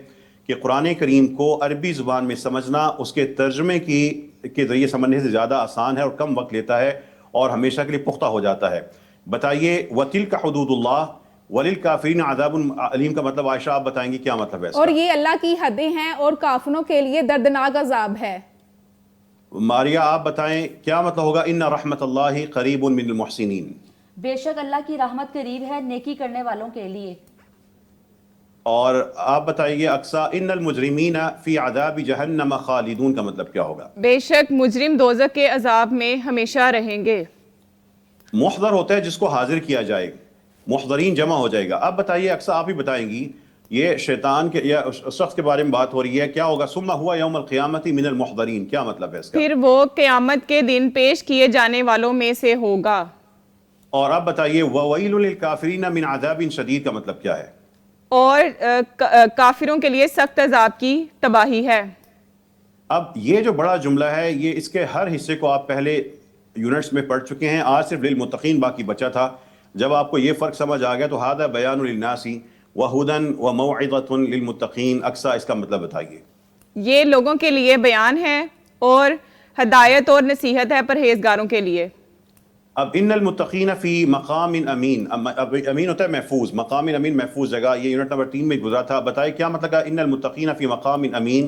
کہ قرآن کریم کو عربی زبان میں سمجھنا اس کے ترجمے کے ذریعے سمجھنے سے زیادہ آسان ہے اور کم وقت لیتا ہے اور ہمیشہ کے لیے پختہ ہو جاتا ہے. بتائیے وَتِلْكَ حُدُودُ اللَّهِ وَلِلْكَافِرِينَ عَذَابٌ عَلِيمٌ کا مطلب عائشہ آپ بتائیں گی کیا مطلب ہے اس کا؟ اور یہ اللہ کی حدیں ہیں اور کافروں کے لیے دردناک عذاب ہے. ماریہ آپ بتائیں کیا مطلب ہوگا ان رحمت اللہ قریب من المحسنین؟ بے شک اللہ کی رحمت قریب ہے نیکی کرنے والوں کے لیے. اور آپ بتائیے اقصا ان المجرمین فی عذاب جہنم خالدون کا مطلب کیا ہوگا؟ بے شک مجرم دوزخ کے عذاب میں ہمیشہ رہیں گے. محضر ہوتا ہے جس کو حاضر کیا جائے, محضرین جمع ہو جائے گا. اب بتائیے اقصا آپ ہی بتائیں گی, یہ شیطان کے یا شخص کے بارے میں بات ہو رہی ہے, کیا ہوگا؟ ثم ہوا یوم القیامت من المحضرین, کیا مطلب ہے اس کا؟ پھر وہ قیامت کے دن پیش کیے جانے والوں میں سے ہوگا. اور اب بتائیے وَوَيْلٌ لِلْكَافِرِينَ مِنْ عَذَابٍ شَدِيدٍ کا مطلب کیا ہے؟ اور کافروں کے لیے سخت عذاب کی تباہی ہے. اب یہ جو بڑا جملہ ہے یہ اس کے ہر حصے کو آپ پہلے یونٹس میں پڑھ چکے ہیں, آج صرف للمتقین باقی بچا تھا. جب آپ کو یہ فرق سمجھ آ گیا تو هذا بیان للناس وهدى وموعظة للمتقین, اقصا اس کا مطلب بتائیے. یہ لوگوں کے لیے بیان ہے اور ہدایت اور نصیحت ہے پرہیزگاروں کے لیے. اب ان المتقین فی مقام امین, امین ہوتا ہے محفوظ, مقام امین محفوظ جگہ, یہ یونٹ نمبر 3 میں گزرا تھا. بتائیں کیا مطلب ہے ان المتقین فی مقام امین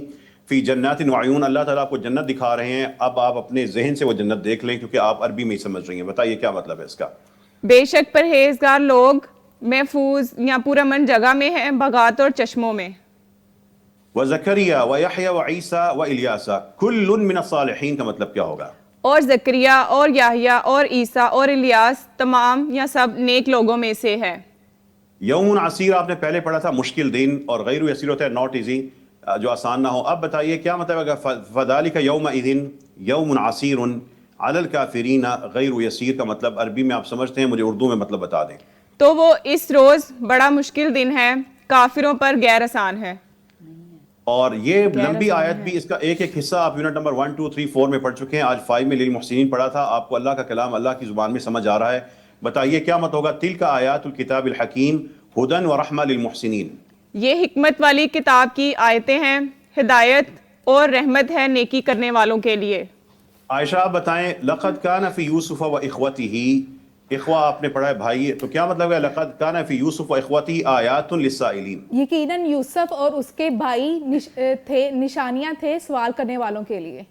فی جنات وعیون؟ اللہ تعالیٰ آپ کو جنت دکھا رہے ہیں, اب آپ اپنے ذہن سے وہ جنت دیکھ لیں کیونکہ آپ عربی میں ہی سمجھ رہی ہیں. بتائیے کیا مطلب ہے اس کا؟ بے شک پرہیزگار لوگ محفوظ یا پرامن جگہ میں ہیں باغات اور چشموں میں. وزکریا ویحییٰ وعیسیٰ والیاسا کل من الصالحین کا مطلب کیا ہوگا؟ اور زکریا اور یحییٰ اور عیسیٰ اور الیاس تمام یا سب نیک لوگوں میں سے ہے. یوم عسیر آپ نے پہلے پڑھا تھا, مشکل دن, اور غیر یسیر ہوتا ہے ناٹ ایزی. جو آسان نہ ہو. اب بتائیے کیا مطلب ہے فذالک یومئذ یوم عسیر علی الکافرین غیر یسیر کا مطلب عربی میں آپ سمجھتے ہیں؟ مجھے اردو میں مطلب بتا دیں. تو وہ اس روز بڑا مشکل دن ہے، کافروں پر غیر آسان ہے. اور یہ لمبی آیت بھی، اس کا ایک ایک حصہ آپ یونٹ نمبر 1 2 3 4 میں پڑھ چکے ہیں. آج 5 میں للمحسنین پڑھا تھا. آپ کو اللہ کا کلام اللہ کی زبان میں سمجھ آ رہا ہے. بتائیے کیا مت ہوگا تلک آیات الکتاب الحکیم ہدی ورحمہ للمحسنین. یہ حکمت والی کتاب کی آیتیں ہیں، ہدایت اور رحمت ہے نیکی کرنے والوں کے لیے. عائشہ آپ بتائیں لقد کان فی یوسف و اخوتہ، اخوہ آپ نے پڑھا ہے بھائی، تو کیا مطلب ہے لقد کان فی یوسف و اخوتہ آیات للسائلین؟ یقیناً یوسف اور اس کے بھائی نشانیاں تھے سوال کرنے والوں کے لیے.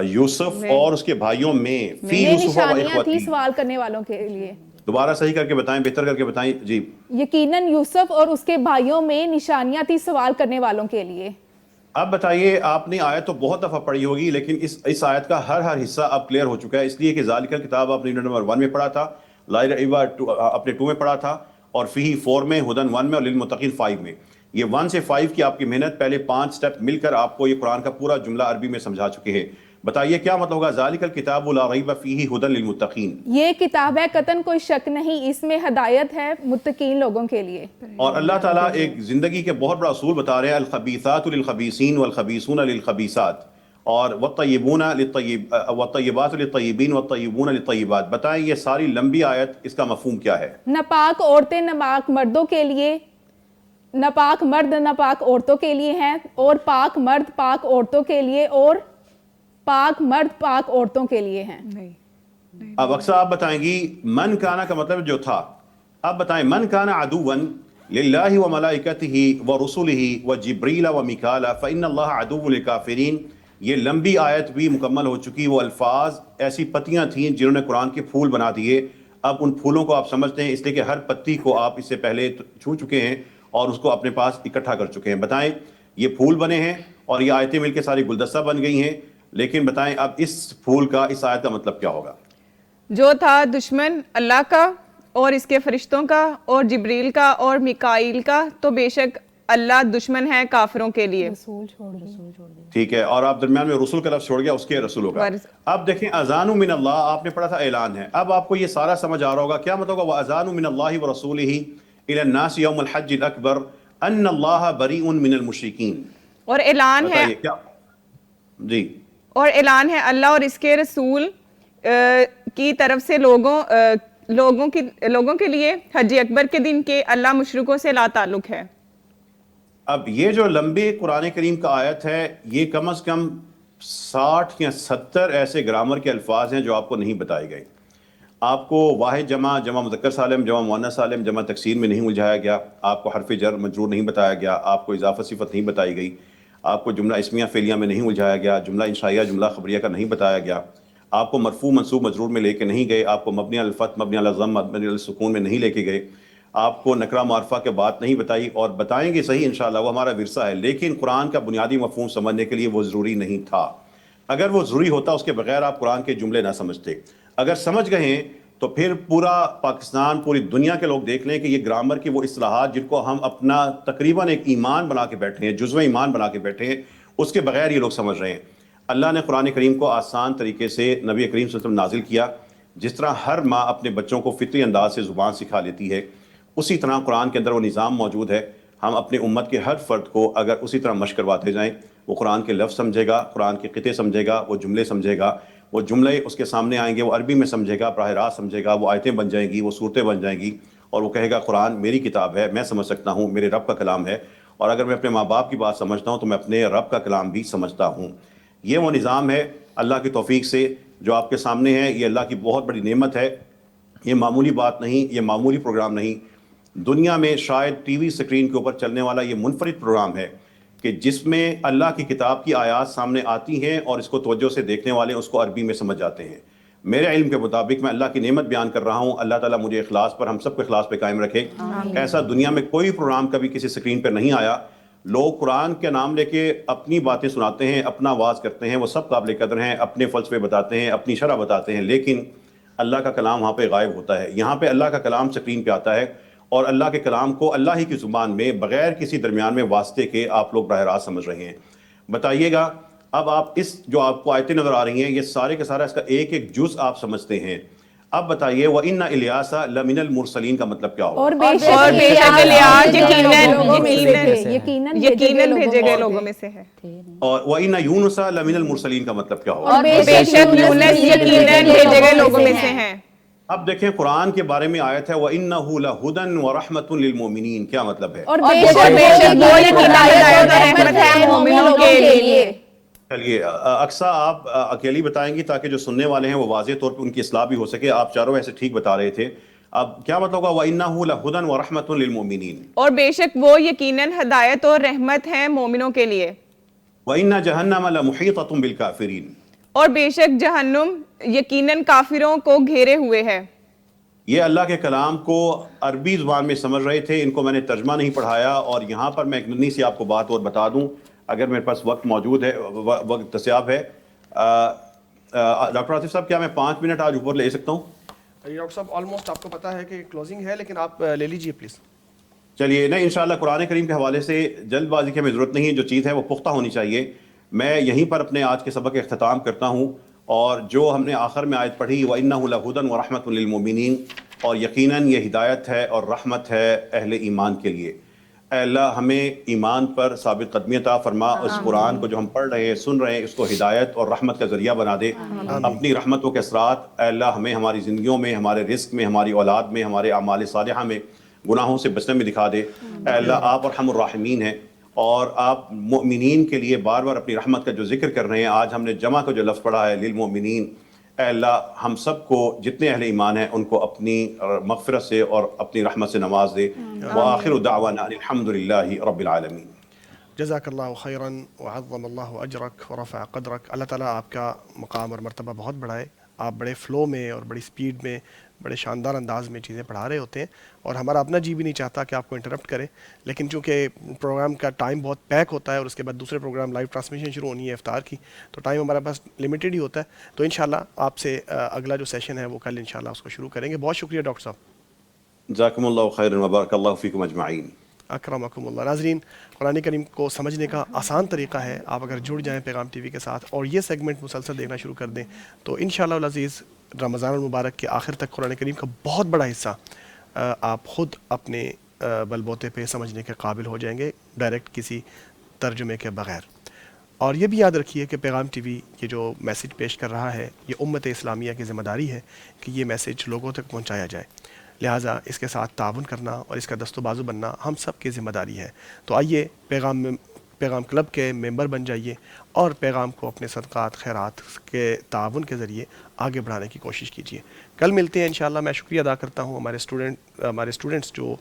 یوسف اور اس کے بھائیوں میں فی یوسف و نشانیاں تھی اخوتہ، سوال کرنے والوں کے لیے. دوبارہ صحیح کر کے بتائیں، بہتر کر کے بتائیں جی. یقیناً یوسف اور اس کے بھائیوں میں نشانیاں تھی سوال کرنے والوں کے لیے. اب بتائیے آپ نے آیت تو بہت دفعہ پڑھی ہوگی، لیکن اس آیت کا ہر حصہ اب کلیئر ہو چکا ہے، اس لیے کہ ذالک کتاب آپ نے یونٹ نمبر 1 میں پڑھا تھا، لا ریب اپنے 2 میں پڑھا تھا، اور فیہ 4 میں، ہدن 1 میں، اور للمتقین 5 میں. یہ 1 سے 5 کی آپ کی محنت، پہلے 5 سٹیپ مل کر آپ کو یہ قرآن کا پورا جملہ عربی میں سمجھا چکے ہیں. بتائیے کیا مطلب ہوگا ذالک الکتاب لا ریب فیہ ہدن للمتقین؟ یہ کتاب ہے، قطعاً کوئی شک نہیں، اس میں ہدایت ہے متقین لوگوں کے لیے. اور اللہ تعالیٰ ایک زندگی کے بہت بڑا اصول بتا رہے ہیں، الخبیثات للخبیثین والخبیثون للخبیثات، اور والطیبون والطیبات للطیبین والطیبون للطیبات. بتائیں یہ ساری لمبی آیت، اس کا مفہوم کیا ہے؟ ناپاک عورتیں ناپاک مردوں کے لیے، ناپاک مرد ناپاک عورتوں کے لیے ہیں، اور پاک مرد پاک عورتوں کے لیے، اور پاک مرد پاک عورتوں کے لیے ہیں. اب اکثر آپ بتائیں گی من کانا کا مطلب جو تھا. اب بتائیں من کانا عدوا للہ وملائکتہ ورسلہ وجبریل ومیکال فإن اللہ عدو للکافرین. یہ لمبی آیت بھی مکمل ہو چکی. وہ الفاظ ایسی پتیاں تھیں جنہوں نے قرآن کے پھول بنا دیے. اب ان پھولوں کو آپ سمجھتے ہیں، اس لیے کہ ہر پتی کو آپ اس سے پہلے چھو چکے ہیں اور اس کو اپنے پاس اکٹھا کر چکے ہیں. بتائیں یہ پھول بنے ہیں اور یہ آیتیں مل کے ساری گلدستہ بن گئی ہیں، لیکن بتائیں اب اس پھول کا، اس آیت کا مطلب کیا ہوگا؟ جو تھا دشمن اللہ کا اور اس کے فرشتوں کا اور جبریل کا اور میکائیل کا، تو بے شک اللہ دشمن ہے کافروں کے لیے. ٹھیک ہے، اور آپ درمیان میں رسول کا لفظ چھوڑ گیا، اس کے رسول ہوگا. اب دیکھیں اذان من اللہ آپ نے پڑھا تھا، اعلان ہے. اب آپ کو یہ سارا سمجھ آ رہا ہوگا کیا مطلب ہوگا وَأَذَانُ مِنَ اللَّهِ وَرَسُولِهِ إِلَى النَّاسِ يَوْمَ الْحَجِّ الْأَكْبَرِ أَنَّ اللَّهَ بَرِيءٌ مِنَ الْمُشْرِكِينَ. اور اعلان ہے جی، اور اعلان ہے اللہ اور اس کے رسول کی طرف سے لوگوں کے لیے حج اکبر کے دن کے اللہ مشرکوں سے لا تعلق ہے. اب یہ جو لمبے قرآن کریم کا آیت ہے، یہ کم از کم 60 یا 70 ایسے گرامر کے الفاظ ہیں جو آپ کو نہیں بتائے گئے. آپ کو واحد جمع، جمع مذکر سالم، جمع مؤنث سالم، جمع تکسیر میں نہیں الجھایا گیا. آپ کو حرف جر مجرور نہیں بتایا گیا. آپ کو اضافہ صفت نہیں بتائی گئی. آپ کو جملہ اسمیہ فعلیہ میں نہیں الجھایا گیا. جملہ انشائیہ، جملہ خبریہ کا نہیں بتایا گیا. آپ کو مرفوع منصوب مجرور میں لے کے نہیں گئے. آپ کو مبنی علی الفتح، مبنی علی الضم، مبنی علی السکون میں نہیں لے کے گئے. آپ کو نکرہ معرفہ کے بات نہیں بتائی، اور بتائیں گے صحیح انشاءاللہ، وہ ہمارا ورثہ ہے. لیکن قرآن کا بنیادی مفہوم سمجھنے کے لیے وہ ضروری نہیں تھا. اگر وہ ضروری ہوتا، اس کے بغیر آپ قرآن کے جملے نہ سمجھتے. اگر سمجھ گئے ہیں تو پھر پورا پاکستان، پوری دنیا کے لوگ دیکھ لیں کہ یہ گرامر کی وہ اصطلاحات جن کو ہم اپنا تقریباً ایک ایمان بنا کے بیٹھے ہیں، جزو ایمان بنا کے بیٹھے ہیں، اس کے بغیر یہ لوگ سمجھ رہے ہیں. اللہ نے قرآن کریم کو آسان طریقے سے نبی کریم صلی اللہ علیہ وسلم نازل کیا. جس طرح ہر ماں اپنے بچوں کو فطری انداز سے زبان سکھا لیتی ہے، اسی طرح قرآن کے اندر وہ نظام موجود ہے. ہم اپنے امت کے ہر فرد کو اگر اسی طرح مشق کرواتے جائیں، وہ قرآن کے لفظ سمجھے گا، قرآن کے قطعے سمجھے گا، وہ جملے سمجھے گا. وہ جملے اس کے سامنے آئیں گے، وہ عربی میں سمجھے گا، براہ راست سمجھے گا. وہ آیتیں بن جائیں گی، وہ صورتیں بن جائیں گی، اور وہ کہے گا قرآن میری کتاب ہے، میں سمجھ سکتا ہوں، میرے رب کا کلام ہے. اور اگر میں اپنے ماں باپ کی بات سمجھتا ہوں تو میں اپنے رب کا کلام بھی سمجھتا ہوں. یہ وہ نظام ہے اللہ کی توفیق سے جو آپ کے سامنے ہے. یہ اللہ کی بہت بڑی نعمت ہے. یہ معمولی بات نہیں، یہ معمولی پروگرام نہیں. دنیا میں شاید ٹی وی سکرین کے اوپر چلنے والا یہ منفرد پروگرام ہے کہ جس میں اللہ کی کتاب کی آیات سامنے آتی ہیں اور اس کو توجہ سے دیکھنے والے اس کو عربی میں سمجھ جاتے ہیں. میرے علم کے مطابق میں اللہ کی نعمت بیان کر رہا ہوں. اللہ تعالیٰ مجھے اخلاص پر، ہم سب کو اخلاص پہ قائم رکھے. ایسا دنیا میں کوئی پروگرام کبھی کسی سکرین پہ نہیں آیا. لوگ قرآن کے نام لے کے اپنی باتیں سناتے ہیں، اپنا واز کرتے ہیں، وہ سب قابل قدر ہیں، اپنے فلسفے بتاتے ہیں، اپنی شرح بتاتے ہیں، لیکن اللہ کا کلام وہاں پہ غائب ہوتا ہے. یہاں پہ اللہ کا کلام سکرین پہ آتا ہے اور اللہ کے کلام کو اللہ ہی کی زبان میں بغیر کسی درمیان میں واسطے کے آپ لوگ براہ راست سمجھ رہے ہیں. بتائیے گا اب آپ اس جو آپ کو آیتیں نظر آ رہی ہیں یہ سارے کے سارا اس کا ایک ایک جز آپ سمجھتے ہیں. اب بتائیے وَإِنَّ إِلْيَاسَ لَمِنَ الْمُرْسَلِينَ کا مطلب کیا ہوگا؟ اور بے شک یقیناً بھیجے گئے لوگوں میں سے ہے. اور وَإِنَّ يُونُسَ لَمِنَ الْمُرْسَلِينَ کا مطلب کیا ہوگا؟ اور بے شک یونس یقیناً بھیجے گئے لوگوں میں سے ہیں. اب دیکھیں قرآن کے بارے میں آیت ہے وَإِنَّهُ لَهُدًى وَرَحْمَةٌ لِلْمُؤْمِنِينَ کیا مطلب ہے؟ اور بے شک وہ ہدایت اور رحمت ہے مومنوں کے لیے. چلیے اقصیٰ آپ اکیلی بتائیں گی تاکہ جو سننے والے ہیں وہ واضح طور پہ ان کی اصلاح بھی ہو سکے. آپ چاروں ایسے ٹھیک بتا رہے تھے. اب کیا مطلب ہوگا وَإِنَّهُ لَهُدًى وَرَحْمَةٌ لِلْمُؤْمِنِينَ؟ اور بے شک وہ یقیناً ہدایت اور رحمت ہے مومنوں کے لیے. وَإِنَّ جَهَنَّمَ لَمُحِيطَةٌ بِالْكَافِرِينَ. اور بے شک جہنم یقیناً کافروں کو گھیرے ہوئے ہے. یہ اللہ کے کلام کو عربی زبان میں سمجھ رہے تھے. ان کو میں نے ترجمہ نہیں پڑھایا. اور یہاں پر میں ایک ننھی سی آپ کو بات اور بتا دوں اگر میرے پاس وقت موجود ہے, وقت دستیاب ہے. ڈاکٹر آصف صاحب کیا میں 5 منٹ آج اوپر لے سکتا ہوں؟ ڈاکٹر صاحب آلموسٹ آپ کو پتا ہے کہ کلوزنگ ہے لیکن آپ لے لیجئے پلیز. چلیے نہیں انشاءاللہ قرآن کریم کے حوالے سے جلد بازی کی ہمیں ضرورت نہیں ہے. جو چیز ہے وہ پختہ ہونی چاہیے. میں یہیں پر اپنے آج کے سبق اختتام کرتا ہوں. اور جو ہم نے آخر میں آیت پڑھی وَإِنَّهُ لَهُدًى وَرَحْمَةٌ لِلْمُؤْمِنِينَ, اور یقیناً یہ ہدایت ہے اور رحمت ہے اہل ایمان کے لیے. اے اللہ ہمیں ایمان پر ثابت قدمی عطا فرما. اس قرآن کو جو ہم پڑھ رہے ہیں سن رہے ہیں اس کو ہدایت اور رحمت کا ذریعہ بنا دے. اپنی رحمتوں کے اثرات اے اللہ ہمیں ہماری زندگیوں میں, ہمارے رزق میں, ہماری اولاد میں, ہمارے اعمال صالحہ میں گناہوں سے بچنے میں دکھا دے. اے اللہ آپ ارحم الراحمین ہیں اور آپ مؤمنین کے لیے بار بار اپنی رحمت کا جو ذکر کر رہے ہیں. آج ہم نے جمع کا جو لفظ پڑھا ہے للمؤمنین, اے اللہ ہم سب کو جتنے اہل ایمان ہیں ان کو اپنی مغفرت سے اور اپنی رحمت سے نواز دے. وآخر دعوانا الحمد للہ رب العالمین. جزاک اللہ خیراً وعظم اللہ اجرک ورفع قدرک. اللہ تعالیٰ آپ کا مقام اور مرتبہ بہت بڑھائے. آپ بڑے فلو میں اور بڑی سپیڈ میں بڑے شاندار انداز میں چیزیں پڑھا رہے ہوتے ہیں اور ہمارا اپنا جی بھی نہیں چاہتا کہ آپ کو انٹرپٹ کرے, لیکن چونکہ پروگرام کا ٹائم بہت پیک ہوتا ہے اور اس کے بعد دوسرے پروگرام لائیو ٹرانسمیشن شروع ہونی ہے افطار کی, تو ٹائم ہمارے پاس لمیٹڈ ہی ہوتا ہے. تو انشاءاللہ آپ سے اگلا جو سیشن ہے وہ کل انشاءاللہ اس کو شروع کریں گے. بہت شکریہ ڈاکٹر صاحب. جزاکم اللہ خیرا وبارک اللہ فیکم اجمعین. اکرمکم اللہ. ناظرین, قرآن کریم کو سمجھنے کا آسان طریقہ ہے, آپ اگر جڑ جائیں پیغام ٹی وی کے ساتھ اور یہ سیگمنٹ مسلسل دیکھنا شروع کر دیں تو انشاءاللہ العزیز رمضان المبارک کے آخر تک قرآن کریم کا بہت بڑا حصہ آپ خود اپنے بل بوتے پہ سمجھنے کے قابل ہو جائیں گے, ڈائریکٹ کسی ترجمے کے بغیر. اور یہ بھی یاد رکھیے کہ پیغام ٹی وی یہ جو میسیج پیش کر رہا ہے یہ امت اسلامیہ کی ذمہ داری ہے کہ یہ میسیج لوگوں تک پہنچایا جائے. لہٰذا اس کے ساتھ تعاون کرنا اور اس کا دست و بازو بننا ہم سب کی ذمہ داری ہے. تو آئیے پیغام کلب کے ممبر بن جائیے اور پیغام کو اپنے صدقات خیرات کے تعاون کے ذریعے آگے بڑھانے کی کوشش کیجیے. کل ملتے ہیں انشاءاللہ. میں شکریہ ادا کرتا ہوں ہمارے اسٹوڈنٹس جو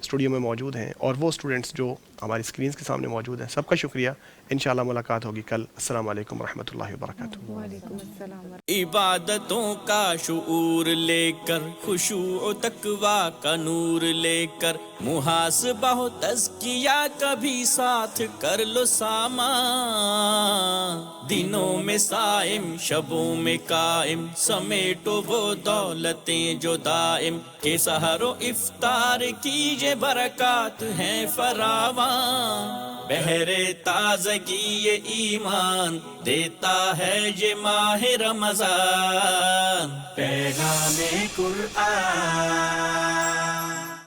اسٹوڈیو میں موجود ہیں اور وہ اسٹوڈنٹس جو ہماری اسکرینس کے سامنے موجود ہیں. سب کا شکریہ. انشاءاللہ ملاقات ہوگی کل. السلام علیکم ورحمۃ اللہ وبرکاتہ. وعلیکم السلام. عبادتوں کا شعور لے کر, خشوع و تقویٰ کا نور لے کر, محاسبہ و تزکیہ کبھی ساتھ کر لو سامان. دنوں میں صائم شبوں میں قائم, سمیٹو وہ دولتیں جو دائم, کہ سحر و افطار کیجے برکات ہیں فراوان. بہرے تازگی ایمان دیتا ہے یہ ماہ رمضان. پیغام قرآن